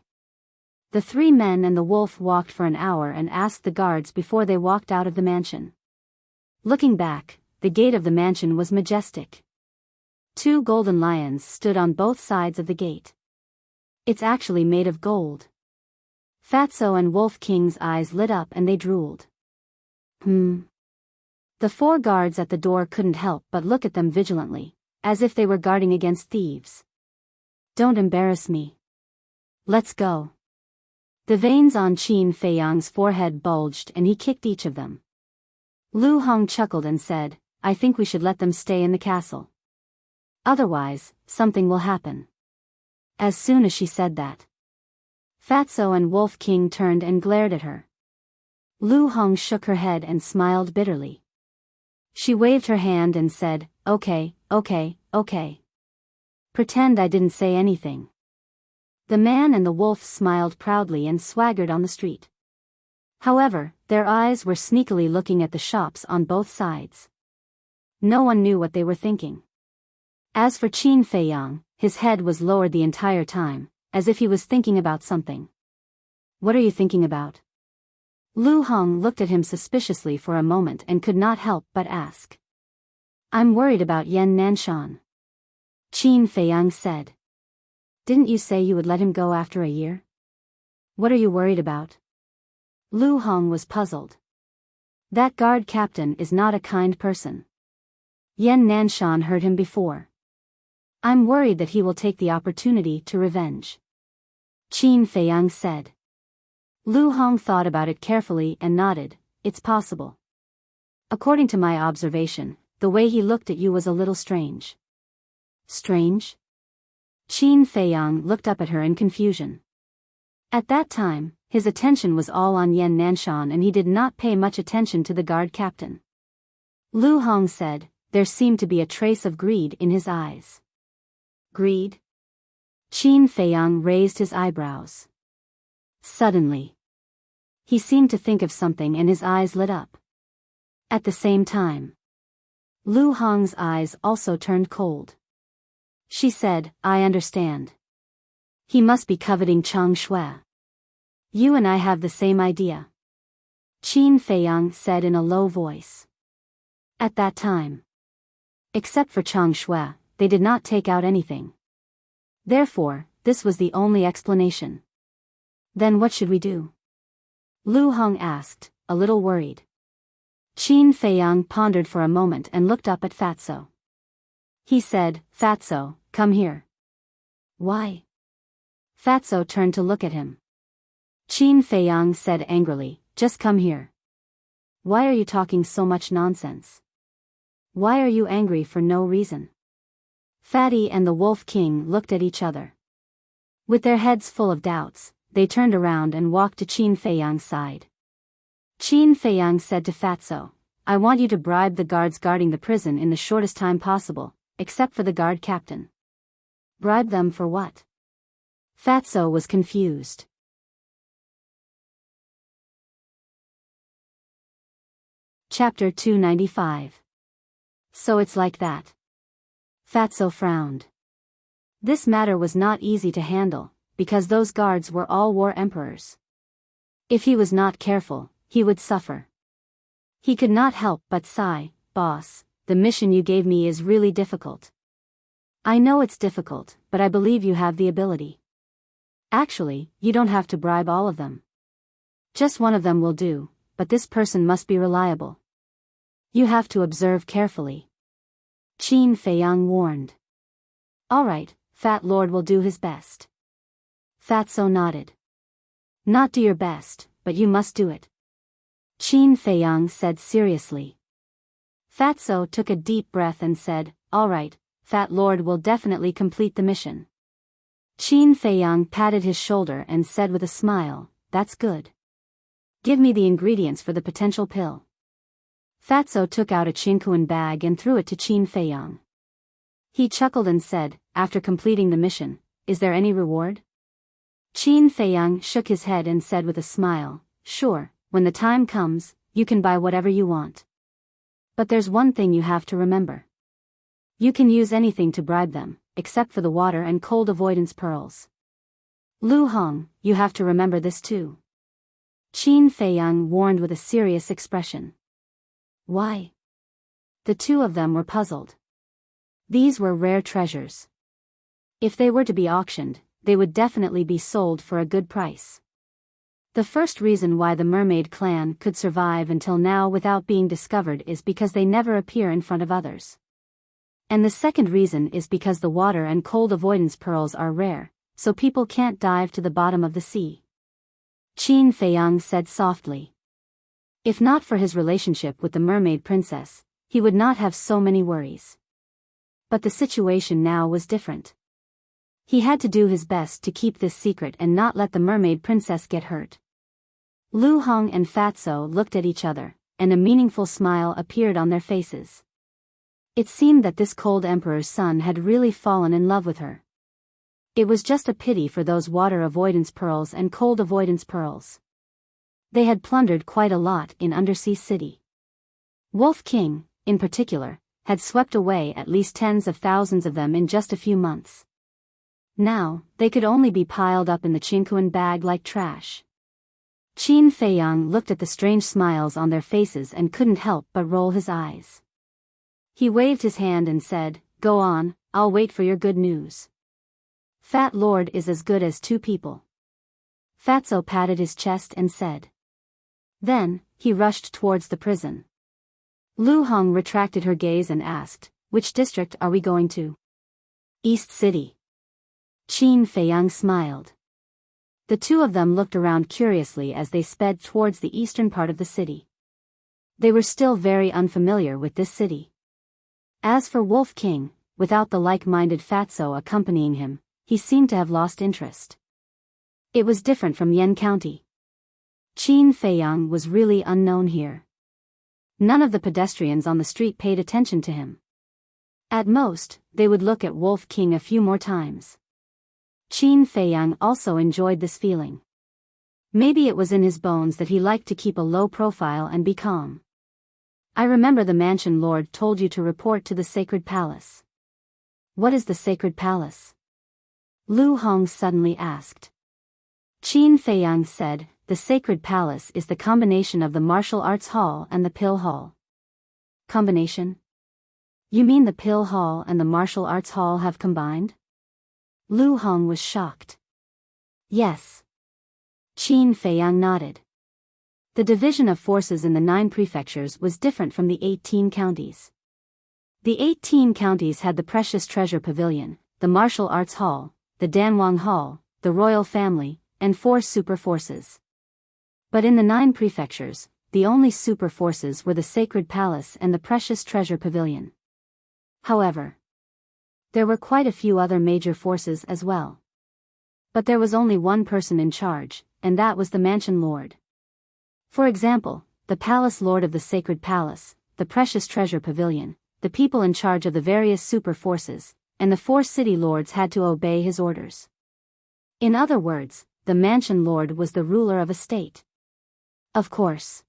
The 3 men and the wolf walked for an hour and asked the guards before they walked out of the mansion. Looking back, the gate of the mansion was majestic. 2 golden lions stood on both sides of the gate. "It's actually made of gold." Fatso and Wolf King's eyes lit up and they drooled. The 4 guards at the door couldn't help but look at them vigilantly, as if they were guarding against thieves. "Don't embarrass me. Let's go." The veins on Qin Feiyang's forehead bulged and he kicked each of them. Lu Hong chuckled and said, "I think we should let them stay in the castle. Otherwise, something will happen." As soon as she said that, Fatso and Wolf King turned and glared at her. Lu Hong shook her head and smiled bitterly. She waved her hand and said, "Okay, okay, okay. Pretend I didn't say anything." The man and the wolf smiled proudly and swaggered on the street. However, their eyes were sneakily looking at the shops on both sides. No one knew what they were thinking. As for Qin Feiyang, his head was lowered the entire time, as if he was thinking about something. "What are you thinking about?" Lu Hong looked at him suspiciously for a moment and could not help but ask. "I'm worried about Yan Nanshan." Qin Feiyang said. "Didn't you say you would let him go after a year? What are you worried about?" Lu Hong was puzzled. That guard captain is not a kind person. Yan Nanshan hurt him before. "I'm worried that he will take the opportunity to revenge," Qin Feiyang said. Lu Hong thought about it carefully and nodded. "It's possible. According to my observation, the way he looked at you was a little strange." "Strange?" Qin Feiyang looked up at her in confusion. At that time, his attention was all on Yan Nanshan and he did not pay much attention to the guard captain. Lu Hong said, there seemed to be a trace of greed in his eyes. "Greed?" Qin Feiyang raised his eyebrows. Suddenly, he seemed to think of something and his eyes lit up. At the same time, Lu Hong's eyes also turned cold. She said, "I understand. He must be coveting Chang Shui. You and I have the same idea," Qin Feiyang said in a low voice. At that time, except for Chang Shui, they did not take out anything. Therefore, this was the only explanation. Then what should we do? Lu Hong asked, a little worried. Qin Feiyang pondered for a moment and looked up at Fatso. He said, Fatso, come here. Why? Fatso turned to look at him. Qin Feiyang said angrily, just come here. Why are you talking so much nonsense? Why are you angry for no reason? Fatty and the Wolf King looked at each other. With their heads full of doubts, they turned around and walked to Qin Feiyang's side. Qin Feiyang said to Fatso, I want you to bribe the guards guarding the prison in the shortest time possible, except for the guard captain. Bribe them for what? Fatso was confused. Chapter 295. So it's like that. Fatso frowned. This matter was not easy to handle, because those guards were all war emperors. If he was not careful, he would suffer. He could not help but sigh, boss, the mission you gave me is really difficult. I know it's difficult, but I believe you have the ability. Actually, you don't have to bribe all of them. Just one of them will do, but this person must be reliable. You have to observe carefully. Qin Feiyang warned. All right, Fat Lord will do his best. Fatso nodded. Not do your best, but you must do it. Qin Feiyang said seriously. Fatso took a deep breath and said, all right, Fat Lord will definitely complete the mission. Qin Feiyang patted his shoulder and said with a smile, that's good. Give me the ingredients for the potential pill. Fatso took out a chinkuan bag and threw it to Qin Feiyang. He chuckled and said, after completing the mission, is there any reward? Qin Feiyang shook his head and said with a smile, sure, when the time comes, you can buy whatever you want. But there's one thing you have to remember. You can use anything to bribe them, except for the water and cold avoidance pearls. Lu Hong, you have to remember this too. Qin Feiyang warned with a serious expression. Why? The two of them were puzzled. These were rare treasures. If they were to be auctioned, they would definitely be sold for a good price. The first reason why the mermaid clan could survive until now without being discovered is because they never appear in front of others. And the second reason is because the water and cold avoidance pearls are rare, so people can't dive to the bottom of the sea. Qin Feiyang said softly. If not for his relationship with the mermaid princess, he would not have so many worries. But the situation now was different. He had to do his best to keep this secret and not let the mermaid princess get hurt. Lu Hong and Fatso looked at each other, and a meaningful smile appeared on their faces. It seemed that this cold emperor's son had really fallen in love with her. It was just a pity for those water avoidance pearls and cold avoidance pearls. They had plundered quite a lot in Undersea City. Wolf King, in particular, had swept away at least tens of thousands of them in just a few months. Now, they could only be piled up in the chinkuan bag like trash. Qin Feiyang looked at the strange smiles on their faces and couldn't help but roll his eyes. He waved his hand and said, go on, I'll wait for your good news. Fat Lord is as good as two people. Fatso patted his chest and said. Then, he rushed towards the prison. Lu Hong retracted her gaze and asked, which district are we going to? East City. Qin Feiyang smiled. The two of them looked around curiously as they sped towards the eastern part of the city. They were still very unfamiliar with this city. As for Wolf King, without the like-minded Fatso accompanying him, he seemed to have lost interest. It was different from Yen County. Qin Feiyang was really unknown here. None of the pedestrians on the street paid attention to him. At most, they would look at Wolf King a few more times. Qin Feiyang also enjoyed this feeling. Maybe it was in his bones that he liked to keep a low profile and be calm. I remember the mansion lord told you to report to the sacred palace. What is the sacred palace? Lu Hong suddenly asked. Qin Feiyang said, the sacred palace is the combination of the martial arts hall and the pill hall. Combination? You mean the pill hall and the martial arts hall have combined? Lu Hong was shocked. Yes. Qin Feiyang nodded. The division of forces in the 9 prefectures was different from the 18 counties. The 18 counties had the Precious Treasure Pavilion, the Martial Arts Hall, the Danwang Hall, the Royal Family, and 4 super forces. But in the 9 prefectures, the only super forces were the Sacred Palace and the Precious Treasure Pavilion. However, there were quite a few other major forces as well. But there was only one person in charge, and that was the Mansion Lord. For example, the Palace Lord of the Sacred Palace, the Precious Treasure Pavilion, the people in charge of the various super forces, and the 4 city lords had to obey his orders. In other words, the Mansion Lord was the ruler of a state. Of course.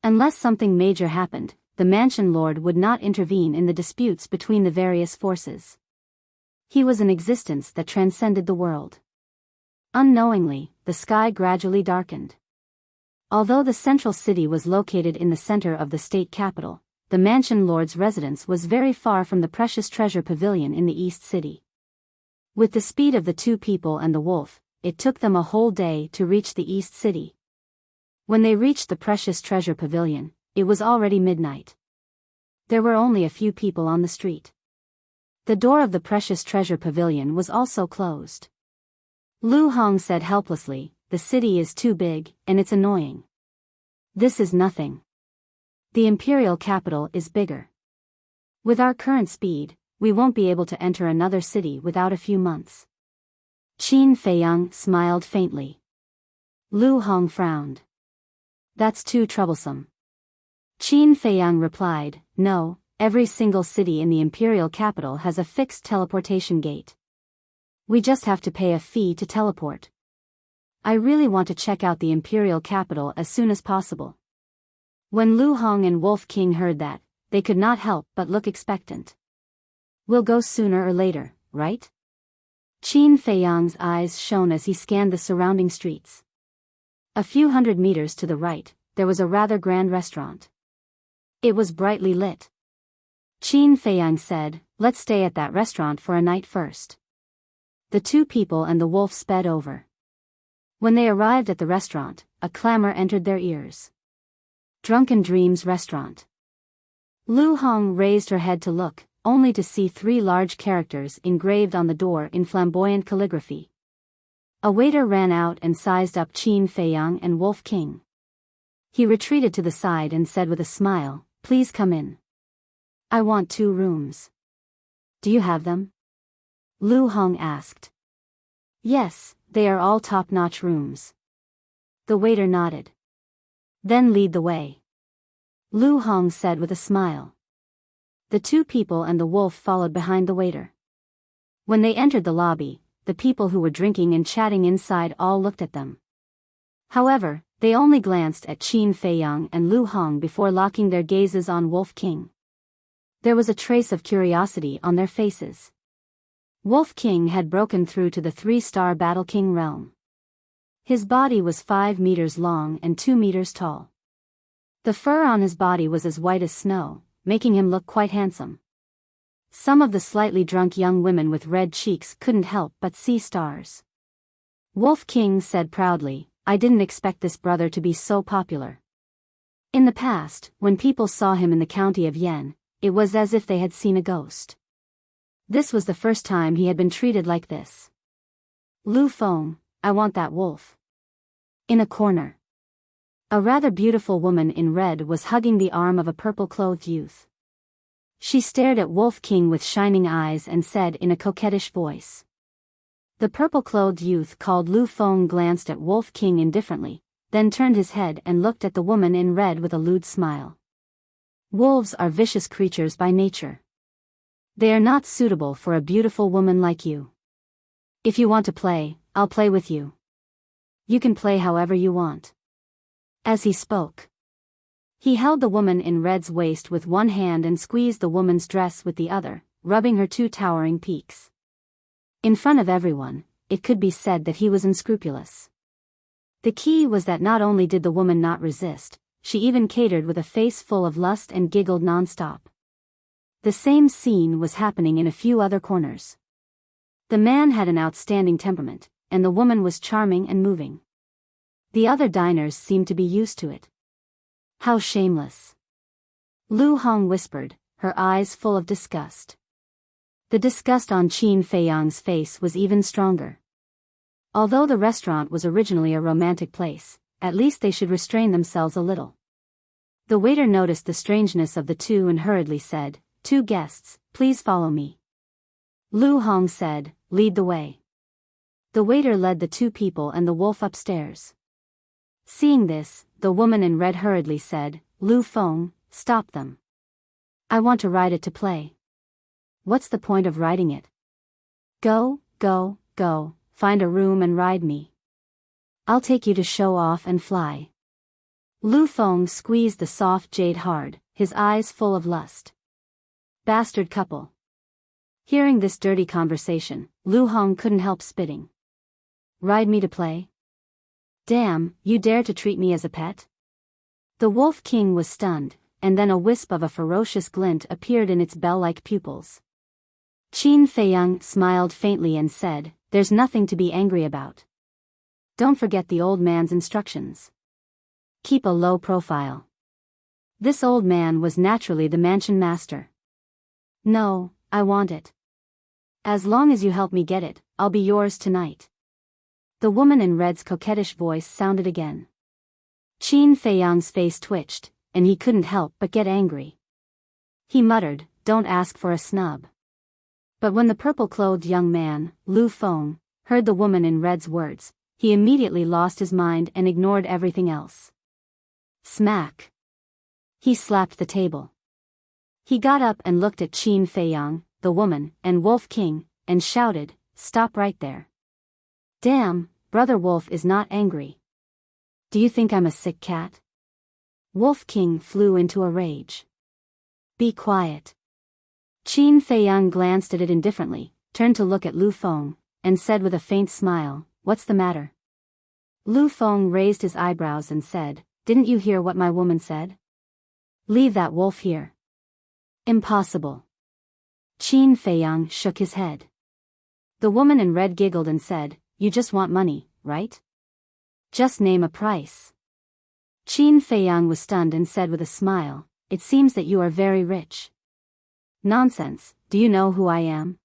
Unless something major happened, the Mansion Lord would not intervene in the disputes between the various forces. He was an existence that transcended the world. Unknowingly, the sky gradually darkened. Although the central city was located in the center of the state capital, the Mansion Lord's residence was very far from the Precious Treasure Pavilion in the East City. With the speed of the 2 people and the wolf, it took them a whole day to reach the East City. When they reached the Precious Treasure Pavilion, it was already midnight. There were only a few people on the street. The door of the Precious Treasure Pavilion was also closed. Lu Hong said helplessly, "The city is too big, and it's annoying. This is nothing. The imperial capital is bigger. With our current speed, we won't be able to enter another city without a few months." Qin Feiyang smiled faintly. Lu Hong frowned. "That's too troublesome." Qin Feiyang replied, "No, every single city in the imperial capital has a fixed teleportation gate. We just have to pay a fee to teleport. I really want to check out the imperial capital as soon as possible." When Lu Hong and Wolf King heard that, they could not help but look expectant. "We'll go sooner or later, right?" Qin Feiyang's eyes shone as he scanned the surrounding streets. A few hundred meters to the right, there was a rather grand restaurant. It was brightly lit. Qin Feiyang said, "Let's stay at that restaurant for a night first." The 2 people and the wolf sped over. When they arrived at the restaurant, a clamor entered their ears. "Drunken Dreams Restaurant." Lu Hong raised her head to look, only to see 3 large characters engraved on the door in flamboyant calligraphy. A waiter ran out and sized up Qin Feiyang and Wolf King. He retreated to the side and said with a smile, "Please come in. I want 2 rooms." "Do you have them?" Lu Hong asked. "Yes, they are all top-notch rooms." The waiter nodded. "Then lead the way," Lu Hong said with a smile. The 2 people and the wolf followed behind the waiter. When they entered the lobby, the people who were drinking and chatting inside all looked at them. However, they only glanced at Qin Feiyang and Lu Hong before locking their gazes on Wolf King. There was a trace of curiosity on their faces. Wolf King had broken through to the 3-star Battle King realm. His body was 5 meters long and 2 meters tall. The fur on his body was as white as snow, making him look quite handsome. Some of the slightly drunk young women with red cheeks couldn't help but see stars. Wolf King said proudly, "I didn't expect this brother to be so popular." In the past, when people saw him in the county of Yan, it was as if they had seen a ghost. This was the first time he had been treated like this. "Lu Feng, I want that wolf." In a corner, a rather beautiful woman in red was hugging the arm of a purple-clothed youth. She stared at Wolf King with shining eyes and said in a coquettish voice. The purple-clothed youth called Lu Feng glanced at Wolf King indifferently, then turned his head and looked at the woman in red with a lewd smile. Wolves are vicious creatures by nature. They are not suitable for a beautiful woman like you. If you want to play, I'll play with you. You can play however you want. As he spoke, he held the woman in red's waist with one hand and squeezed the woman's dress with the other, rubbing her 2 towering peaks. In front of everyone, it could be said that he was unscrupulous. The key was that not only did the woman not resist, she even catered with a face full of lust and giggled non-stop. The same scene was happening in a few other corners. The man had an outstanding temperament, and the woman was charming and moving. The other diners seemed to be used to it. How shameless. Lu Hong whispered, her eyes full of disgust. The disgust on Qin Feiyang's face was even stronger. Although the restaurant was originally a romantic place, at least they should restrain themselves a little. The waiter noticed the strangeness of the two and hurriedly said, "Two guests, please follow me." Lu Hong said, "Lead the way." The waiter led the two people and the wolf upstairs. Seeing this, the woman in red hurriedly said, "Lu Feng, stop them. I want to ride it to play." "What's the point of riding it? Go, find a room and ride me. I'll take you to show off and fly." Lu Feng squeezed the soft jade hard, his eyes full of lust. Bastard couple. Hearing this dirty conversation, Lu Hong couldn't help spitting. Ride me to play? Damn, you dare to treat me as a pet? The Wolf King was stunned, and then a wisp of a ferocious glint appeared in its bell-like pupils. Qin Feiyang smiled faintly and said, "There's nothing to be angry about. Don't forget the old man's instructions. Keep a low profile." This old man was naturally the mansion master. "No, I want it. As long as you help me get it, I'll be yours tonight." The woman in red's coquettish voice sounded again. Qin Feiyang's face twitched, and he couldn't help but get angry. He muttered, "Don't ask for a snub." But when the purple-clothed young man, Lu Feng, heard the woman in red's words, he immediately lost his mind and ignored everything else. Smack! He slapped the table. He got up and looked at Qin Feiyang, the woman, and Wolf King, and shouted, "Stop right there. Damn, Brother Wolf is not angry. Do you think I'm a sick cat?" Wolf King flew into a rage. "Be quiet." Qin Feiyang glanced at it indifferently, turned to look at Lu Feng, and said with a faint smile, "What's the matter?" Lu Feng raised his eyebrows and said, "Didn't you hear what my woman said? Leave that wolf here." "Impossible." Qin Feiyang shook his head. The woman in red giggled and said, "You just want money, right? Just name a price." Qin Feiyang was stunned and said with a smile, "It seems that you are very rich." "Nonsense, do you know who I am?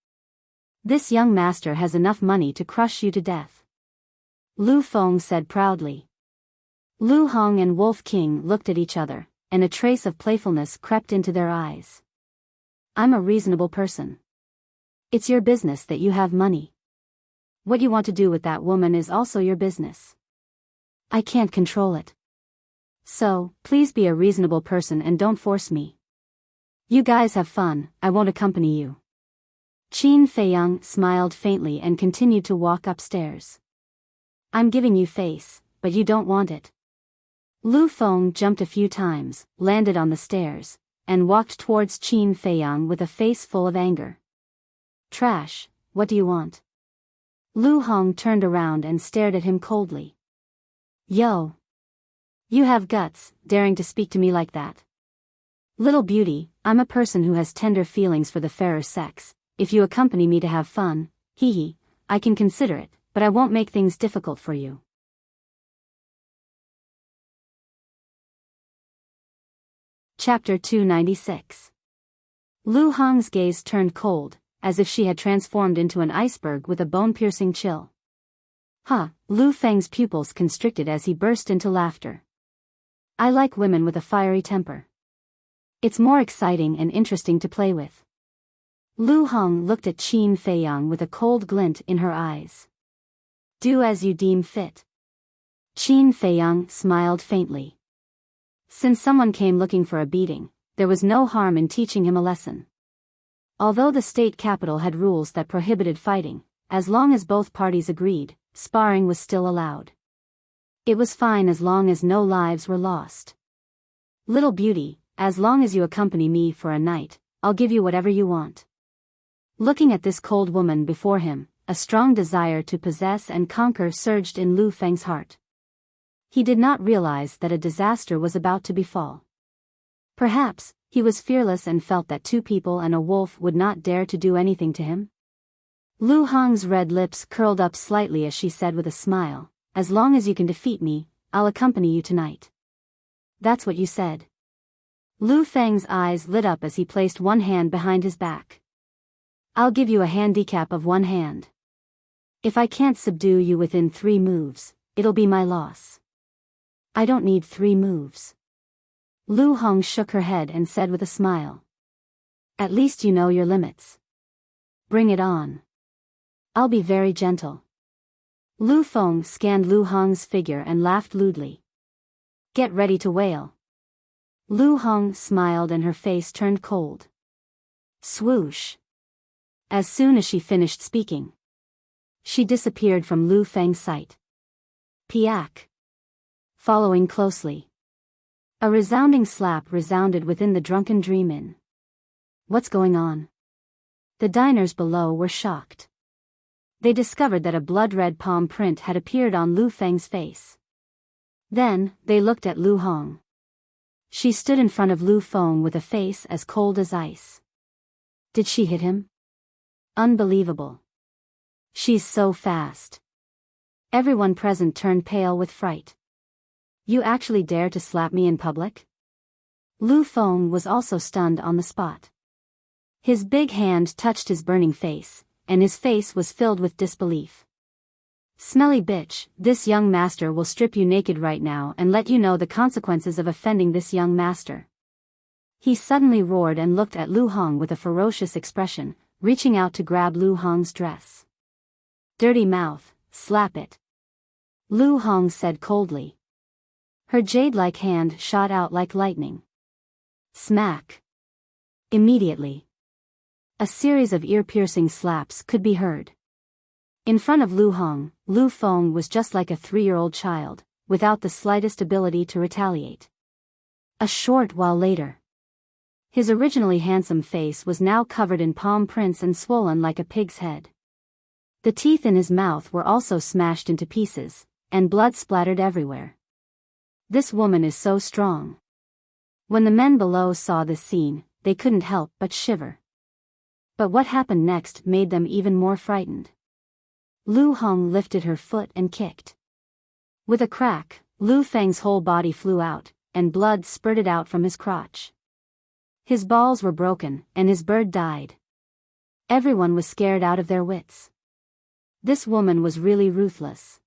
This young master has enough money to crush you to death." Lu Feng said proudly. Lu Hong and Wolf King looked at each other, and a trace of playfulness crept into their eyes. "I'm a reasonable person. It's your business that you have money. What you want to do with that woman is also your business. I can't control it. So, please be a reasonable person and don't force me. You guys have fun, I won't accompany you." Qin Feiyang smiled faintly and continued to walk upstairs. "I'm giving you face, but you don't want it." Lu Feng jumped a few times, landed on the stairs, and walked towards Qin Feiyang with a face full of anger. "Trash, what do you want?" Lu Hong turned around and stared at him coldly. "Yo! You have guts, daring to speak to me like that. Little beauty, I'm a person who has tender feelings for the fairer sex. If you accompany me to have fun, hee, I can consider it, but I won't make things difficult for you." Chapter 296. Lu Hong's gaze turned cold, as if she had transformed into an iceberg with a bone-piercing chill. Lu Feng's pupils constricted as he burst into laughter. "I like women with a fiery temper. It's more exciting and interesting to play with." Lu Hong looked at Qin Feiyang with a cold glint in her eyes. "Do as you deem fit." Qin Feiyang smiled faintly. Since someone came looking for a beating, there was no harm in teaching him a lesson. Although the state capital had rules that prohibited fighting, as long as both parties agreed, sparring was still allowed. It was fine as long as no lives were lost. "Little beauty, as long as you accompany me for a night, I'll give you whatever you want." Looking at this cold woman before him, a strong desire to possess and conquer surged in Lu Feng's heart. He did not realize that a disaster was about to befall. Perhaps, he was fearless and felt that two people and a wolf would not dare to do anything to him. Lu Hong's red lips curled up slightly as she said with a smile, "As long as you can defeat me, I'll accompany you tonight. That's what you said. Lu Feng's eyes lit up as he placed one hand behind his back. I'll give you a handicap of one hand. If I can't subdue you within 3 moves, it'll be my loss. I don't need 3 moves. Lu Hong shook her head and said with a smile. At least you know your limits. Bring it on. I'll be very gentle. Lu Feng scanned Lu Hong's figure and laughed lewdly. Get ready to wail. Lu Hong smiled and her face turned cold. Swoosh. As soon as she finished speaking, she disappeared from Lu Feng's sight. Piak. Following closely. A resounding slap resounded within the drunken dream inn. What's going on? The diners below were shocked. They discovered that a blood-red palm print had appeared on Lu Feng's face. Then, they looked at Lu Hong. She stood in front of Lu Feng with a face as cold as ice. Did she hit him? Unbelievable. She's so fast. Everyone present turned pale with fright. You actually dare to slap me in public? Lu Feng was also stunned on the spot. His big hand touched his burning face, and his face was filled with disbelief. Smelly bitch, this young master will strip you naked right now and let you know the consequences of offending this young master. He suddenly roared and looked at Lu Hong with a ferocious expression, reaching out to grab Lu Hong's dress. Dirty mouth, slap it. Lu Hong said coldly. Her jade-like hand shot out like lightning. Smack. Immediately, a series of ear-piercing slaps could be heard. In front of Lu Hong, Lu Feng was just like a 3-year-old child, without the slightest ability to retaliate. A short while later, his originally handsome face was now covered in palm prints and swollen like a pig's head. The teeth in his mouth were also smashed into pieces, and blood splattered everywhere. This woman is so strong. When the men below saw this scene, they couldn't help but shiver. But what happened next made them even more frightened. Lu Hong lifted her foot and kicked. With a crack, Lu Feng's whole body flew out, and blood spurted out from his crotch. His balls were broken, and his bird died. Everyone was scared out of their wits. This woman was really ruthless.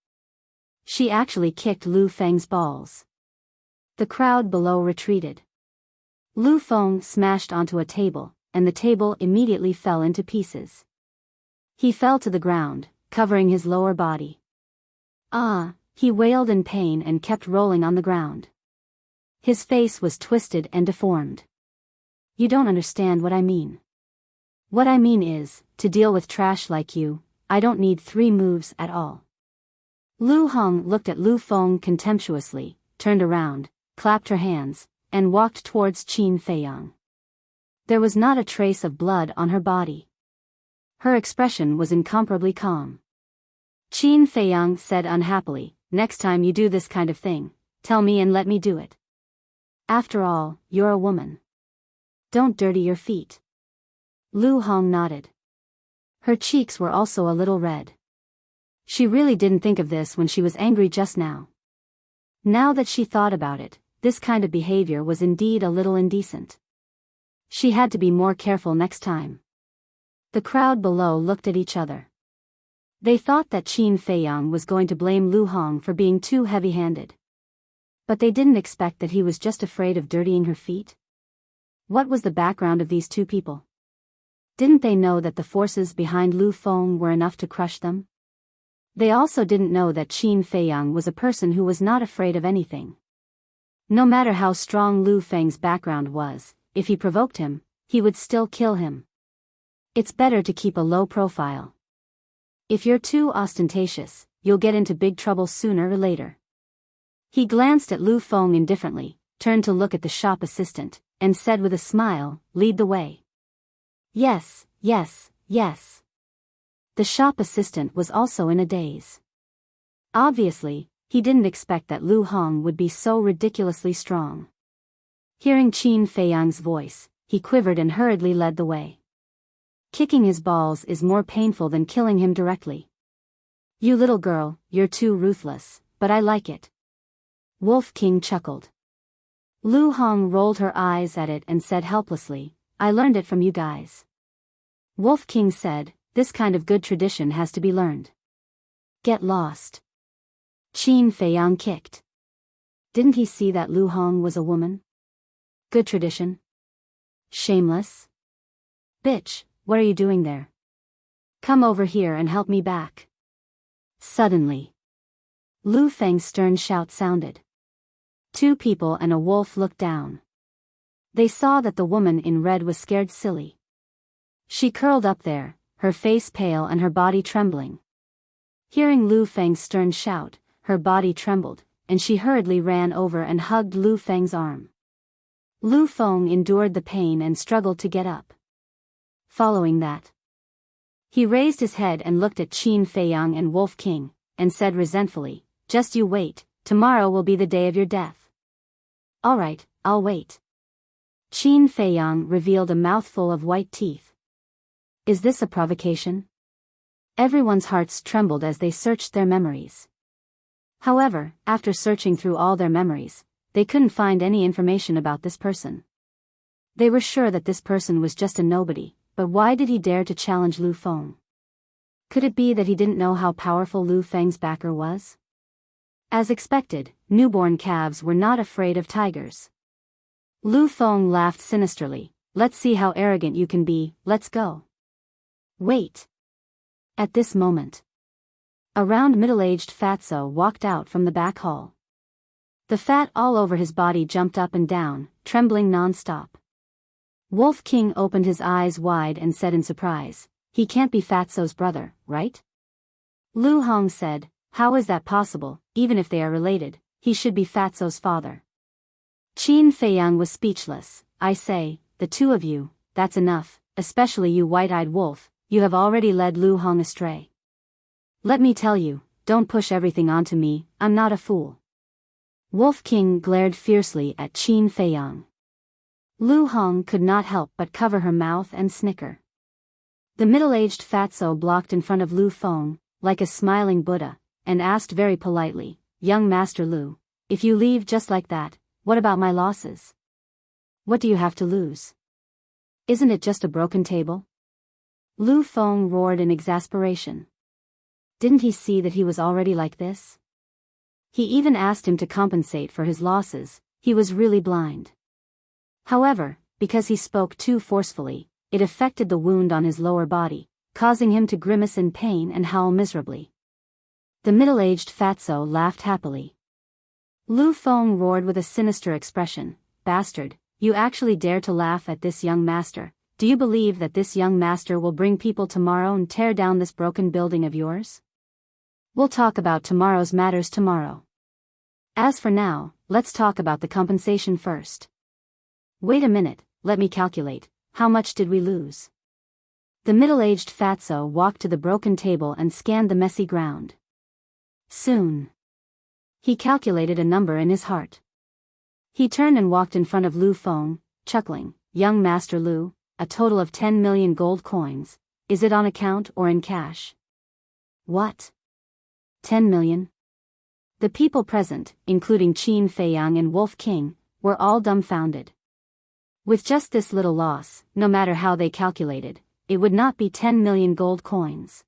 She actually kicked Lu Feng's balls. The crowd below retreated. Lu Feng smashed onto a table, and the table immediately fell into pieces. He fell to the ground, covering his lower body. Ah, he wailed in pain and kept rolling on the ground. His face was twisted and deformed. You don't understand what I mean. What I mean is, to deal with trash like you, I don't need 3 moves at all. Lu Hong looked at Lu Feng contemptuously, turned around, clapped her hands, and walked towards Qin Feiyang. There was not a trace of blood on her body. Her expression was incomparably calm. Qin Feiyang said unhappily, next time you do this kind of thing, tell me and let me do it. After all, you're a woman. Don't dirty your feet. Lu Hong nodded. Her cheeks were also a little red. She really didn't think of this when she was angry just now. Now that she thought about it, this kind of behavior was indeed a little indecent. She had to be more careful next time. The crowd below looked at each other. They thought that Qin Feiyang was going to blame Lu Hong for being too heavy-handed. But they didn't expect that he was just afraid of dirtying her feet. What was the background of these 2 people? Didn't they know that the forces behind Lu Feng were enough to crush them? They also didn't know that Qin Feiyang was a person who was not afraid of anything. No matter how strong Lu Feng's background was, if he provoked him, he would still kill him. It's better to keep a low profile. If you're too ostentatious, you'll get into big trouble sooner or later. He glanced at Lu Feng indifferently, turned to look at the shop assistant, and said with a smile, lead the way. Yes, yes, yes. The shop assistant was also in a daze. Obviously, he didn't expect that Lu Hong would be so ridiculously strong. Hearing Qin Feiyang's voice, he quivered and hurriedly led the way. Kicking his balls is more painful than killing him directly. You little girl, you're too ruthless, but I like it. Wolf King chuckled. Lu Hong rolled her eyes at it and said helplessly, I learned it from you guys. Wolf King said, this kind of good tradition has to be learned. Get lost. Qin Feiyang kicked. Didn't he see that Lu Hong was a woman? Good tradition. Shameless. Bitch, what are you doing there? Come over here and help me back. Suddenly, Lu Feng's stern shout sounded. Two people and a wolf looked down. They saw that the woman in red was scared silly. She curled up there, her face pale and her body trembling. Hearing Lu Feng's stern shout, her body trembled, and she hurriedly ran over and hugged Lu Feng's arm. Lu Feng endured the pain and struggled to get up. Following that, he raised his head and looked at Qin Feiyang and Wolf King, and said resentfully, just you wait, tomorrow will be the day of your death. All right, I'll wait. Qin Feiyang revealed a mouthful of white teeth. Is this a provocation? Everyone's hearts trembled as they searched their memories. However, after searching through all their memories, they couldn't find any information about this person. They were sure that this person was just a nobody, but why did he dare to challenge Lu Feng? Could it be that he didn't know how powerful Lu Feng's backer was? As expected, newborn calves were not afraid of tigers. Lu Feng laughed sinisterly, let's see how arrogant you can be, let's go. Wait. At this moment, a round middle-aged fatso walked out from the back hall. The fat all over his body jumped up and down, trembling non-stop. Wolf King opened his eyes wide and said in surprise, he can't be Fatso's brother, right? Lu Hong said, how is that possible, even if they are related, he should be Fatso's father. Qin Feiyang was speechless, I say, the two of you, that's enough, especially you white-eyed wolf, you have already led Lu Hong astray. Let me tell you, don't push everything onto me, I'm not a fool. Wolf King glared fiercely at Qin Feiyang. Lu Hong could not help but cover her mouth and snicker. The middle-aged fatso blocked in front of Lu Feng, like a smiling Buddha, and asked very politely, young Master Lu, if you leave just like that, what about my losses? What do you have to lose? Isn't it just a broken table? Lu Feng roared in exasperation. Didn't he see that he was already like this? He even asked him to compensate for his losses, he was really blind. However, because he spoke too forcefully, it affected the wound on his lower body, causing him to grimace in pain and howl miserably. The middle-aged fatso laughed happily. Lu Feng roared with a sinister expression, bastard, you actually dare to laugh at this young master, do you believe that this young master will bring people tomorrow and tear down this broken building of yours? We'll talk about tomorrow's matters tomorrow. As for now, let's talk about the compensation first. Wait a minute, let me calculate, how much did we lose? The middle-aged fatso walked to the broken table and scanned the messy ground. Soon, he calculated a number in his heart. He turned and walked in front of Lu Feng, chuckling, young Master Lu, a total of 10 million gold coins, is it on account or in cash? What? 10 million? The people present, including Qin Feiyang and Wolf King, were all dumbfounded. With just this little loss, no matter how they calculated, it would not be 10 million gold coins.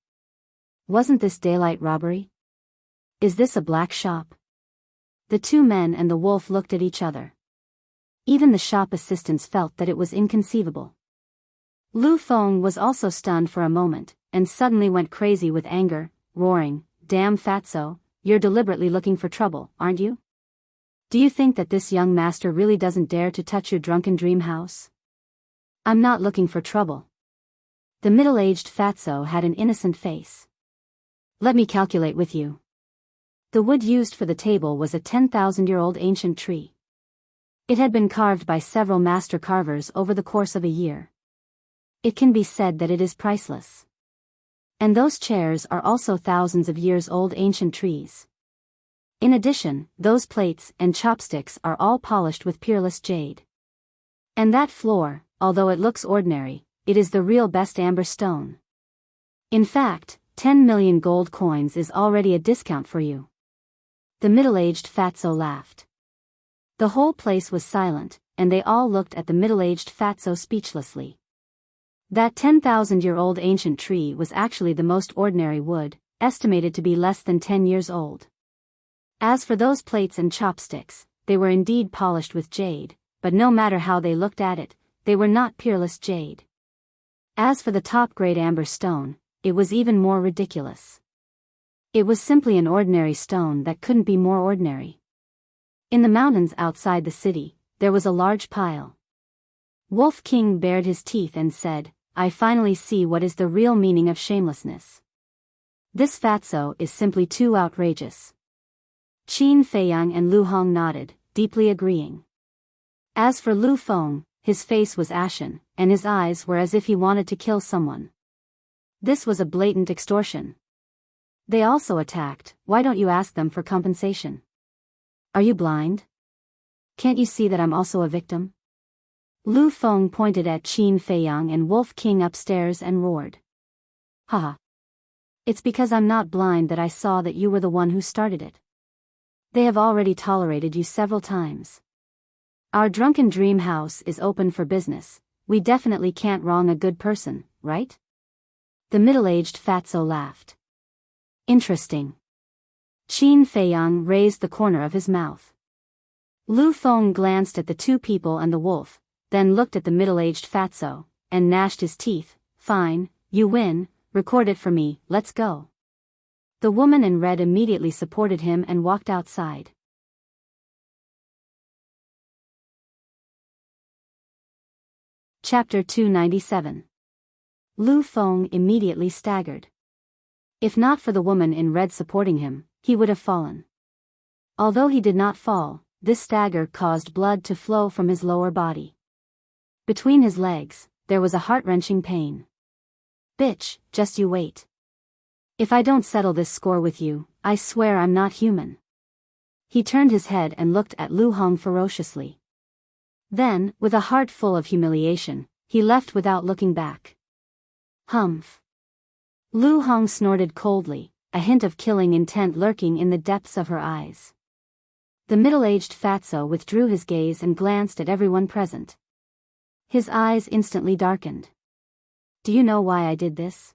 Wasn't this daylight robbery? Is this a black shop? The two men and the wolf looked at each other. Even the shop assistants felt that it was inconceivable. Lu Feng was also stunned for a moment, and suddenly went crazy with anger, roaring, damn fatso, you're deliberately looking for trouble, aren't you? Do you think that this young master really doesn't dare to touch your drunken dream house? I'm not looking for trouble. The middle-aged fatso had an innocent face. Let me calculate with you. The wood used for the table was a 10,000-year-old ancient tree. It had been carved by several master carvers over the course of a year. It can be said that it is priceless. And those chairs are also thousands of years old ancient trees. In addition, those plates and chopsticks are all polished with peerless jade. And that floor, although it looks ordinary, it is the real best amber stone. In fact, 10 million gold coins is already a discount for you. The middle-aged fatso laughed. The whole place was silent, and they all looked at the middle-aged fatso speechlessly. That 10,000-year-old ancient tree was actually the most ordinary wood, estimated to be less than 10 years old. As for those plates and chopsticks, they were indeed polished with jade, but no matter how they looked at it, they were not peerless jade. As for the top-grade amber stone, it was even more ridiculous. It was simply an ordinary stone that couldn't be more ordinary. In the mountains outside the city, there was a large pile. Wolf King bared his teeth and said, "I finally see what is the real meaning of shamelessness. This fatso is simply too outrageous." Qin Feiyang and Lu Hong nodded, deeply agreeing. As for Lu Feng, his face was ashen, and his eyes were as if he wanted to kill someone. This was a blatant extortion. They also attacked. Why don't you ask them for compensation? Are you blind? Can't you see that I'm also a victim? Lu Feng pointed at Qin Feiyang and Wolf King upstairs and roared. Haha. It's because I'm not blind that I saw that you were the one who started it. They have already tolerated you several times. Our drunken dream house is open for business. We definitely can't wrong a good person, right? The middle-aged fatso laughed. Interesting. Qin Feiyang raised the corner of his mouth. Lu Feng glanced at the two people and the wolf, then looked at the middle-aged fatso, and gnashed his teeth. Fine, you win, record it for me, let's go. The woman in red immediately supported him and walked outside. Chapter 297. Lu Feng immediately staggered. If not for the woman in red supporting him, he would have fallen. Although he did not fall, this stagger caused blood to flow from his lower body. Between his legs, there was a heart-wrenching pain. Bitch, just you wait. If I don't settle this score with you, I swear I'm not human. He turned his head and looked at Lu Hong ferociously. Then, with a heart full of humiliation, he left without looking back. Humph. Lu Hong snorted coldly, a hint of killing intent lurking in the depths of her eyes. The middle-aged fatso withdrew his gaze and glanced at everyone present. His eyes instantly darkened. Do you know why I did this?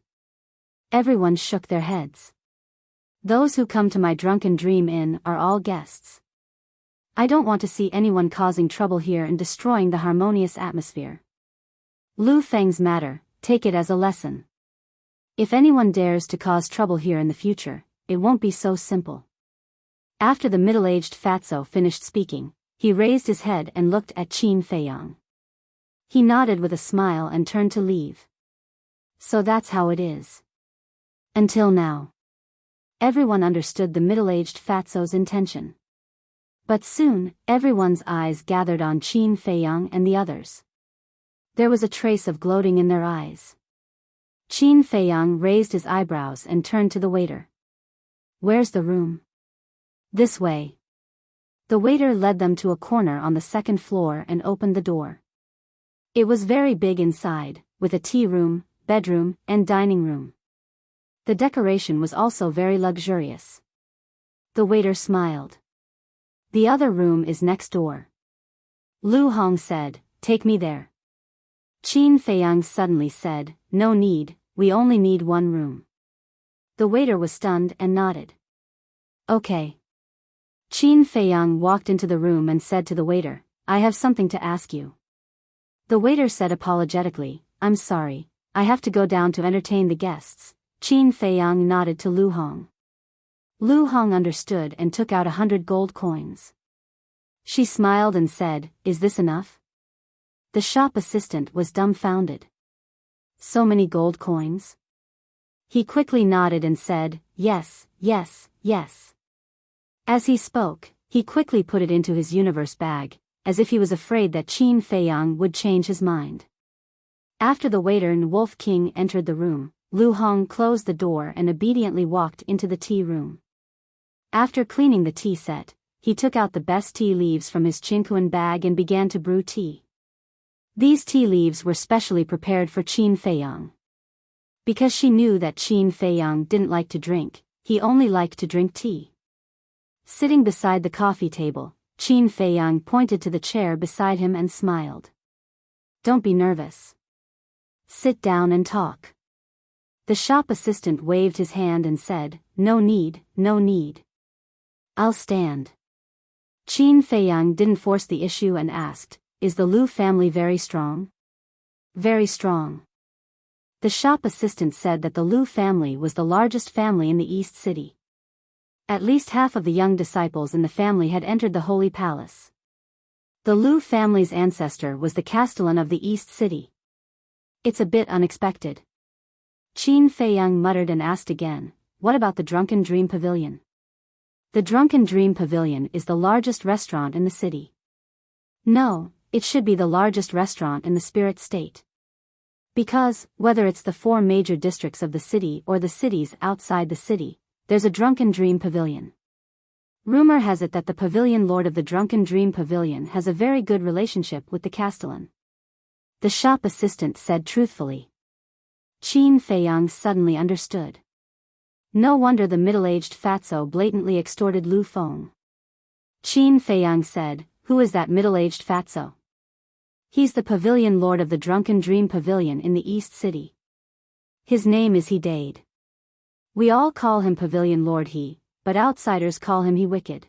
Everyone shook their heads. Those who come to my drunken dream inn are all guests. I don't want to see anyone causing trouble here and destroying the harmonious atmosphere. Lu Feng's matter, take it as a lesson. If anyone dares to cause trouble here in the future, it won't be so simple. After the middle-aged fatso finished speaking, he raised his head and looked at Qin Feiyang. He nodded with a smile and turned to leave. So that's how it is. Until now. Everyone understood the middle-aged fatso's intention. But soon, everyone's eyes gathered on Qin Feiyang and the others. There was a trace of gloating in their eyes. Qin Feiyang raised his eyebrows and turned to the waiter. Where's the room? This way. The waiter led them to a corner on the second floor and opened the door. It was very big inside, with a tea room, bedroom, and dining room. The decoration was also very luxurious. The waiter smiled. The other room is next door. Lu Hong said, take me there. Qin Feiyang suddenly said, no need, we only need one room. The waiter was stunned and nodded. Okay. Qin Feiyang walked into the room and said to the waiter, I have something to ask you. The waiter said apologetically, I'm sorry, I have to go down to entertain the guests. Qin Feiyang nodded to Lu Hong. Lu Hong understood and took out 100 gold coins. She smiled and said, is this enough? The shop assistant was dumbfounded. So many gold coins? He quickly nodded and said, yes, yes, yes. As he spoke, he quickly put it into his universe bag, as if he was afraid that Qin Feiyang would change his mind. After the waiter and Wolf King entered the room, Lu Hong closed the door and obediently walked into the tea room. After cleaning the tea set, he took out the best tea leaves from his chinquan bag and began to brew tea. These tea leaves were specially prepared for Qin Feiyang. Because she knew that Qin Feiyang didn't like to drink, he only liked to drink tea. Sitting beside the coffee table, Qin Feiyang pointed to the chair beside him and smiled. Don't be nervous. Sit down and talk. The shop assistant waved his hand and said, no need, no need. I'll stand. Qin Feiyang didn't force the issue and asked, is the Lu family very strong? Very strong. The shop assistant said that the Lu family was the largest family in the East City. At least half of the young disciples in the family had entered the Holy Palace. The Lu family's ancestor was the Castellan of the East City. It's a bit unexpected. Qin Feiyang muttered and asked again, what about the Drunken Dream Pavilion? The Drunken Dream Pavilion is the largest restaurant in the city. No, it should be the largest restaurant in the Spirit State. Because, whether it's the 4 major districts of the city or the cities outside the city, there's a Drunken Dream Pavilion. Rumor has it that the Pavilion Lord of the Drunken Dream Pavilion has a very good relationship with the Castellan. The shop assistant said truthfully. Qin Feiyang suddenly understood. No wonder the middle-aged fatso blatantly extorted Lu Feng. Qin Feiyang said, who is that middle-aged fatso? He's the Pavilion Lord of the Drunken Dream Pavilion in the East City. His name is He Dade. We all call him Pavilion Lord He, but outsiders call him He Wicked.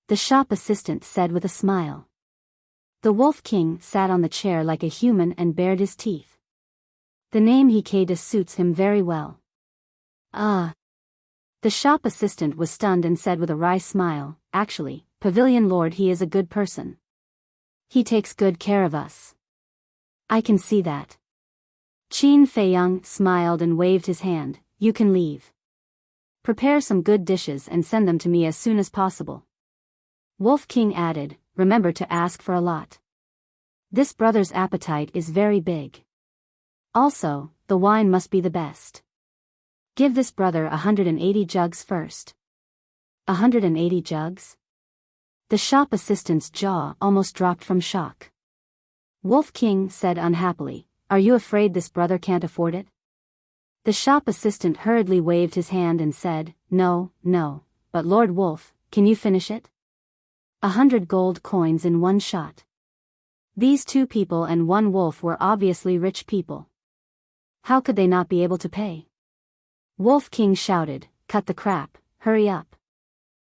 The shop assistant said with a smile. The Wolf King sat on the chair like a human and bared his teeth. The name Hikeda suits him very well. Ah. The shop assistant was stunned and said with a wry smile, actually, Pavilion Lord He is a good person. He takes good care of us. I can see that. Qin Feiyang smiled and waved his hand, you can leave. Prepare some good dishes and send them to me as soon as possible. Wolf King added, remember to ask for a lot. This brother's appetite is very big. Also, the wine must be the best. Give this brother 180 jugs first. 180 jugs? The shop assistant's jaw almost dropped from shock. Wolf King said unhappily, are you afraid this brother can't afford it? The shop assistant hurriedly waved his hand and said, no, no, but Lord Wolf, can you finish it? 100 gold coins in one shot. These 2 people and 1 wolf were obviously rich people. How could they not be able to pay? Wolf King shouted, cut the crap, hurry up.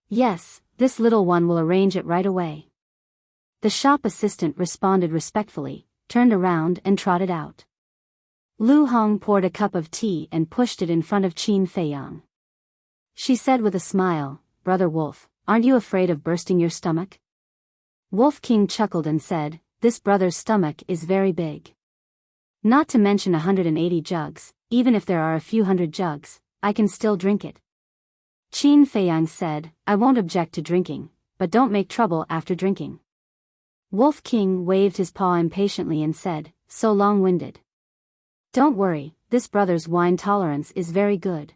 Yes, this little one will arrange it right away. The shop assistant responded respectfully, turned around and trotted out. Lu Hong poured a cup of tea and pushed it in front of Qin Feiyang. She said with a smile, Brother Wolf, aren't you afraid of bursting your stomach? Wolf King chuckled and said, this brother's stomach is very big. Not to mention 180 jugs, even if there are a few hundred jugs, I can still drink it. Qin Feiyang said, I won't object to drinking, but don't make trouble after drinking. Wolf King waved his paw impatiently and said, so long-winded. Don't worry, this brother's wine tolerance is very good.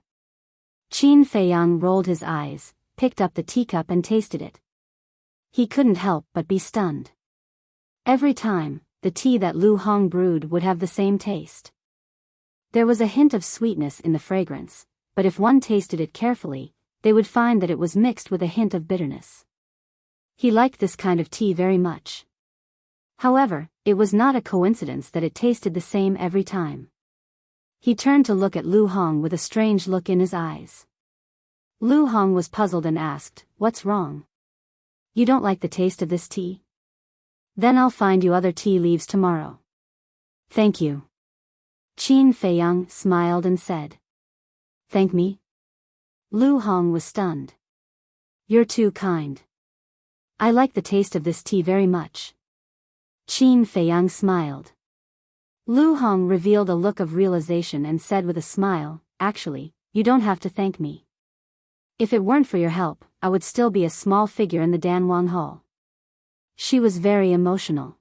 Qin Feiyang rolled his eyes, picked up the teacup and tasted it. He couldn't help but be stunned. Every time, the tea that Lu Hong brewed would have the same taste. There was a hint of sweetness in the fragrance, but if one tasted it carefully, they would find that it was mixed with a hint of bitterness. He liked this kind of tea very much. However, it was not a coincidence that it tasted the same every time. He turned to look at Lu Hong with a strange look in his eyes. Lu Hong was puzzled and asked, what's wrong? You don't like the taste of this tea? Then I'll find you other tea leaves tomorrow. Thank you. Qin Feiyang smiled and said. Thank me? Lu Hong was stunned. You're too kind. I like the taste of this tea very much. Qin Feiyang smiled. Lu Hong revealed a look of realization and said with a smile, actually, you don't have to thank me. If it weren't for your help, I would still be a small figure in the Danwang Hall. She was very emotional.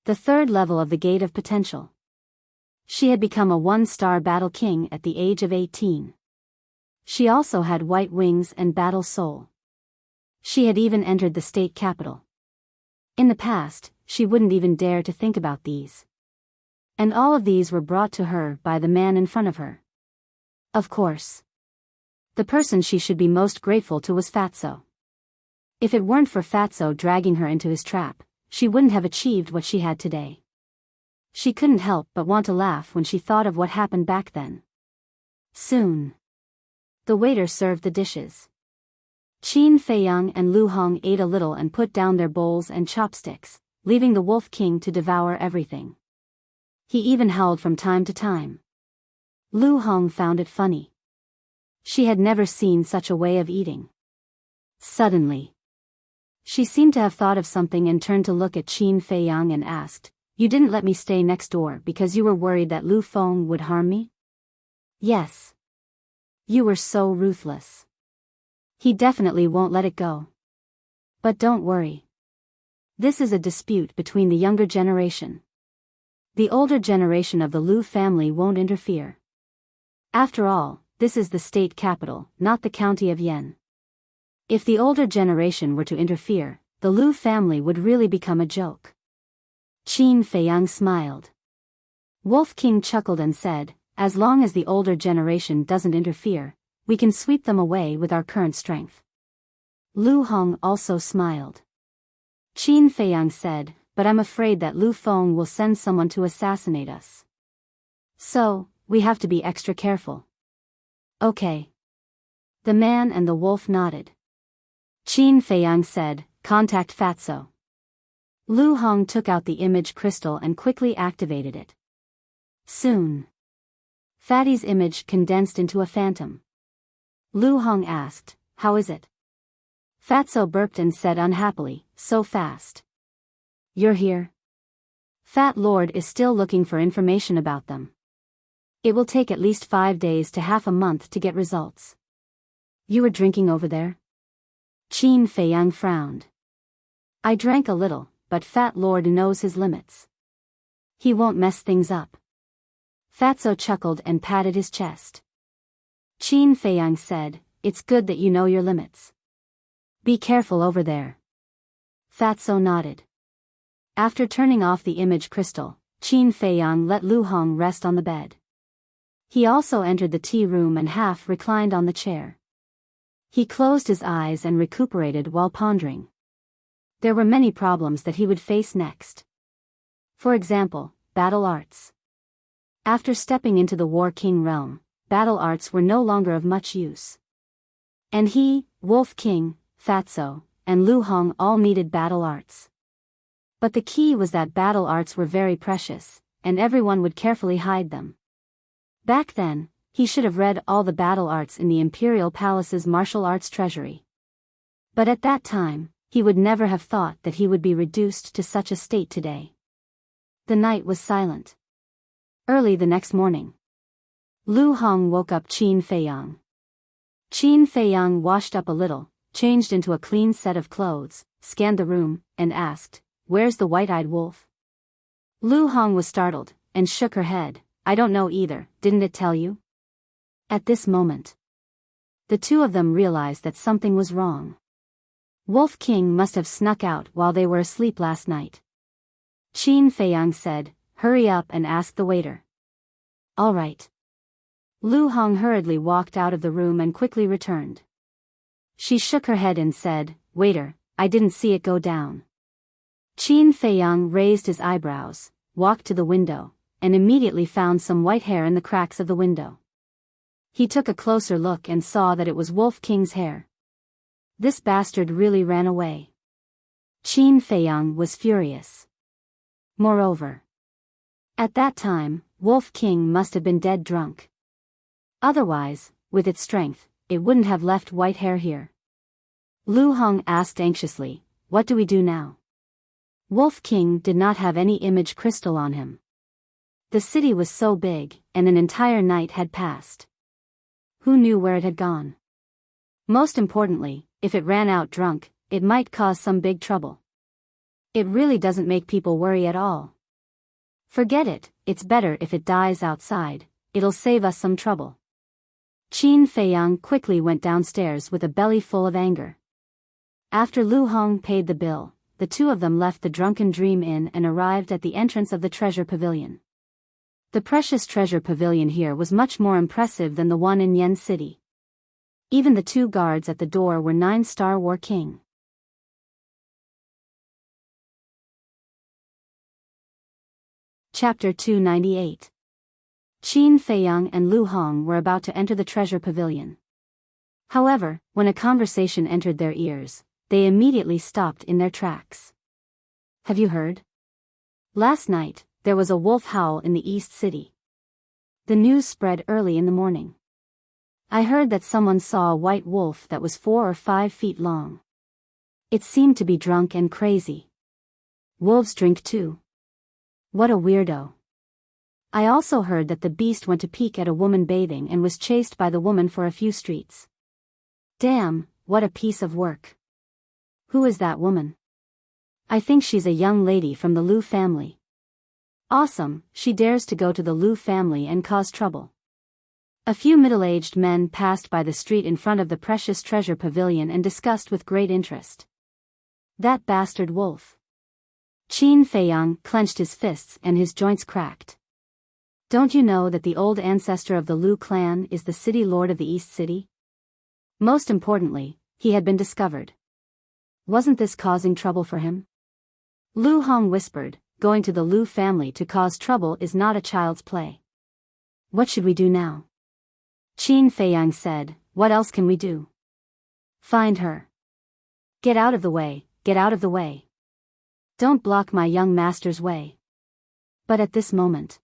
The 3rd level of the Gate of Potential. She had become a 1-star battle king at the age of 18. She also had white wings and battle soul. She had even entered the state capital. In the past, she wouldn't even dare to think about these. And all of these were brought to her by the man in front of her. Of course. The person she should be most grateful to was Fatso. If it weren't for Fatso dragging her into his trap, she wouldn't have achieved what she had today. She couldn't help but want to laugh when she thought of what happened back then. Soon, the waiter served the dishes. Qin Feiyang and Lu Hong ate a little and put down their bowls and chopsticks, leaving the Wolf King to devour everything. He even howled from time to time. Lu Hong found it funny. She had never seen such a way of eating. Suddenly, she seemed to have thought of something and turned to look at Qin Feiyang and asked, "You didn't let me stay next door because you were worried that Lu Feng would harm me?" "Yes. You were so ruthless. He definitely won't let it go. But don't worry. This is a dispute between the younger generation. The older generation of the Lu family won't interfere. After all, this is the state capital, not the county of Yen. If the older generation were to interfere, the Lu family would really become a joke." Qin Feiyang smiled. Wolf King chuckled and said, "As long as the older generation doesn't interfere, we can sweep them away with our current strength." Lu Hong also smiled. Qin Feiyang said, "But I'm afraid that Lu Feng will send someone to assassinate us. So, we have to be extra careful." "Okay." The man and the wolf nodded. Qin Feiyang said, "Contact Fatso." Lu Hong took out the image crystal and quickly activated it. Soon, Fatty's image condensed into a phantom. Lu Hong asked, "How is it?" Fatso burped and said unhappily, "So fast." "You're here?" Fat Lord is still looking for information about them. It will take at least 5 days to half a month to get results. "You were drinking over there?" Qin Feiyang frowned. "I drank a little, but Fat Lord knows his limits. He won't mess things up." Fatso chuckled and patted his chest. Qin Feiyang said, "It's good that you know your limits. Be careful over there." Fatso nodded. After turning off the image crystal, Qin Feiyang let Lu Hong rest on the bed. He also entered the tea room and half reclined on the chair. He closed his eyes and recuperated while pondering. There were many problems that he would face next. For example, battle arts. After stepping into the War King realm, battle arts were no longer of much use. And he, Wolf King, Fatso, and Lu Hong all needed battle arts. But the key was that battle arts were very precious, and everyone would carefully hide them. Back then, he should have read all the battle arts in the Imperial Palace's martial arts treasury. But at that time, he would never have thought that he would be reduced to such a state today. The night was silent. Early the next morning, Lu Hong woke up Qin Feiyang. Qin Feiyang washed up a little, changed into a clean set of clothes, scanned the room, and asked, "Where's the white-eyed wolf?" Lu Hong was startled, and shook her head. "I don't know either, didn't it tell you?" At this moment, the two of them realized that something was wrong. Wolf King must have snuck out while they were asleep last night. Qin Feiyang said, "Hurry up and ask the waiter." "All right." Lu Hong hurriedly walked out of the room and quickly returned. She shook her head and said, "Waiter, I didn't see it go down." Qin Feiyang raised his eyebrows, walked to the window, and immediately found some white hair in the cracks of the window. He took a closer look and saw that it was Wolf King's hair. This bastard really ran away. Qin Feiyang was furious. Moreover, at that time, Wolf King must have been dead drunk. Otherwise, with its strength, it wouldn't have left white hair here. Lu Hong asked anxiously, "What do we do now?" Wolf King did not have any image crystal on him. The city was so big, and an entire night had passed. Who knew where it had gone? Most importantly, if it ran out drunk, it might cause some big trouble. It really doesn't make people worry at all. Forget it, it's better if it dies outside, it'll save us some trouble. Qin Feiyang quickly went downstairs with a belly full of anger. After Lu Hong paid the bill, the two of them left the Drunken Dream Inn and arrived at the entrance of the Treasure Pavilion. The precious Treasure Pavilion here was much more impressive than the one in Yen City. Even the 2 guards at the door were 9-star war king. Chapter 298. Qin Feiyang and Lu Hong were about to enter the treasure pavilion. However, when a conversation entered their ears, they immediately stopped in their tracks. Have you heard? Last night, there was a wolf howl in the East City. The news spread early in the morning. I heard that someone saw a white wolf that was 4 or 5 feet long. It seemed to be drunk and crazy. Wolves drink too. What a weirdo. I also heard that the beast went to peek at a woman bathing and was chased by the woman for a few streets. Damn, what a piece of work. Who is that woman? I think she's a young lady from the Lu family. Awesome, she dares to go to the Lu family and cause trouble. A few middle-aged men passed by the street in front of the precious treasure pavilion and discussed with great interest. That bastard wolf. Qin Feiyang clenched his fists and his joints cracked. Don't you know that the old ancestor of the Lu clan is the city lord of the East City? Most importantly, he had been discovered. Wasn't this causing trouble for him? Lu Hong whispered, going to the Lu family to cause trouble is not a child's play. What should we do now? Qin Feiyang said, what else can we do? Find her. Get out of the way, get out of the way. Don't block my young master's way. But at this moment,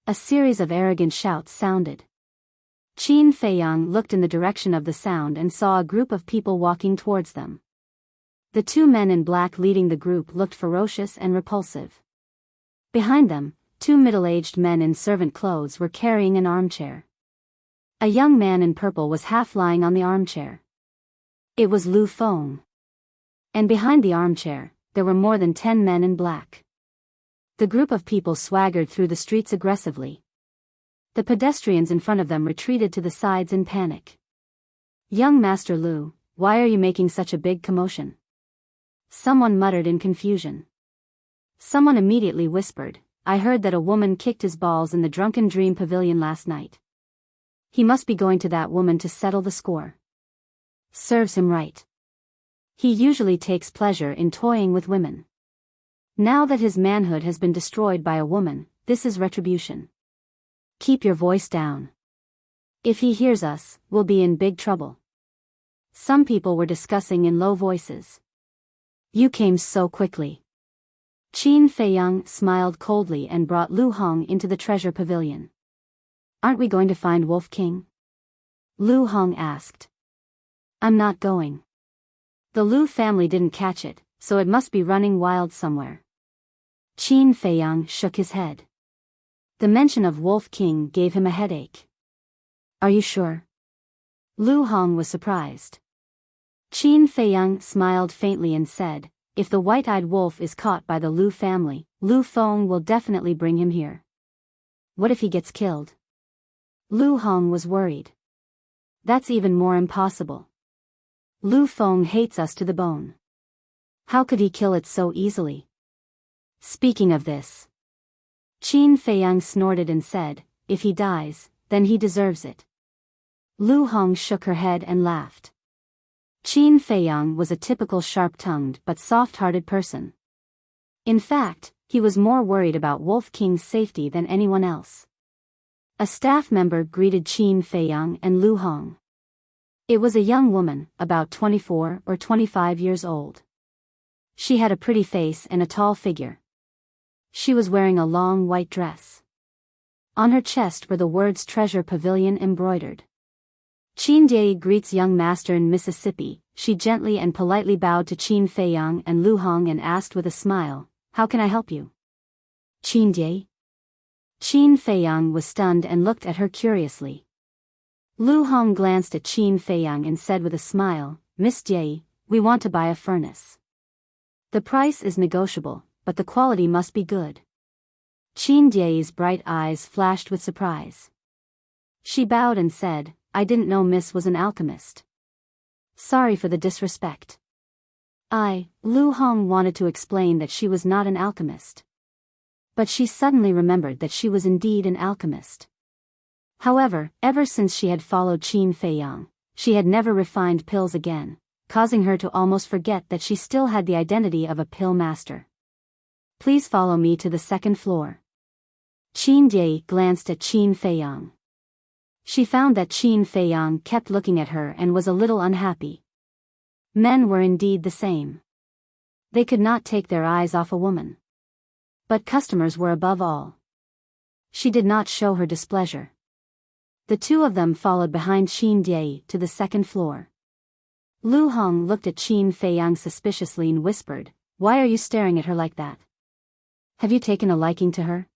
a series of arrogant shouts sounded. Qin Feiyang looked in the direction of the sound and saw a group of people walking towards them. The 2 men in black leading the group looked ferocious and repulsive. Behind them, 2 middle-aged men in servant clothes were carrying an armchair. A young man in purple was half lying on the armchair. It was Lu Feng. And behind the armchair, there were more than 10 men in black. The group of people swaggered through the streets aggressively. The pedestrians in front of them retreated to the sides in panic. Young Master Lu, why are you making such a big commotion? Someone muttered in confusion. Someone immediately whispered, I heard that a woman kicked his balls in the Drunken Dream Pavilion last night. He must be going to that woman to settle the score. Serves him right. He usually takes pleasure in toying with women. Now that his manhood has been destroyed by a woman, this is retribution. Keep your voice down. If he hears us, we'll be in big trouble. Some people were discussing in low voices. You came so quickly. Qin Feiyang smiled coldly and brought Lu Hong into the treasure pavilion. Aren't we going to find Wolf King? Lu Hong asked. I'm not going. The Lu family didn't catch it, so it must be running wild somewhere. Qin Feiyang shook his head. The mention of Wolf King gave him a headache. Are you sure? Lu Hong was surprised. Qin Feiyang smiled faintly and said, if the white-eyed wolf is caught by the Lu family, Lu Feng will definitely bring him here. What if he gets killed? Lu Hong was worried. That's even more impossible. Lu Feng hates us to the bone. How could he kill it so easily? Speaking of this, Qin Feiyang snorted and said, if he dies, then he deserves it. Lu Hong shook her head and laughed. Qin Feiyang was a typical sharp-tongued but soft-hearted person. In fact, he was more worried about Wolf King's safety than anyone else. A staff member greeted Qin Feiyang and Lu Hong. It was a young woman, about 24 or 25 years old. She had a pretty face and a tall figure. She was wearing a long white dress. On her chest were the words Treasure Pavilion embroidered. Qin Deity greets young master in Mississippi. She gently and politely bowed to Qin Feiyang and Lu Hong and asked with a smile, how can I help you? Qin Deity? Qin Feiyang was stunned and looked at her curiously. Lu Hong glanced at Qin Feiyang and said with a smile, Miss Deity, we want to buy a furnace. The price is negotiable, but the quality must be good. Qin Deity's bright eyes flashed with surprise. She bowed and said, I didn't know Miss was an alchemist. Sorry for the disrespect. Lu Hong wanted to explain that she was not an alchemist. But she suddenly remembered that she was indeed an alchemist. However, ever since she had followed Qin Feiyang, she had never refined pills again, causing her to almost forget that she still had the identity of a pill master. Please follow me to the second floor. Qin Jie glanced at Qin Feiyang. She found that Qin Feiyang kept looking at her and was a little unhappy. Men were indeed the same. They could not take their eyes off a woman. But customers were above all. She did not show her displeasure. The two of them followed behind Qin Jie to the second floor. Lu Hong looked at Qin Feiyang suspiciously and whispered, "Why are you staring at her like that? Have you taken a liking to her?"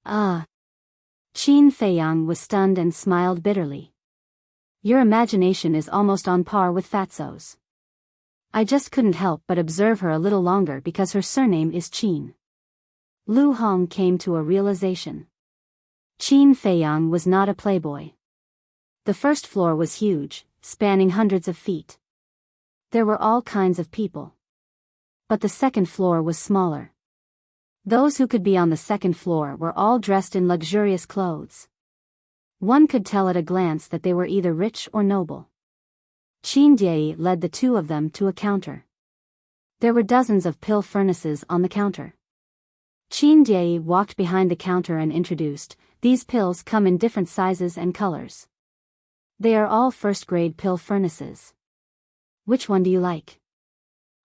Qin Feiyang was stunned and smiled bitterly. "Your imagination is almost on par with Fatso's. I just couldn't help but observe her a little longer because her surname is Qin." Lu Hong came to a realization. Qin Feiyang was not a playboy. The first floor was huge, spanning hundreds of feet. There were all kinds of people. But the second floor was smaller. Those who could be on the second floor were all dressed in luxurious clothes. One could tell at a glance that they were either rich or noble. Qin Jie led the two of them to a counter. There were dozens of pill furnaces on the counter. Qin Jie walked behind the counter and introduced, "These pills come in different sizes and colors. They are all first-grade pill furnaces. Which one do you like?"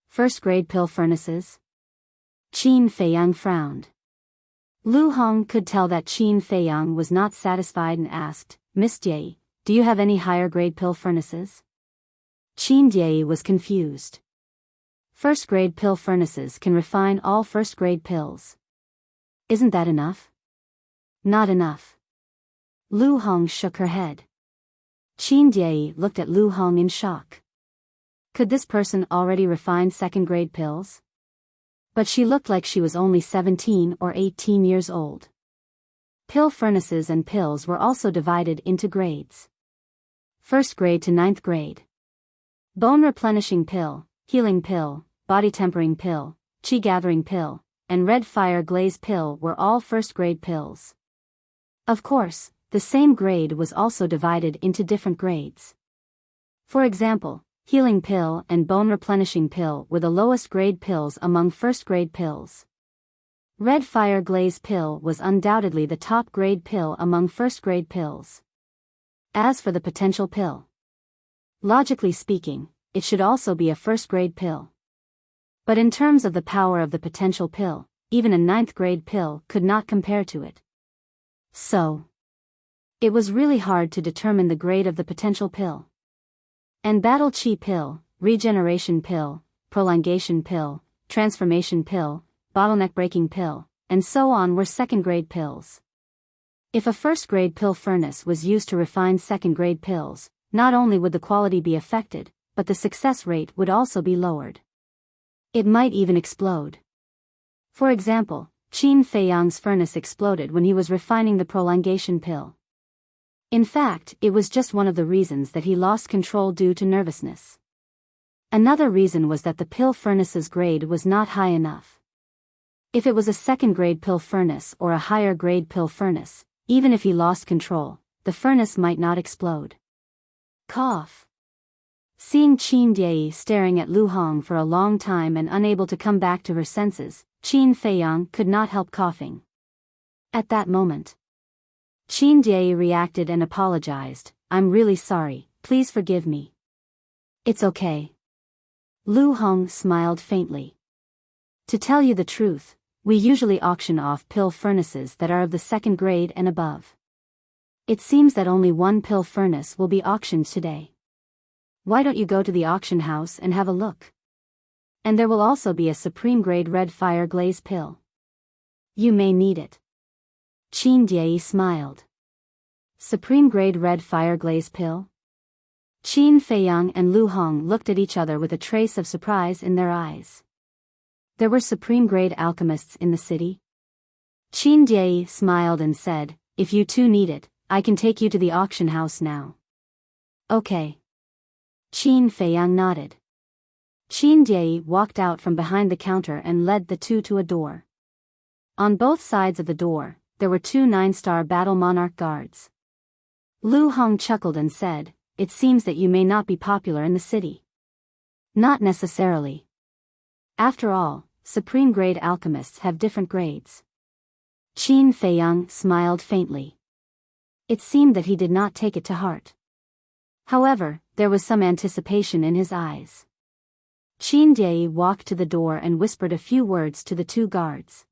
"First-grade pill furnaces?" Qin Feiyang frowned. Lu Hong could tell that Qin Feiyang was not satisfied and asked, "Miss Jie, do you have any higher-grade pill furnaces?" Qin Jie was confused. First-grade pill furnaces can refine all first-grade pills. Isn't that enough? Not enough. Lu Hong shook her head. Qin Jie looked at Lu Hong in shock. Could this person already refine second-grade pills? But she looked like she was only 17 or 18 years old. Pill furnaces and pills were also divided into grades. First grade to ninth grade. Bone replenishing pill, healing pill, body tempering pill, qi gathering pill, and red fire glaze pill were all first-grade pills. Of course, the same grade was also divided into different grades. For example, healing pill and bone replenishing pill were the lowest grade pills among first-grade pills. Red fire glaze pill was undoubtedly the top grade pill among first-grade pills. As for the potential pill, logically speaking, it should also be a first-grade pill. But in terms of the power of the potential pill, even a ninth-grade pill could not compare to it. So, it was really hard to determine the grade of the potential pill. And battle chi pill, regeneration pill, prolongation pill, transformation pill, bottleneck breaking pill, and so on were second-grade pills. If a first-grade pill furnace was used to refine second-grade pills, not only would the quality be affected, but the success rate would also be lowered. It might even explode. For example, Qin Feiyang's furnace exploded when he was refining the prolongation pill. In fact, it was just one of the reasons that he lost control due to nervousness. Another reason was that the pill furnace's grade was not high enough. If it was a second-grade pill furnace or a higher-grade pill furnace, even if he lost control, the furnace might not explode. Cough. Seeing Qin Jie staring at Lu Hong for a long time and unable to come back to her senses, Qin Feiyang could not help coughing. At that moment, Qin Jie reacted and apologized. "I'm really sorry, please forgive me." "It's okay." Lu Hong smiled faintly. "To tell you the truth, we usually auction off pill furnaces that are of the second grade and above. It seems that only one pill furnace will be auctioned today. Why don't you go to the auction house and have a look? And there will also be a supreme grade red fire glaze pill. You may need it." Qin Jie smiled. Supreme grade red fire glaze pill? Qin Feiyang and Lu Hong looked at each other with a trace of surprise in their eyes. There were supreme grade alchemists in the city? Qin Jie smiled and said, "If you two need it, I can take you to the auction house now." "Okay." Qin Feiyang nodded. Qin Jie walked out from behind the counter and led the two to a door. On both sides of the door, there were two 9-star battle monarch guards. Lu Hong chuckled and said, it seems that you may not be popular in the city. Not necessarily. After all, supreme-grade alchemists have different grades. Qin Feiyang smiled faintly. It seemed that he did not take it to heart. However, there was some anticipation in his eyes. Qin Jie walked to the door and whispered a few words to the two guards.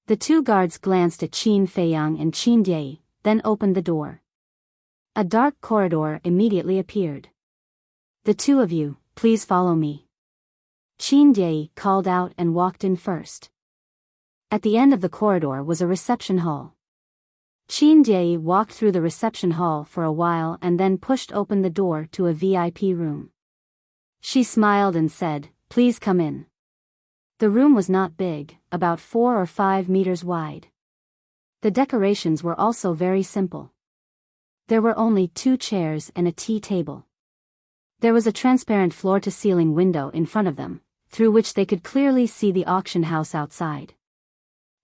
The two guards glanced at Qin Feiyang and Qin Jie, then opened the door. A dark corridor immediately appeared. The two of you, please follow me. Qin Jie called out and walked in first. At the end of the corridor was a reception hall. Qin Jie walked through the reception hall for a while and then pushed open the door to a VIP room. She smiled and said, "Please come in." The room was not big, about 4 or 5 meters wide. The decorations were also very simple. There were only 2 chairs and a tea table. There was a transparent floor-to-ceiling window in front of them, through which they could clearly see the auction house outside.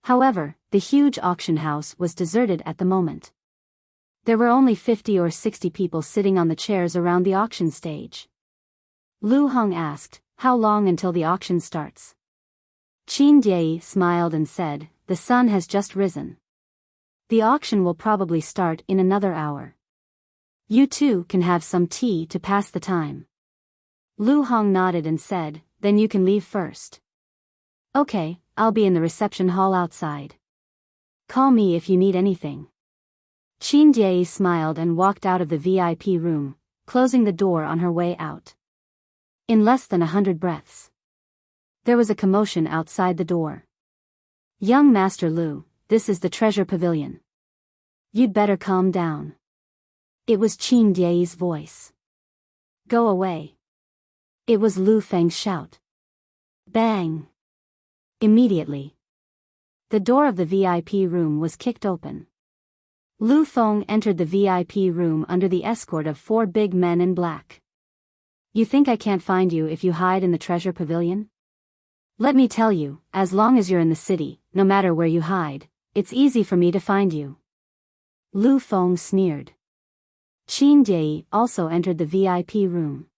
However, the huge auction house was deserted at the moment. There were only 50 or 60 people sitting on the chairs around the auction stage. Lu Hong asked, "How long until the auction starts?" Qin Jie smiled and said, "The sun has just risen. The auction will probably start in another hour. You two can have some tea to pass the time." Lu Hong nodded and said, "Then you can leave first." "Okay, I'll be in the reception hall outside. Call me if you need anything." Qin Jie smiled and walked out of the VIP room, closing the door on her way out. In less than 100 breaths, there was a commotion outside the door. "Young Master Lu, this is the treasure pavilion. You'd better calm down." It was Qin Jie's voice. "Go away." It was Lu Feng's shout. Bang! Immediately, the door of the VIP room was kicked open. Lu Feng entered the VIP room under the escort of 4 big men in black. "You think I can't find you if you hide in the treasure pavilion? Let me tell you, as long as you're in the city, no matter where you hide, it's easy for me to find you." Lu Feng sneered. Qin Jie also entered the VIP room.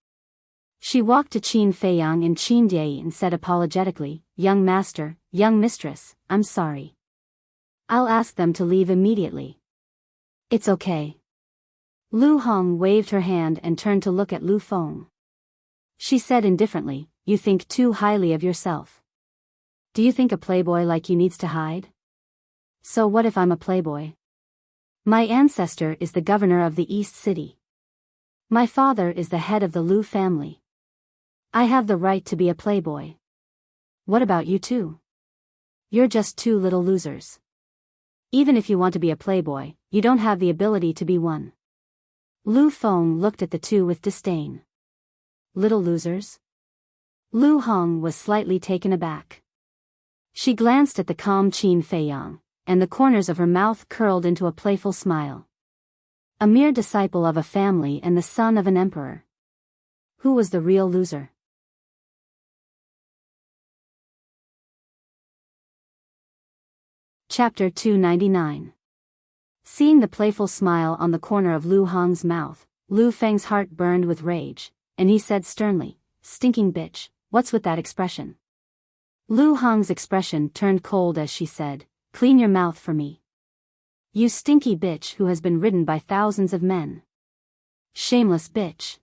She walked to Qin Feiyang and Qin Jie and said apologetically, "Young master, young mistress, I'm sorry. I'll ask them to leave immediately." "It's okay." Lu Hong waved her hand and turned to look at Lu Feng. She said indifferently, "You think too highly of yourself. Do you think a playboy like you needs to hide? So what if I'm a playboy? My ancestor is the governor of the East City. My father is the head of the Lu family. I have the right to be a playboy. What about you two? You're just 2 little losers. Even if you want to be a playboy, you don't have the ability to be one." Lu Feng looked at the two with disdain. "Little losers?" Lu Hong was slightly taken aback. She glanced at the calm Qin Feiyang, and the corners of her mouth curled into a playful smile. A mere disciple of a family and the son of an emperor. Who was the real loser? Chapter 299. Seeing the playful smile on the corner of Lu Hong's mouth, Lu Feng's heart burned with rage, and he said sternly, "Stinking bitch, what's with that expression?" Lu Hong's expression turned cold as she said, "Clean your mouth for me. You stinky bitch who has been ridden by thousands of men. Shameless bitch.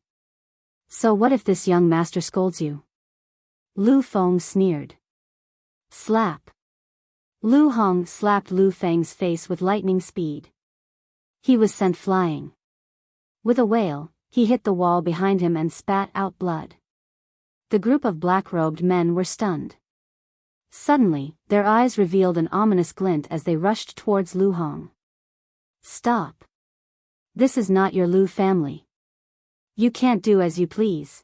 So what if this young master scolds you?" Lu Feng sneered. Slap. Lu Hong slapped Lu Feng's face with lightning speed. He was sent flying. With a wail, he hit the wall behind him and spat out blood. The group of black-robed men were stunned. Suddenly, their eyes revealed an ominous glint as they rushed towards Lu Hong. "Stop. This is not your Lu family. You can't do as you please.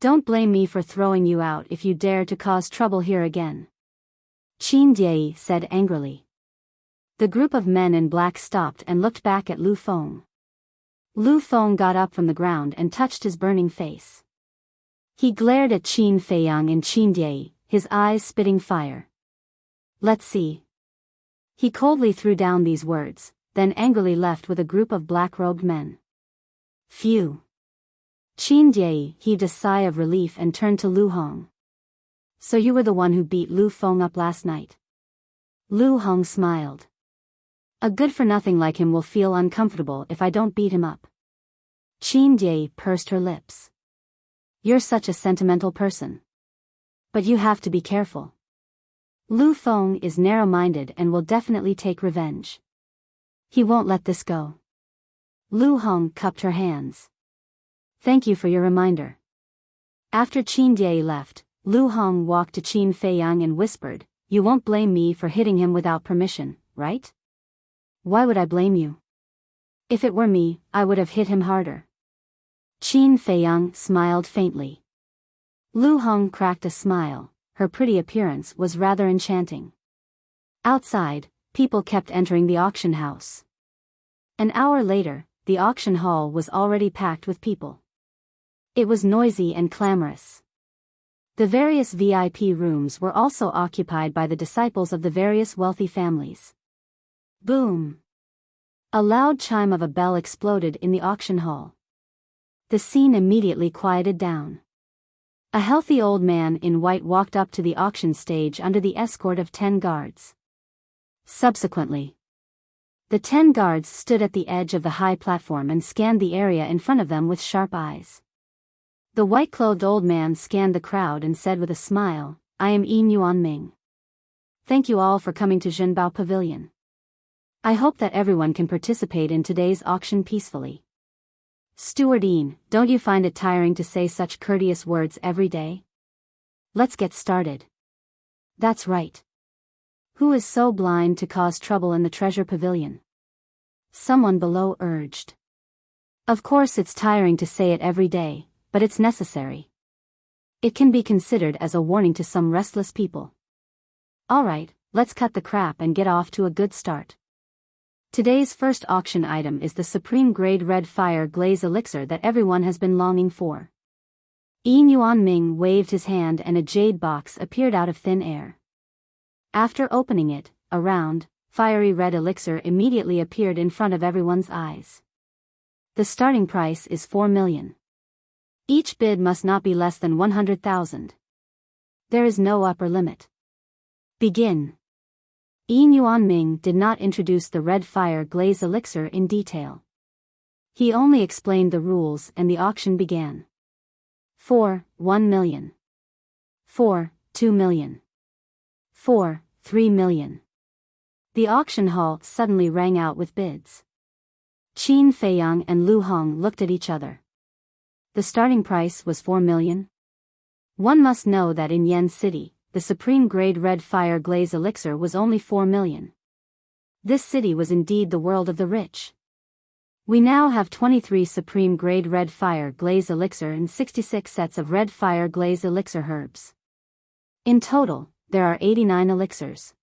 Don't blame me for throwing you out if you dare to cause trouble here again," Qin Jie said angrily. The group of men in black stopped and looked back at Lu Feng. Lu Feng got up from the ground and touched his burning face. He glared at Qin Feiyang and Qin Jie, his eyes spitting fire. "Let's see." He coldly threw down these words, then angrily left with a group of black-robed men. Phew. Qin Jie heaved a sigh of relief and turned to Lu Hong. So you were the one who beat Lu Feng up last night? Lu Hong smiled. A good-for-nothing like him will feel uncomfortable if I don't beat him up. Qin Jie pursed her lips. You're such a sentimental person. But you have to be careful. Lu Feng is narrow-minded and will definitely take revenge. He won't let this go. Lu Hong cupped her hands. Thank you for your reminder. After Qin Jie left, Lu Hong walked to Qin Feiyang and whispered, You won't blame me for hitting him without permission, right? Why would I blame you? If it were me, I would have hit him harder. Qin Feiyang smiled faintly. Lu Hong cracked a smile. Her pretty appearance was rather enchanting. Outside, people kept entering the auction house. An hour later, the auction hall was already packed with people. It was noisy and clamorous. The various VIP rooms were also occupied by the disciples of the various wealthy families. Boom! A loud chime of a bell exploded in the auction hall. The scene immediately quieted down. A healthy old man in white walked up to the auction stage under the escort of 10 guards. Subsequently, the 10 guards stood at the edge of the high platform and scanned the area in front of them with sharp eyes. The white-clothed old man scanned the crowd and said with a smile, I am Yin Yuan Ming. Thank you all for coming to Zhenbao Pavilion. I hope that everyone can participate in today's auction peacefully. Steward Yin, don't you find it tiring to say such courteous words every day? Let's get started. That's right. Who is so blind to cause trouble in the treasure pavilion? Someone below urged. Of course it's tiring to say it every day, but it's necessary. It can be considered as a warning to some restless people. Alright, let's cut the crap and get off to a good start. Today's first auction item is the Supreme Grade Red Fire Glaze Elixir that everyone has been longing for. Yin Yuan Ming waved his hand and a jade box appeared out of thin air. After opening it, a round, fiery red elixir immediately appeared in front of everyone's eyes. The starting price is 4 million. Each bid must not be less than 100,000. There is no upper limit. Begin. Yin Yuan Ming did not introduce the red fire glaze elixir in detail. He only explained the rules and the auction began. 4, 1 million. 4, 2 million. 4, 3 million. The auction hall suddenly rang out with bids. Qin Feiyang and Lu Hong looked at each other. The starting price was 4 million? One must know that in Yen City, the Supreme Grade Red Fire Glaze Elixir was only 4 million. This city was indeed the world of the rich. We now have 23 Supreme Grade Red Fire Glaze Elixir and 66 sets of Red Fire Glaze Elixir herbs. In total, there are 89 elixirs.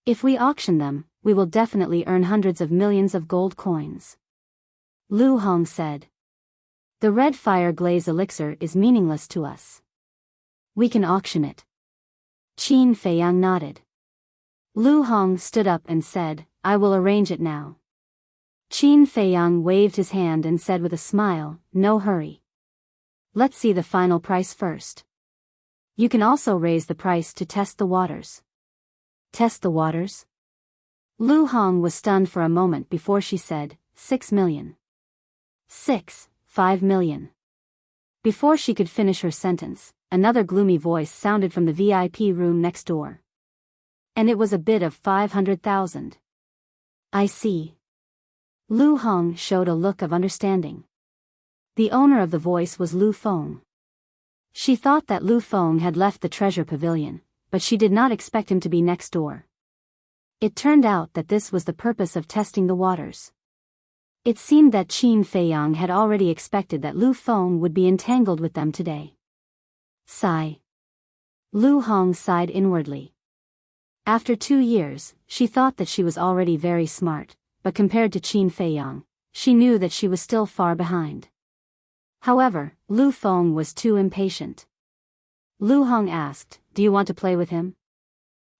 If we auction them, we will definitely earn hundreds of millions of gold coins. Lu Hong said. The Red Fire Glaze Elixir is meaningless to us. We can auction it. Qin Feiyang nodded. Lu Hong stood up and said, I will arrange it now. Qin Feiyang waved his hand and said with a smile, No hurry. Let's see the final price first. You can also raise the price to test the waters. Test the waters? Lu Hong was stunned for a moment before she said, 6 million. 5 million. Before she could finish her sentence, another gloomy voice sounded from the VIP room next door. And it was a bid of 500,000. I see. Lu Hong showed a look of understanding. The owner of the voice was Lu Feng. She thought that Lu Feng had left the treasure pavilion, but she did not expect him to be next door. It turned out that this was the purpose of testing the waters. It seemed that Qin Feiyang had already expected that Lu Feng would be entangled with them today. Sigh. Lu Hong sighed inwardly. After 2 years, she thought that she was already very smart, but compared to Qin Feiyang, she knew that she was still far behind. However, Lu Feng was too impatient. Lu Hong asked, Do you want to play with him?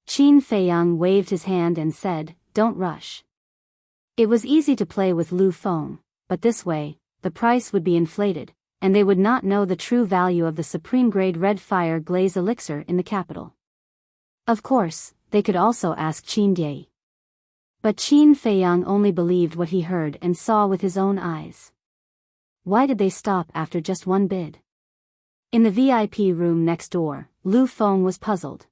Qin Feiyang waved his hand and said, Don't rush. It was easy to play with Lu Feng, but this way, the price would be inflated, and they would not know the true value of the supreme-grade red fire glaze elixir in the capital. Of course, they could also ask Qin Dai. But Qin Feiyang only believed what he heard and saw with his own eyes. Why did they stop after just one bid? In the VIP room next door, Lu Feng was puzzled.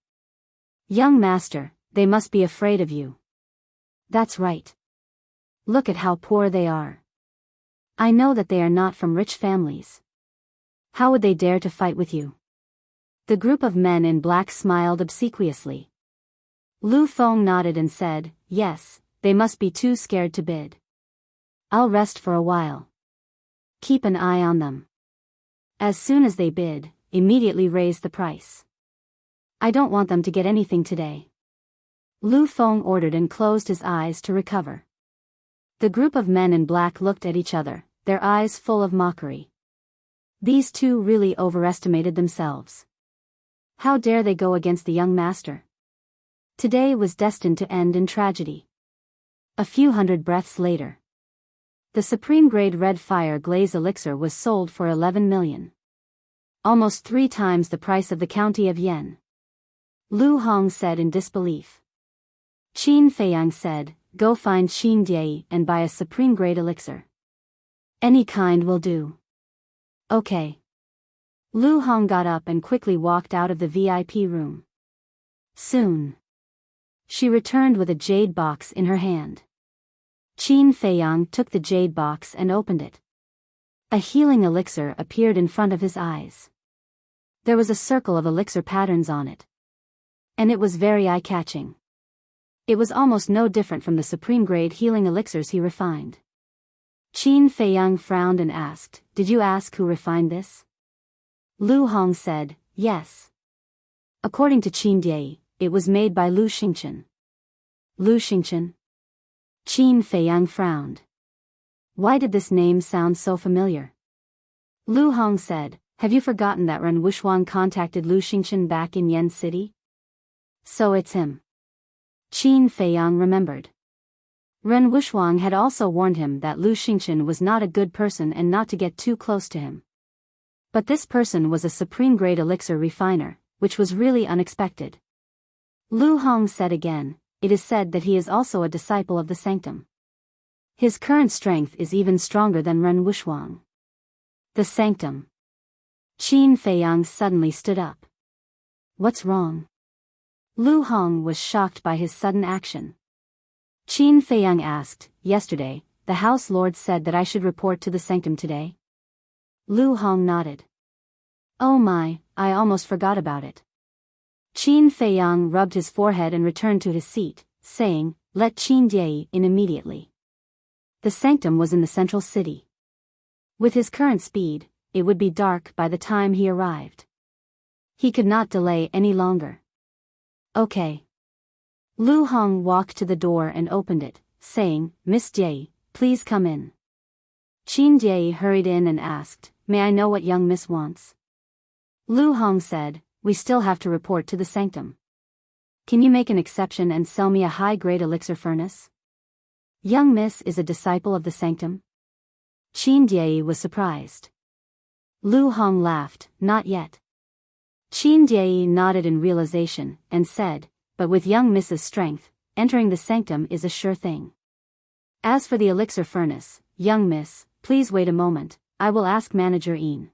Young master, they must be afraid of you. That's right. Look at how poor they are. I know that they are not from rich families. How would they dare to fight with you? The group of men in black smiled obsequiously. Lu Feng nodded and said, yes, they must be too scared to bid. I'll rest for a while. Keep an eye on them. As soon as they bid, immediately raise the price. I don't want them to get anything today. Lu Feng ordered and closed his eyes to recover. The group of men in black looked at each other, their eyes full of mockery. These two really overestimated themselves. How dare they go against the young master? Today was destined to end in tragedy. A few hundred breaths later. The supreme-grade red fire glaze elixir was sold for 11 million. Almost 3 times the price of the county of Yen. Lu Hong said in disbelief. Qin Feiyang said, go find Qin Dai and buy a supreme-grade elixir. Any kind will do. Okay. Lu Hong got up and quickly walked out of the VIP room. Soon. She returned with a jade box in her hand. Qin Feiyang took the jade box and opened it. A healing elixir appeared in front of his eyes. There was a circle of elixir patterns on it. And it was very eye-catching. It was almost no different from the supreme-grade healing elixirs he refined. Qin Feiyang frowned and asked, did you ask who refined this? Lu Hong said, yes. According to Qin Dai, it was made by Lu Xingchen. Lu Xingchen? Qin Feiyang frowned. Why did this name sound so familiar? Lu Hong said, have you forgotten that Ren Wuxuang contacted Lu Xingchen back in Yen City? So it's him. Qin Feiyang remembered. Ren Wuxuang had also warned him that Lu Xingchen was not a good person and not to get too close to him. But this person was a supreme-grade elixir refiner, which was really unexpected. Lu Hong said again, it is said that he is also a disciple of the sanctum. His current strength is even stronger than Ren Wuxuang. The sanctum. Qin Feiyang suddenly stood up. What's wrong? Lu Hong was shocked by his sudden action. Qin Feiyang asked, yesterday, the House Lord said that I should report to the sanctum today. Lu Hong nodded. Oh my, I almost forgot about it. Qin Feiyang rubbed his forehead and returned to his seat, saying, let Qin Dai in immediately. The sanctum was in the central city. With his current speed, it would be dark by the time he arrived. He could not delay any longer. Okay. Lu Hong walked to the door and opened it, saying, Miss Dai, please come in. Qin Dai hurried in and asked, may I know what young miss wants? Lu Hong said, we still have to report to the sanctum. Can you make an exception and sell me a high-grade elixir furnace? Young miss is a disciple of the sanctum? Qin Dai was surprised. Lu Hong laughed, not yet. Qin Dai nodded in realization, and said, but with young miss's strength, entering the sanctum is a sure thing. As for the elixir furnace, young miss, please wait a moment, I will ask Manager Yin.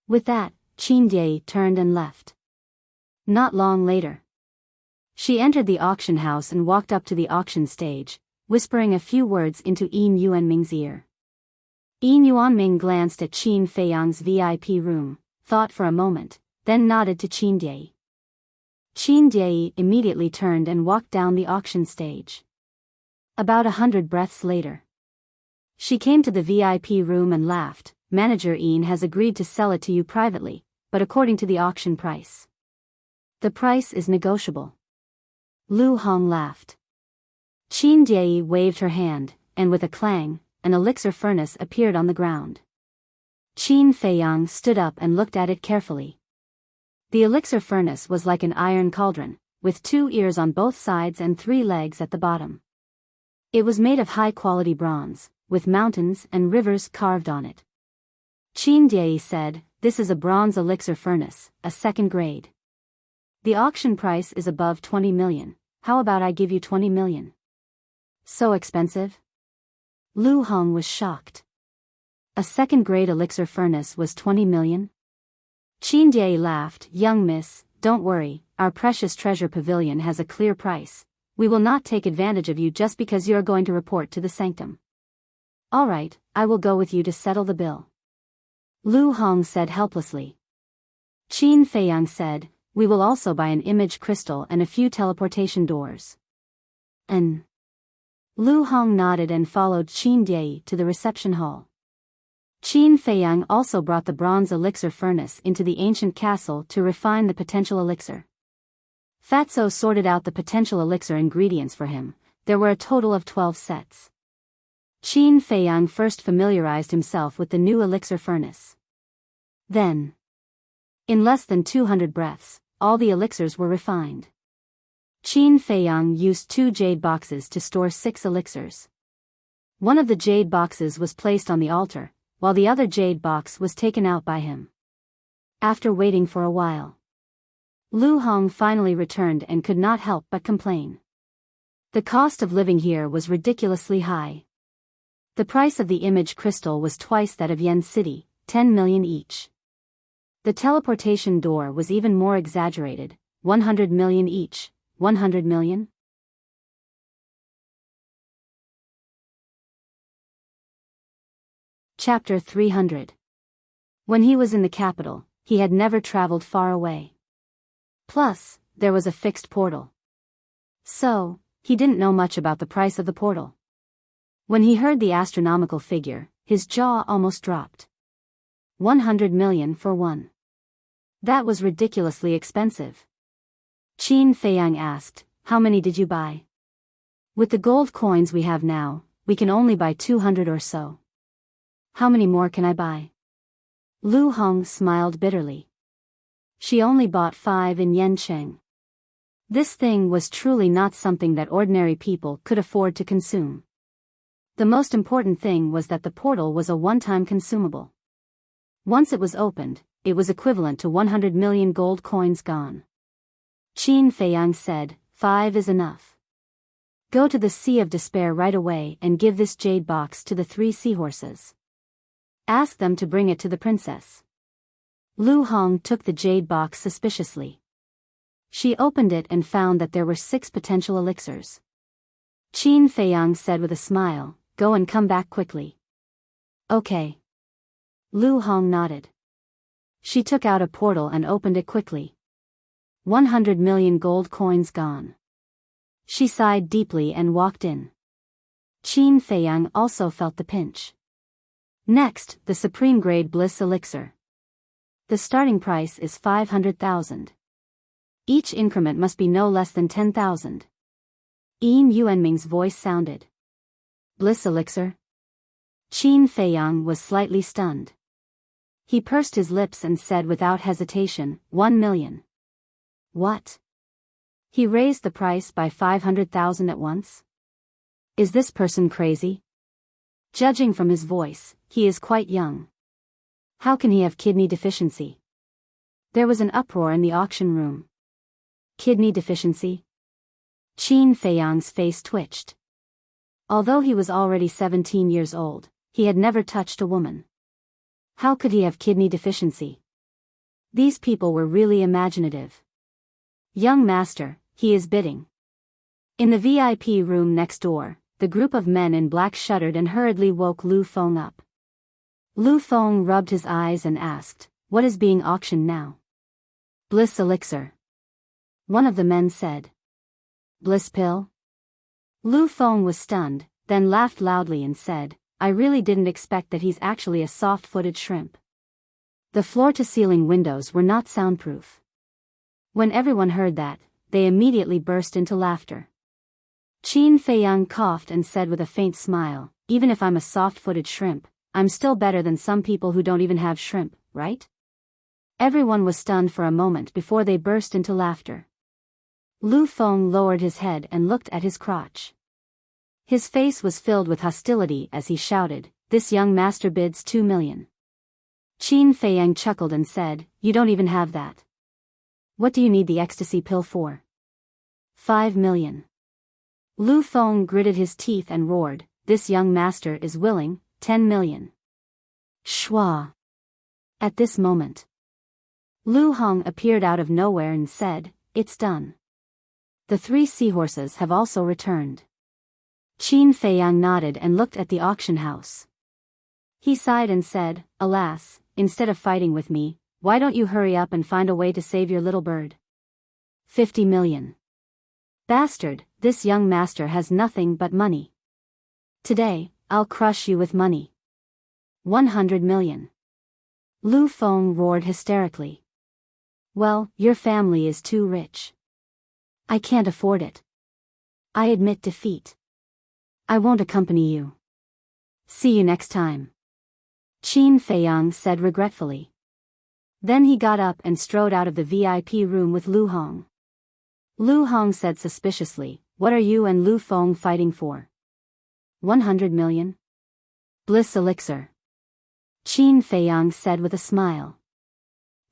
With that, Qin Dai turned and left. Not long later. She entered the auction house and walked up to the auction stage, whispering a few words into Yin Yuanming's ear. Yin Yuanming glanced at Qin Feiyang's VIP room, thought for a moment, then nodded to Qin Dai. Qin Dai immediately turned and walked down the auction stage. About 100 breaths later. She came to the VIP room and laughed, Manager Yin has agreed to sell it to you privately, but according to the auction price. The price is negotiable. Lu Hong laughed. Qin Dai waved her hand, and with a clang, an elixir furnace appeared on the ground. Qin Feiyang stood up and looked at it carefully. The elixir furnace was like an iron cauldron, with 2 ears on both sides and 3 legs at the bottom. It was made of high-quality bronze, with mountains and rivers carved on it. Qin Deity said, "This is a bronze elixir furnace, a second grade. The auction price is above 20 million, how about I give you 20 million? So expensive?" Lu Hong was shocked. A second-grade elixir furnace was 20 million? Qin Deity laughed, "Young miss, don't worry, our precious treasure pavilion has a clear price. We will not take advantage of you just because you are going to report to the sanctum." "All right, I will go with you to settle the bill," Lu Hong said helplessly. Qin Feiyang said, "We will also buy an image crystal and a few teleportation doors." "And?" Lu Hong nodded and followed Qin Deity to the reception hall. Qin Feiyang also brought the bronze elixir furnace into the ancient castle to refine the potential elixir. Fatso sorted out the potential elixir ingredients for him. There were a total of 12 sets. Qin Feiyang first familiarized himself with the new elixir furnace. Then, in less than 200 breaths, all the elixirs were refined. Qin Feiyang used 2 jade boxes to store 6 elixirs. One of the jade boxes was placed on the altar, while the other jade box was taken out by him. After waiting for a while, Lu Hong finally returned and could not help but complain. The cost of living here was ridiculously high. The price of the image crystal was twice that of Yen City, 10 million each. The teleportation door was even more exaggerated, 100 million each. 100 million? Chapter 300. When he was in the capital, he had never traveled far away. Plus, there was a fixed portal. So, he didn't know much about the price of the portal. When he heard the astronomical figure, his jaw almost dropped. 100 million for one. That was ridiculously expensive. Qin Feiyang asked, "How many did you buy?" "With the gold coins we have now, we can only buy 200 or so." "How many more can I buy?" Lu Hong smiled bitterly. She only bought 5 in Yancheng. This thing was truly not something that ordinary people could afford to consume. The most important thing was that the portal was a one-time consumable. Once it was opened, it was equivalent to 100 million gold coins gone. Qin Feiyang said, 5 is enough. Go to the Sea of Despair right away and give this jade box to the 3 seahorses. Ask them to bring it to the princess." Lu Hong took the jade box suspiciously. She opened it and found that there were 6 potential elixirs. Qin Feiyang said with a smile, "Go and come back quickly." "Okay." Lu Hong nodded. She took out a portal and opened it quickly. 100 million gold coins gone. She sighed deeply and walked in. Qin Feiyang also felt the pinch. Next, the Supreme Grade Bliss Elixir. The starting price is 500,000. Each increment must be no less than 10,000. Yin Yuanming's voice sounded. "Bliss Elixir?" Qin Feiyang was slightly stunned. He pursed his lips and said without hesitation, 1 million. "What?" He raised the price by 500,000 at once. Is this person crazy? Judging from his voice, he is quite young. How can he have kidney deficiency? There was an uproar in the auction room. Kidney deficiency? Qin Feiyang's face twitched. Although he was already 17 years old, he had never touched a woman. How could he have kidney deficiency? These people were really imaginative. "Young master, he is bidding." In the VIP room next door, the group of men in black shuddered and hurriedly woke Lu Feng up. Lu Feng rubbed his eyes and asked, "What is being auctioned now?" "Bliss Elixir." One of the men said. "Bliss Pill?" Lu Feng was stunned, then laughed loudly and said, "I really didn't expect that he's actually a soft-footed shrimp." The floor-to-ceiling windows were not soundproof. When everyone heard that, they immediately burst into laughter. Qin Feiyang coughed and said with a faint smile, "Even if I'm a soft-footed shrimp, I'm still better than some people who don't even have shrimp, right?" Everyone was stunned for a moment before they burst into laughter. Lu Feng lowered his head and looked at his crotch. His face was filled with hostility as he shouted, "This young master bids 2 million. Qin Feiyang chuckled and said, "You don't even have that. What do you need the ecstasy pill for?" 5 million. Lu Feng gritted his teeth and roared, "This young master is willing, 10 million. Shua." At this moment, Lu Hong appeared out of nowhere and said, "It's done. The 3 seahorses have also returned." Qin Feiyang nodded and looked at the auction house. He sighed and said, "Alas, instead of fighting with me, why don't you hurry up and find a way to save your little bird?" 50 million. Bastard, this young master has nothing but money. Today, I'll crush you with money. 100 million. Lu Feng roared hysterically. Well, your family is too rich. I can't afford it. I admit defeat. I won't accompany you. See you next time. Qin Feiyang said regretfully. Then he got up and strode out of the VIP room with Lu Hong. Lu Hong said suspiciously, "What are you and Lu Feng fighting for?" 100 million. Bliss elixir. Qin Feiyang said with a smile.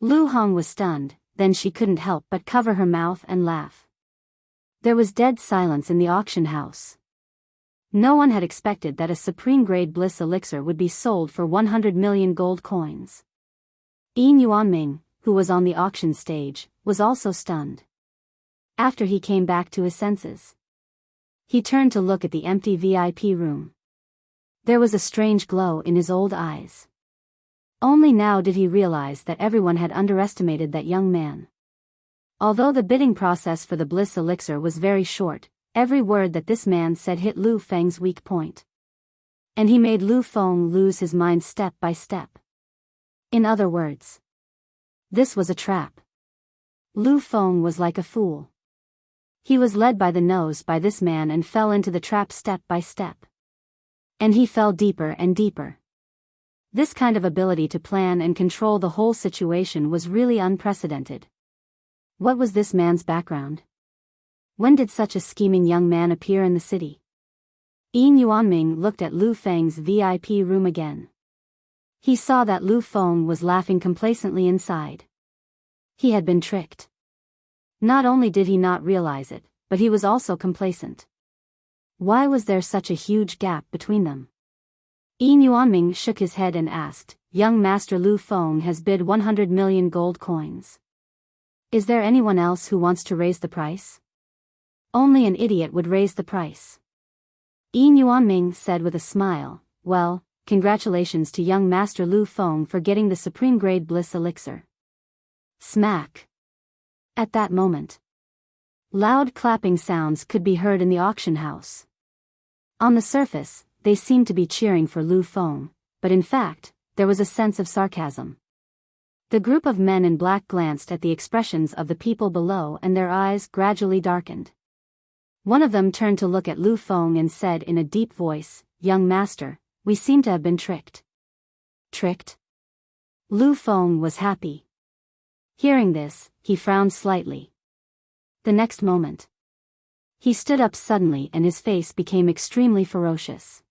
Lu Hong was stunned, then she couldn't help but cover her mouth and laugh. There was dead silence in the auction house. No one had expected that a supreme-grade bliss elixir would be sold for 100 million gold coins. Yin Yuanming, who was on the auction stage, was also stunned. After he came back to his senses, he turned to look at the empty VIP room. There was a strange glow in his old eyes. Only now did he realize that everyone had underestimated that young man. Although the bidding process for the bliss elixir was very short, every word that this man said hit Lu Feng's weak point. And he made Lu Feng lose his mind step by step. In other words, this was a trap. Lu Feng was like a fool. He was led by the nose by this man and fell into the trap step by step. And he fell deeper and deeper. This kind of ability to plan and control the whole situation was really unprecedented. What was this man's background? When did such a scheming young man appear in the city? Yin Yuanming looked at Lu Feng's VIP room again. He saw that Lu Feng was laughing complacently inside. He had been tricked. Not only did he not realize it, but he was also complacent. Why was there such a huge gap between them? Yin Yuanming shook his head and asked, "Young Master Lu Feng has bid 100 million gold coins. Is there anyone else who wants to raise the price?" "Only an idiot would raise the price." Yin Yuanming said with a smile, "Well, congratulations to young Master Lu Feng for getting the supreme-grade bliss elixir." Smack. At that moment, loud clapping sounds could be heard in the auction house. On the surface, they seemed to be cheering for Lu Feng, but in fact, there was a sense of sarcasm. The group of men in black glanced at the expressions of the people below and their eyes gradually darkened. One of them turned to look at Lu Feng and said in a deep voice, "Young master, we seem to have been tricked." Tricked? Lu Feng was happy. Hearing this, he frowned slightly. The next moment, he stood up suddenly and his face became extremely ferocious.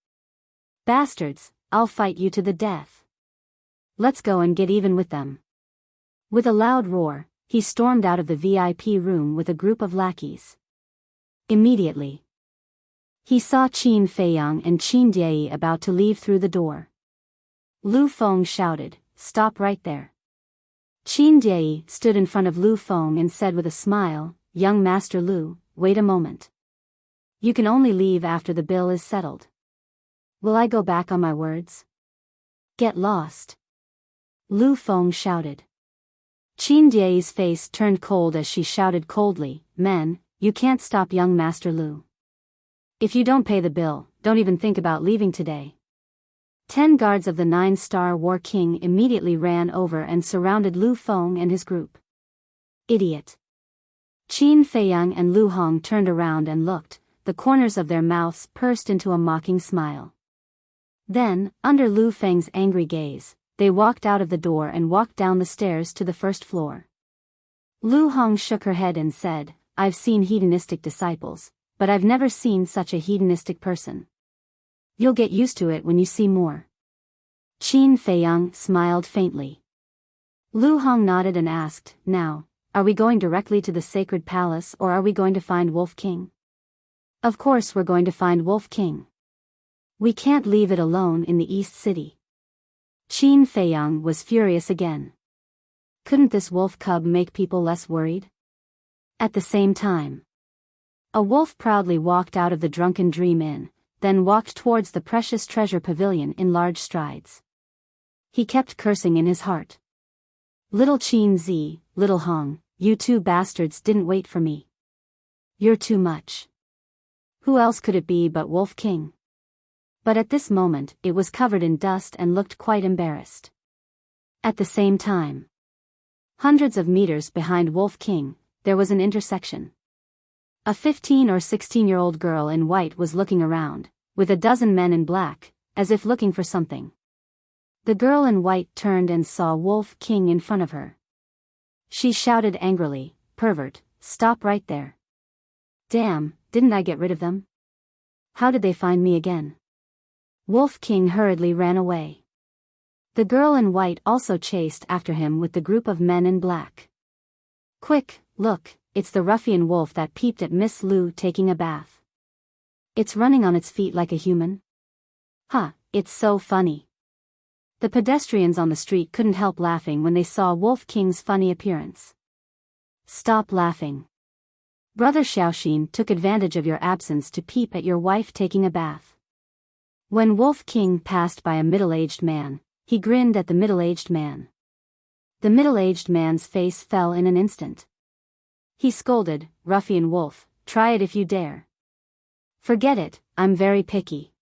"Bastards, I'll fight you to the death. Let's go and get even with them." With a loud roar, he stormed out of the VIP room with a group of lackeys. Immediately, he saw Qin Feiyang and Qin Deity about to leave through the door. Lu Feng shouted, "Stop right there." Qin Deity stood in front of Lu Feng and said with a smile, "Young Master Lu, wait a moment. You can only leave after the bill is settled. Will I go back on my words?" "Get lost!" Lu Feng shouted. Qin Die's face turned cold as she shouted coldly, "Men, you can't stop young Master Lu. If you don't pay the bill, don't even think about leaving today." 10 guards of the 9-star War King immediately ran over and surrounded Lu Feng and his group. Idiot. Qin Feiyang and Lu Hong turned around and looked, the corners of their mouths pursed into a mocking smile. Then, under Lu Feng's angry gaze, they walked out of the door and walked down the stairs to the first floor. Lu Hong shook her head and said, "I've seen hedonistic disciples, but I've never seen such a hedonistic person. You'll get used to it when you see more. Qin Feiyang smiled faintly. Lu Hong nodded and asked, now, are we going directly to the sacred palace or are we going to find Wolf King? Of course we're going to find Wolf King. We can't leave it alone in the East City. Qin Feiyang was furious again. Couldn't this wolf cub make people less worried? At the same time, a wolf proudly walked out of the Drunken Dream Inn, then walked towards the precious treasure pavilion in large strides. He kept cursing in his heart. Little Qin Zi, Little Hong, you two bastards didn't wait for me. You're too much. Who else could it be but Wolf King? But at this moment it was covered in dust and looked quite embarrassed. At the same time, hundreds of meters behind Wolf King, there was an intersection. A 15 or 16-year-old girl in white was looking around, with a dozen men in black, as if looking for something. The girl in white turned and saw Wolf King in front of her. She shouted angrily, "Pervert, stop right there. Damn, didn't I get rid of them? How did they find me again?" Wolf King hurriedly ran away. The girl in white also chased after him with the group of men in black. Quick, look, it's the ruffian wolf that peeped at Miss Lu taking a bath. It's running on its feet like a human. Huh, it's so funny. The pedestrians on the street couldn't help laughing when they saw Wolf King's funny appearance. Stop laughing. Brother Xiaoxin took advantage of your absence to peep at your wife taking a bath. When Wolf King passed by a middle-aged man, he grinned at the middle-aged man. The middle-aged man's face fell in an instant. He scolded, "Ruffian wolf, try it if you dare." "Forget it, I'm very picky.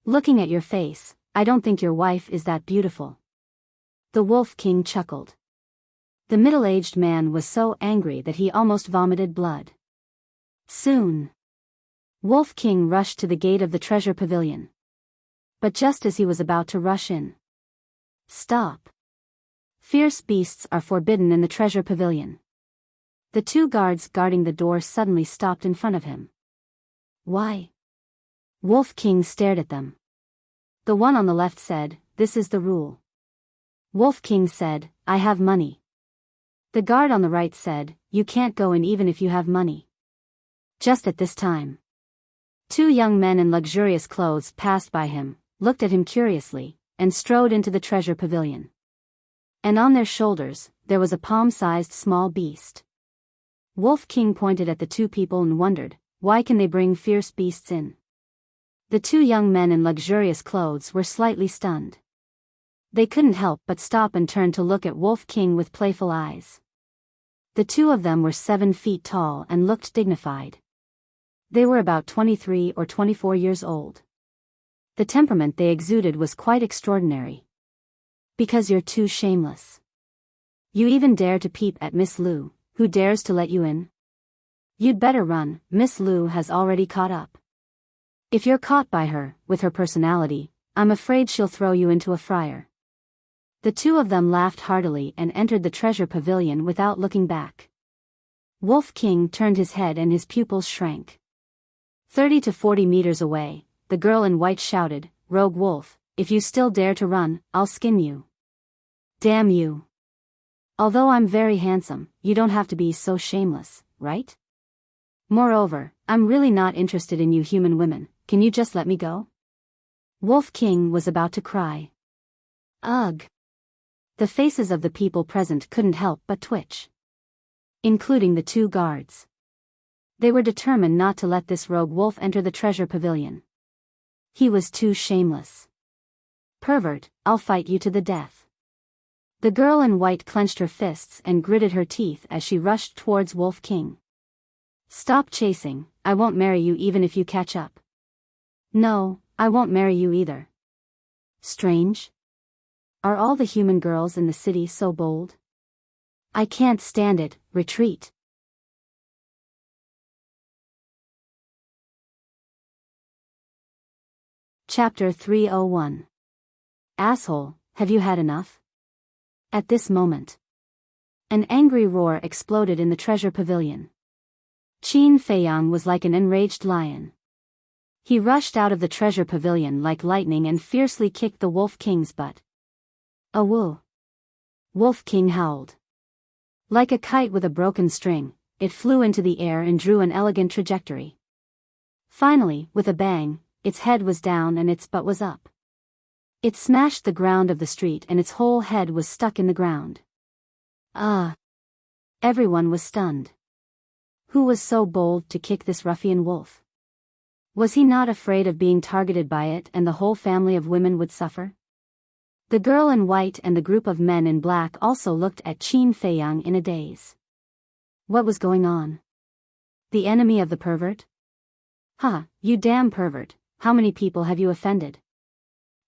Looking at your face, I don't think your wife is that beautiful." The Wolf King chuckled. The middle-aged man was so angry that he almost vomited blood. Soon, Wolf King rushed to the gate of the treasure pavilion. But just as he was about to rush in, "Stop. Fierce beasts are forbidden in the treasure pavilion." The two guards guarding the door suddenly stopped in front of him. "Why?" Wolf King stared at them. The one on the left said, "This is the rule." Wolf King said, "I have money." The guard on the right said, "You can't go in even if you have money." Just at this time, two young men in luxurious clothes passed by him, looked at him curiously, and strode into the treasure pavilion. And on their shoulders, there was a palm-sized small beast. Wolf King pointed at the two people and wondered, why can they bring fierce beasts in? The two young men in luxurious clothes were slightly stunned. They couldn't help but stop and turn to look at Wolf King with playful eyes. The two of them were 7 feet tall and looked dignified. They were about 23 or 24 years old. The temperament they exuded was quite extraordinary. "Because you're too shameless. You even dare to peep at Miss Lu, who dares to let you in? You'd better run, Miss Lu has already caught up. If you're caught by her, with her personality, I'm afraid she'll throw you into a fryer." The two of them laughed heartily and entered the treasure pavilion without looking back. Wolf King turned his head and his pupils shrank. 30 to 40 meters away, the girl in white shouted, "Rogue wolf, if you still dare to run, I'll skin you." "Damn you. Although I'm very handsome, you don't have to be so shameless, right? Moreover, I'm really not interested in you human women, can you just let me go?" Wolf King was about to cry. Ugh! The faces of the people present couldn't help but twitch. Including the two guards. They were determined not to let this rogue wolf enter the treasure pavilion. He was too shameless. "Pervert, I'll fight you to the death." The girl in white clenched her fists and gritted her teeth as she rushed towards Wolf King. "Stop chasing, I won't marry you even if you catch up." "No, I won't marry you either." Strange? Are all the human girls in the city so bold? I can't stand it, retreat. Chapter 301. Asshole, have you had enough? At this moment, an angry roar exploded in the treasure pavilion. Qin Feiyang was like an enraged lion. He rushed out of the treasure pavilion like lightning and fiercely kicked the Wolf King's butt. "Awoo!" Wolf King howled. Like a kite with a broken string, it flew into the air and drew an elegant trajectory. Finally, with a bang, its head was down and its butt was up. It smashed the ground of the street and its whole head was stuck in the ground. Ah! Everyone was stunned. Who was so bold to kick this ruffian wolf? Was he not afraid of being targeted by it and the whole family of women would suffer? The girl in white and the group of men in black also looked at Qin Feiyang in a daze. What was going on? The enemy of the pervert? "Ha, you damn pervert, how many people have you offended?"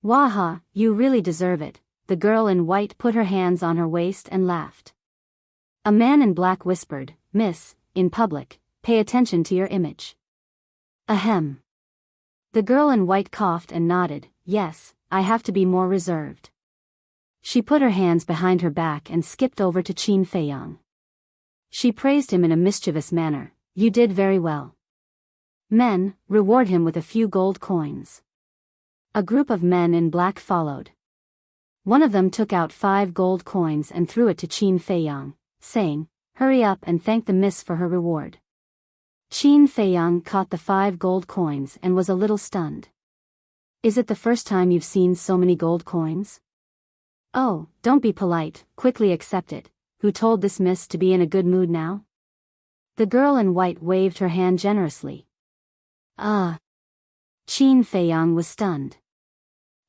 "Waha, you really deserve it," the girl in white put her hands on her waist and laughed. A man in black whispered, "Miss, in public, pay attention to your image." Ahem. The girl in white coughed and nodded, "Yes, I have to be more reserved." She put her hands behind her back and skipped over to Qin Feiyang. She praised him in a mischievous manner, "You did very well. Men, reward him with a few gold coins." A group of men in black followed. One of them took out 5 gold coins and threw it to Qin Feiyang, saying, "Hurry up and thank the miss for her reward." Qin Feiyang caught the 5 gold coins and was a little stunned. "Is it the first time you've seen so many gold coins?" "Oh, don't be polite, quickly accept it. Who told this miss to be in a good mood now?" The girl in white waved her hand generously. Ah! Qin Feiyang was stunned.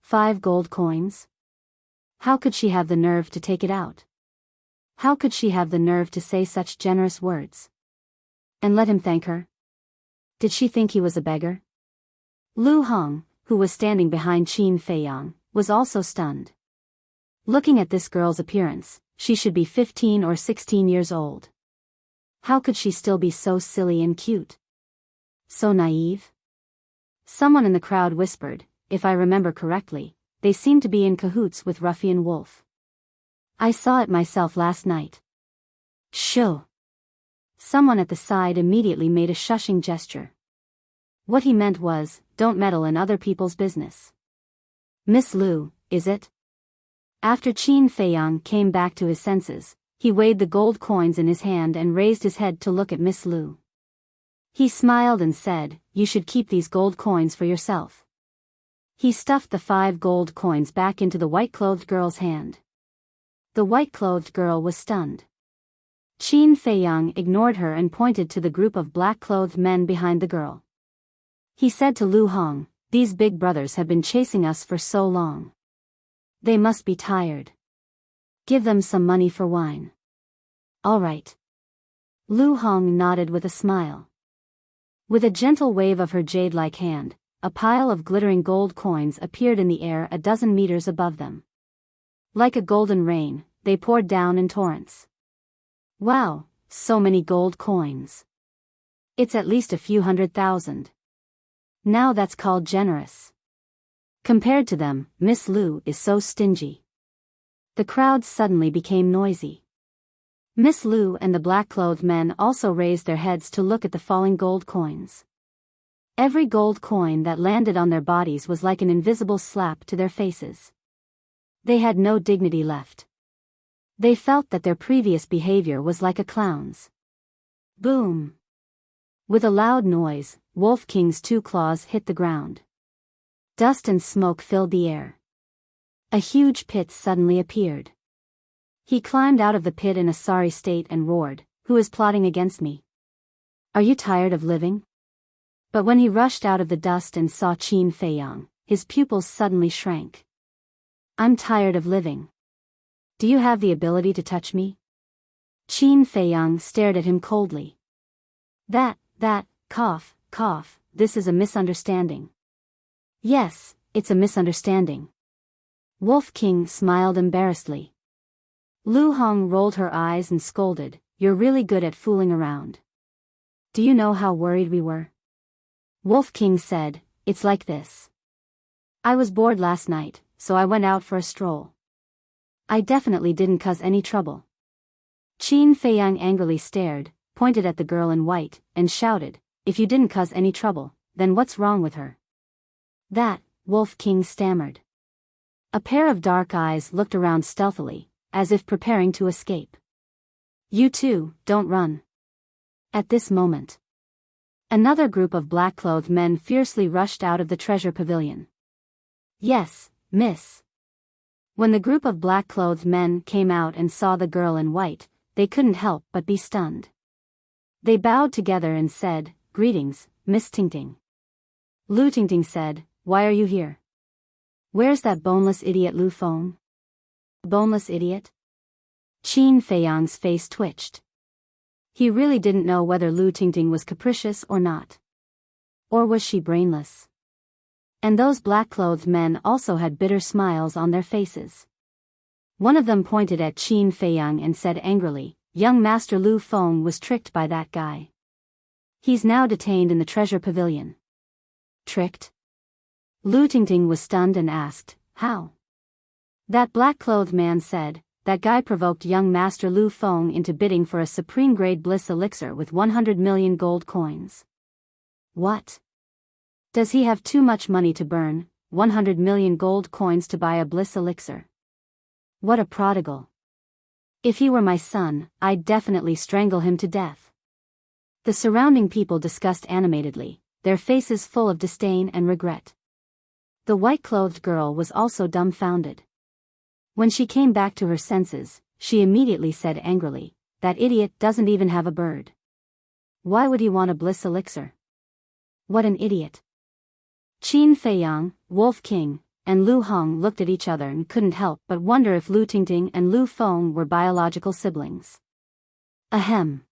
5 gold coins? How could she have the nerve to take it out? How could she have the nerve to say such generous words? And let him thank her? Did she think he was a beggar? Lu Hong, who was standing behind Qin Feiyang, was also stunned. Looking at this girl's appearance, she should be 15 or 16 years old. How could she still be so silly and cute? So naive? Someone in the crowd whispered, "If I remember correctly, they seem to be in cahoots with Ruffian Wolf. I saw it myself last night." Shoo! Someone at the side immediately made a shushing gesture. What he meant was, "Don't meddle in other people's business." "Miss Lu, is it?" After Qin Feiyang came back to his senses, he weighed the gold coins in his hand and raised his head to look at Miss Lu. He smiled and said, "You should keep these gold coins for yourself." He stuffed the 5 gold coins back into the white-clothed girl's hand. The white-clothed girl was stunned. Qin Feiyang ignored her and pointed to the group of black-clothed men behind the girl. He said to Lu Hong, "These big brothers have been chasing us for so long. They must be tired. Give them some money for wine." "All right." Lu Hong nodded with a smile. With a gentle wave of her jade-like hand, a pile of glittering gold coins appeared in the air a dozen meters above them. Like a golden rain, they poured down in torrents. Wow, so many gold coins. It's at least a few 100,000. Now that's called generous. Compared to them, Miss Lu is so stingy. The crowd suddenly became noisy. Miss Lu and the black-clothed men also raised their heads to look at the falling gold coins. Every gold coin that landed on their bodies was like an invisible slap to their faces. They had no dignity left. They felt that their previous behavior was like a clown's. Boom! With a loud noise, Wolf King's 2 claws hit the ground. Dust and smoke filled the air. A huge pit suddenly appeared. He climbed out of the pit in a sorry state and roared, "Who is plotting against me? Are you tired of living?" But when he rushed out of the dust and saw Qin Feiyang, his pupils suddenly shrank. "I'm tired of living. Do you have the ability to touch me?" Qin Feiyang stared at him coldly. That, cough, this is a misunderstanding." "Yes, it's a misunderstanding." Wolf King smiled embarrassedly. Lu Hong rolled her eyes and scolded, "You're really good at fooling around. Do you know how worried we were?" Wolf King said, "It's like this. I was bored last night, so I went out for a stroll. I definitely didn't cause any trouble." Qin Feiyang angrily stared, pointed at the girl in white, and shouted, "If you didn't cause any trouble, then what's wrong with her?" "That," Wolf King stammered. A pair of dark eyes looked around stealthily, as if preparing to escape. "You too, don't run." At this moment, another group of black-clothed men fiercely rushed out of the treasure pavilion. "Yes, miss." When the group of black-clothed men came out and saw the girl in white, they couldn't help but be stunned. They bowed together and said, "Greetings, Miss Tingting." Lu Tingting said, "Why are you here? Where's that boneless idiot Lu Feng?" "Boneless idiot?" Qin Feiyang's face twitched. He really didn't know whether Lu Tingting was capricious or not. Or was she brainless? And those black-clothed men also had bitter smiles on their faces. One of them pointed at Qin Feiyang and said angrily, "Young Master Lu Feng was tricked by that guy. He's now detained in the treasure pavilion." "Tricked?" Lu Tingting was stunned and asked, "How?" That black-clothed man said, "That guy provoked young Master Lu Feng into bidding for a supreme-grade bliss elixir with 100 million gold coins." "What? Does he have too much money to burn, 100 million gold coins to buy a bliss elixir? What a prodigal. If he were my son, I'd definitely strangle him to death." The surrounding people discussed animatedly, their faces full of disdain and regret. The white-clothed girl was also dumbfounded. When she came back to her senses, she immediately said angrily, "That idiot doesn't even have a bird. Why would he want a bliss elixir? What an idiot." Qin Feiyang, Wolf King, and Lu Hong looked at each other and couldn't help but wonder if Lu Tingting and Lu Feng were biological siblings. "Ahem.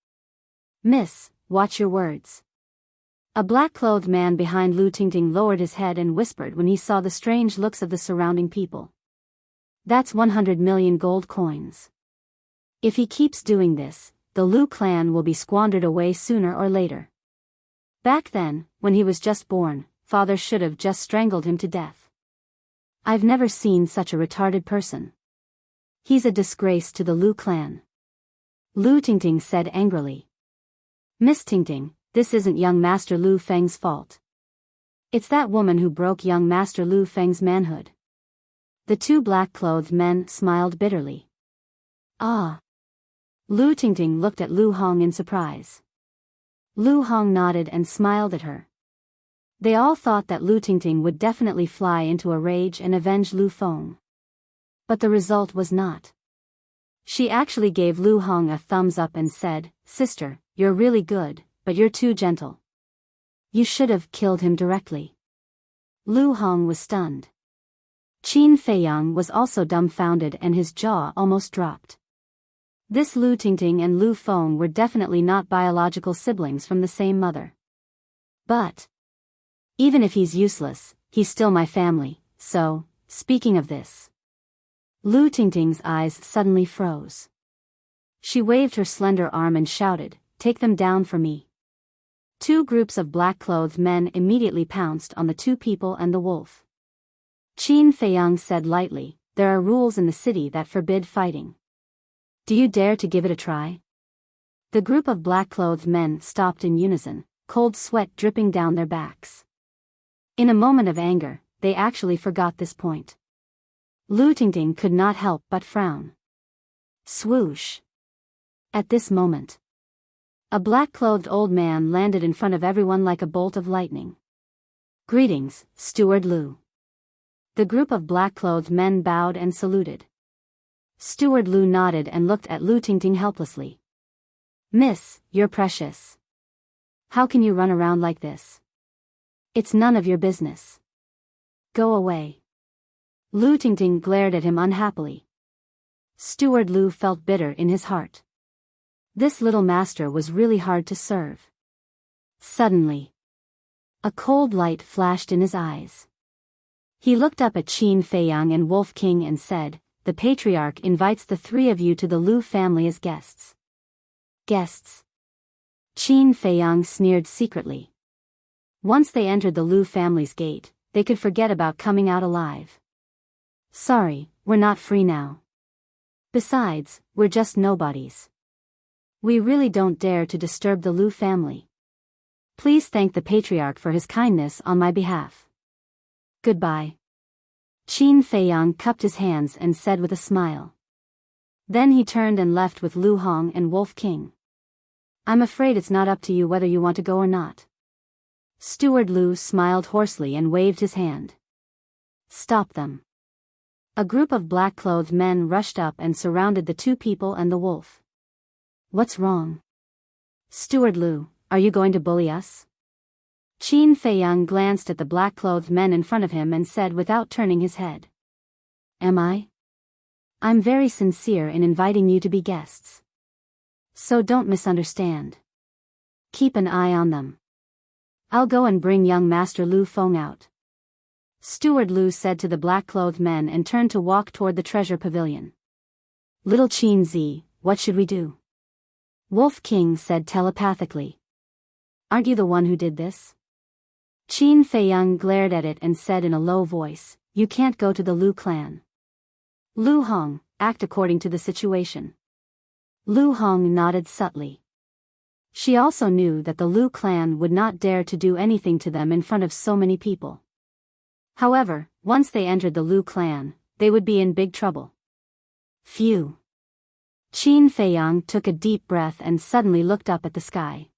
Miss, watch your words." A black-clothed man behind Lu Tingting lowered his head and whispered when he saw the strange looks of the surrounding people. "That's 100 million gold coins. If he keeps doing this, the Lu clan will be squandered away sooner or later. Back then, when he was just born, father should have just strangled him to death. I've never seen such a retarded person. He's a disgrace to the Lu clan." Lu Tingting said angrily. "Miss Tingting, this isn't young Master Lu Feng's fault. It's that woman who broke young Master Lu Feng's manhood." The two black-clothed men smiled bitterly. "Ah." Lu Tingting looked at Lu Hong in surprise. Lu Hong nodded and smiled at her. They all thought that Lu Tingting would definitely fly into a rage and avenge Lu Feng. But the result was not. She actually gave Lu Hong a thumbs up and said, "Sister, you're really good, but you're too gentle. You should have killed him directly." Lu Hong was stunned. Qin Feiyang was also dumbfounded and his jaw almost dropped. This Lu Tingting and Lu Feng were definitely not biological siblings from the same mother. But even if he's useless, he's still my family, so, speaking of this. Lu Tingting's eyes suddenly froze. She waved her slender arm and shouted, "Take them down for me." Two groups of black-clothed men immediately pounced on the two people and the wolf. Qin Feiyang said lightly, "There are rules in the city that forbid fighting. Do you dare to give it a try?" The group of black-clothed men stopped in unison, cold sweat dripping down their backs. In a moment of anger, they actually forgot this point. Lu Tingting could not help but frown. Swoosh. At this moment, a black-clothed old man landed in front of everyone like a bolt of lightning. "Greetings, Steward Lu." The group of black-clothed men bowed and saluted. Steward Lu nodded and looked at Lu Tingting helplessly. "Miss, you're precious. How can you run around like this? It's none of your business. Go away." Lu Tingting glared at him unhappily. Steward Lu felt bitter in his heart. This little master was really hard to serve. Suddenly, a cold light flashed in his eyes. He looked up at Qin Feiyang and Wolf King and said, "The patriarch invites the three of you to the Lu family as guests." "Guests?" Qin Feiyang sneered secretly. Once they entered the Lu family's gate, they could forget about coming out alive. "Sorry, we're not free now. Besides, we're just nobodies." We really don't dare to disturb the Lu family. Please thank the patriarch for his kindness on my behalf. Goodbye. Qin Feiyang cupped his hands and said with a smile. Then he turned and left with Lu Hong and Wolf King. I'm afraid it's not up to you whether you want to go or not. Steward Lu smiled hoarsely and waved his hand. Stop them. A group of black-clothed men rushed up and surrounded the two people and the wolf. What's wrong? Steward Lu, are you going to bully us? Qin Feiyang glanced at the black-clothed men in front of him and said without turning his head. Am I? I'm very sincere in inviting you to be guests. So don't misunderstand. Keep an eye on them. I'll go and bring young Master Lu Feng out. Steward Lu said to the black-clothed men and turned to walk toward the treasure pavilion. Little Qin Zi, what should we do? Wolf King said telepathically. Aren't you the one who did this? Qin Feiyang glared at it and said in a low voice, you can't go to the Lu clan. Lu Hong, act according to the situation. Lu Hong nodded subtly. She also knew that the Lu clan would not dare to do anything to them in front of so many people. However, once they entered the Lu clan, they would be in big trouble. Phew. Qin Feiyang took a deep breath and suddenly looked up at the sky.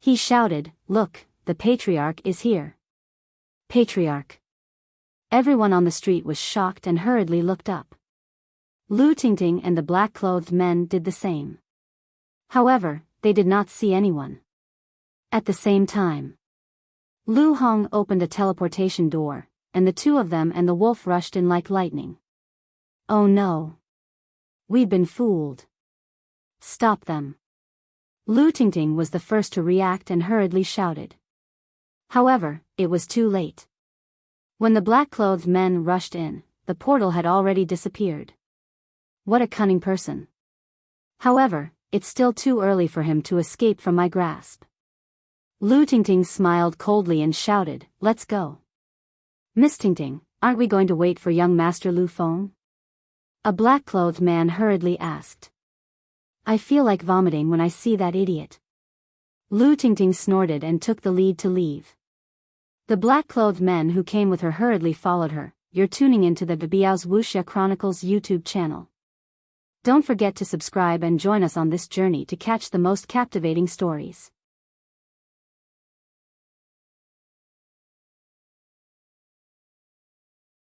He shouted, look, the patriarch is here. Patriarch. Everyone on the street was shocked and hurriedly looked up. Lu Tingting and the black-clothed men did the same. However, they did not see anyone. At the same time, Lu Hong opened a teleportation door, and the two of them and the wolf rushed in like lightning. Oh no. We've been fooled. Stop them. Lu Tingting was the first to react and hurriedly shouted. However, it was too late. When the black-clothed men rushed in, the portal had already disappeared. What a cunning person. However, it's still too early for him to escape from my grasp. Lu Tingting smiled coldly and shouted, let's go. Miss Tingting, aren't we going to wait for young Master Lu Feng? A black-clothed man hurriedly asked. I feel like vomiting when I see that idiot. Lu Tingting snorted and took the lead to leave. The black-clothed men who came with her hurriedly followed her. You're tuning into the Biyao's Wuxia Chronicles YouTube channel. Don't forget to subscribe and join us on this journey to catch the most captivating stories.